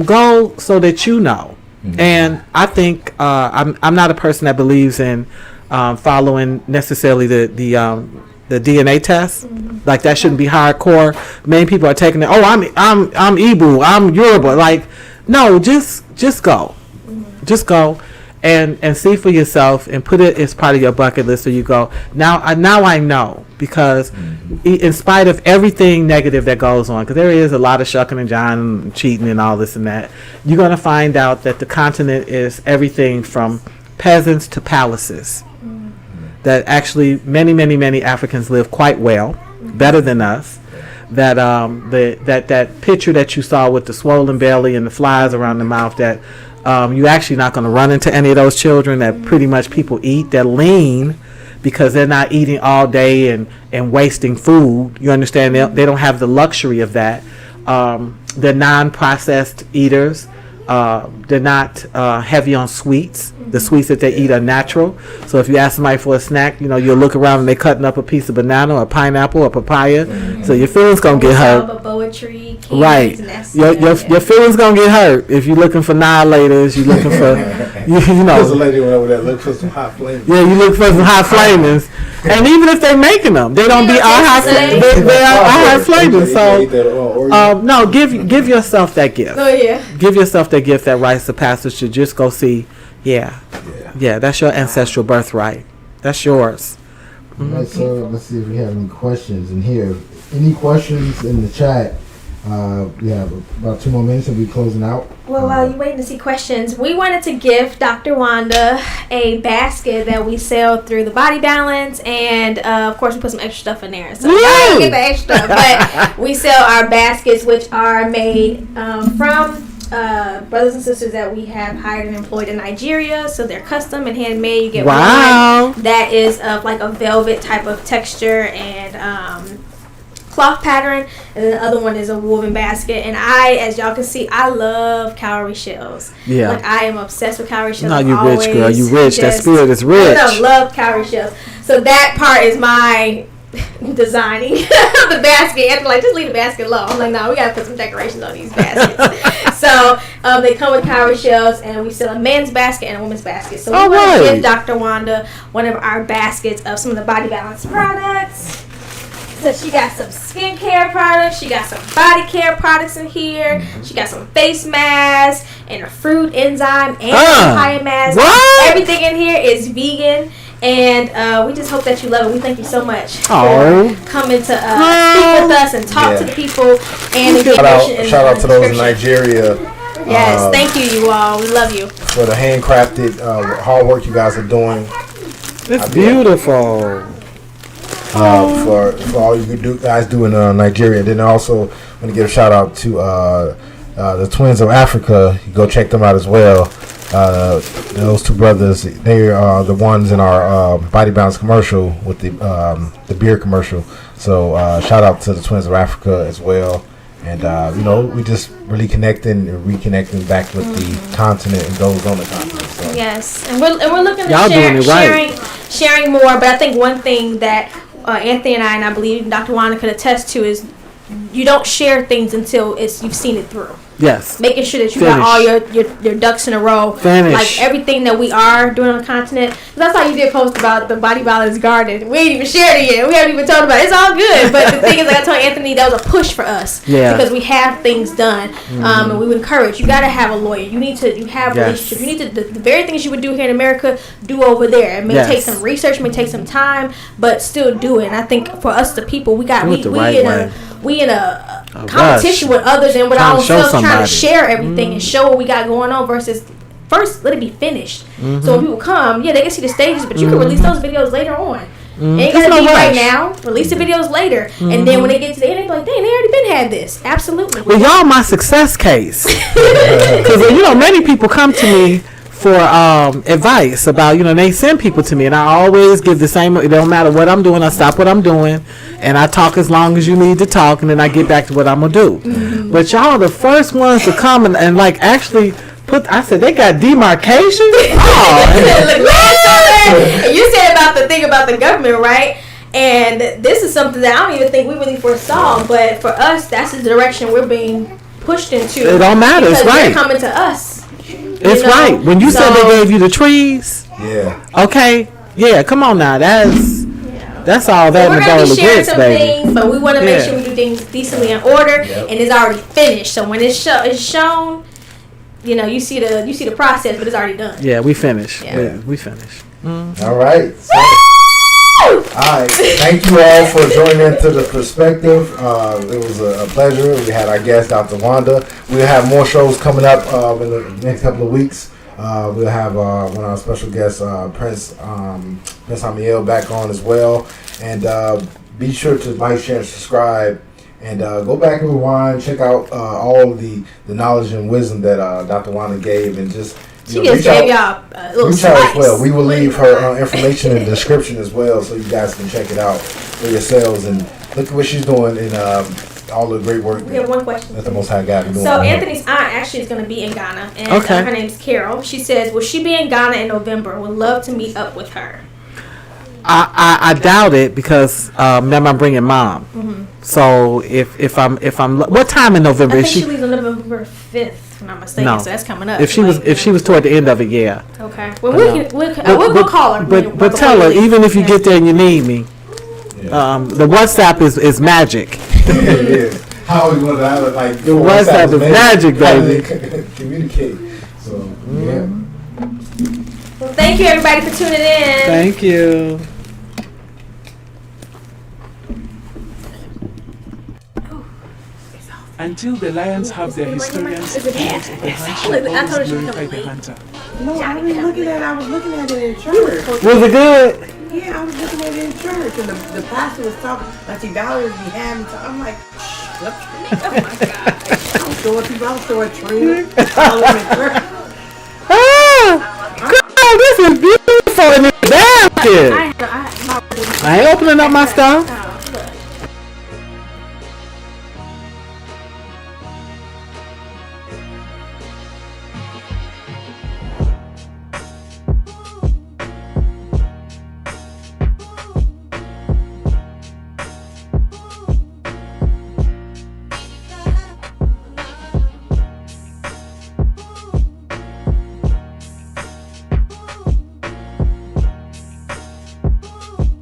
Go so that you know. And I think I'm not a person that believes in following necessarily the DNA test. Like, that shouldn't be hardcore. Many people are taking it. Oh, I'm Igbo. I'm Yoruba. Like, no, just go, and see for yourself and put it as part of your bucket list. So you go, now I know, because in spite of everything negative that goes on, because there is a lot of shucking and jiving and cheating and all this and that, you're going to find out that the continent is everything from peasants to palaces. That actually many Africans live quite well, better than us. That that picture that you saw with the swollen belly and the flies around the mouth, that you're actually not going to run into any of those children that pretty much people eat. They're lean because they're not eating all day and wasting food. You understand? They don't have the luxury of that. They're non-processed eaters. They're not heavy on sweets. The sweets that they eat are natural. So if you ask somebody for a snack, you know, you'll look around and they're cutting up a piece of banana or pineapple or papaya. So your feelings gonna get hurt. Poetry, Right. Your feelings gonna get hurt if you're looking for annihilators. You're looking for you There's a know. lady over there look for some hot flamers. Yeah, you look for some hot flamings. And even if they're making them, they don't be all hot. They are all hot flamings. So no, give yourself that gift. Oh yeah. Give yourself that gift, that rites of passage to just go see. Yeah, that's your ancestral birthright. That's yours. All right, so let's see if we have any questions in here. Any questions in the chat? We have about 2 more minutes and we're closing out. Well, while you're waiting to see questions, we wanted to gift Dr. Wanda a basket that we sell through the Body Balance, and of course we put some extra stuff in there. So y'all don't get the extra stuff, but we sell our baskets, which are made from brothers and sisters that we have hired and employed in Nigeria. So they're custom and handmade. You get one that is of like a velvet type of texture and cloth pattern, and then the other one is a woven basket. And as y'all can see, I love cowrie shells. Yeah, like I am obsessed with cowrie shells. No, you rich, girl. You rich. That spirit is rich. I love cowrie shells. So that part is my designing the basket. After like, just leave the basket low. I'm like, no, we gotta put some decorations on these baskets. So they come with cowrie shells, and we sell a men's basket and a woman's basket. So we want to give Dr. Wanda one of our baskets of some of the Body Balance products. So she got some skincare products, she got some body care products in here, she got some face masks and a fruit enzyme and papaya mask. Everything in here is vegan, and we just hope that you love it. We thank you so much for coming to speak with us and talk to the people and shout out to those in Nigeria. Yes, thank you all. We love you for the handcrafted hard work you guys are doing. It's beautiful. For all you guys do in Nigeria. And then also want to give a shout out to the Twins of Africa. You go check them out as well. Those two brothers, they are the ones in our Body Balance commercial with the beer commercial. So shout out to the Twins of Africa as well. And we just really connecting and reconnecting back with the continent and those on the continent. So. Yes, and we're looking at sharing more. But I think one thing that Anthony and I believe Dr. Wanda could attest to is you don't share things until you've seen it through. Yes. Making sure that you got all your ducks in a row. Like everything that we are doing on the continent. That's how you did post about the Body Balance garden. We ain't even shared it yet. We haven't even told about it. It's all good. But the thing is, like I told Anthony, that was a push for us. Yeah. Because we have things done. And we would encourage. You got to have a lawyer. You have relationships. You need to, the very things you would do here in America, do over there. It may take some research, may take some time, but still do it. And I think for us, the people, we in a competition with others and with ourselves, trying to share everything and show what we got going on versus first let it be finished. So when people come, they can see the stages, but you can release those videos later on. It ain't gonna be right now. Release the videos later, and then when they get to the end, they be like, "Dang, they already had this." Absolutely. Well, y'all my success case, because many people come to me for advice about, they send people to me, and I always give the same. It don't matter what I'm doing, I stop what I'm doing, and I talk as long as you need to talk, and then I get back to what I'm gonna do. But y'all are the first ones to come and like actually I said they got demarcation. And you said about the thing about the government, right? And this is something that I don't even think we really foresaw, but for us, that's the direction we're being pushed into. It don't matter. It's right. They're coming to us. It's right. When you said they gave you the trees. Yeah. Okay. Yeah. Come on now. That's all that in the bowl of grits, baby. We're gonna be sharing some things, but we want to make sure we do things decently in order, and it's already finished. So when it's shown, you see the process, but it's already done. Yeah, we finished. Yeah. We finished. All right. So, all right. Thank you all for joining into the perspective. It was a pleasure. We had our guest, Dr. Wanda. We'll have more shows coming up in the next couple of weeks. We'll have one of our special guests, Prince Hamiel, back on as well. And be sure to like, share, and subscribe. And go back and rewind. Check out all of the knowledge and wisdom that Dr. Wanda gave. And just she just gave y'all a little slice. As well. We will leave her information in the description as well, so you guys can check it out for yourselves and look at what she's doing in all the great work We have one question. that the Most High God is doing. So Anthony's aunt actually is going to be in Ghana, and Okay. her name's Carol. She says, will she be in Ghana in November? Would love to meet up with her. I doubt it because remember I'm bringing mom. So if I'm what time in November I is think she leaves on November 5th, if I'm not mistaken. No. So that's coming up. If she was toward the end of it, yeah. Okay. Well, we'll call her. But tell her, even if you get there and you need me, the WhatsApp is magic. It is. How always wanted to have it like The WhatsApp is magic, baby. Communicate. So yeah. Well, thank you everybody for tuning in. Thank you. Until the lions have their historians, Is it tales of the bad? hunt I shall thought always it should glorify come the late. hunter. No, I was looking at it in church. Was it good? Yeah, I was looking at it in church, and the pastor was talking, like the Valerie was behind me. So I'm like, what? Oh my God. I'm showing people, I'm showing Trina. I was in church. Girl, this is beautiful in this basket. I ain't opening up my stuff.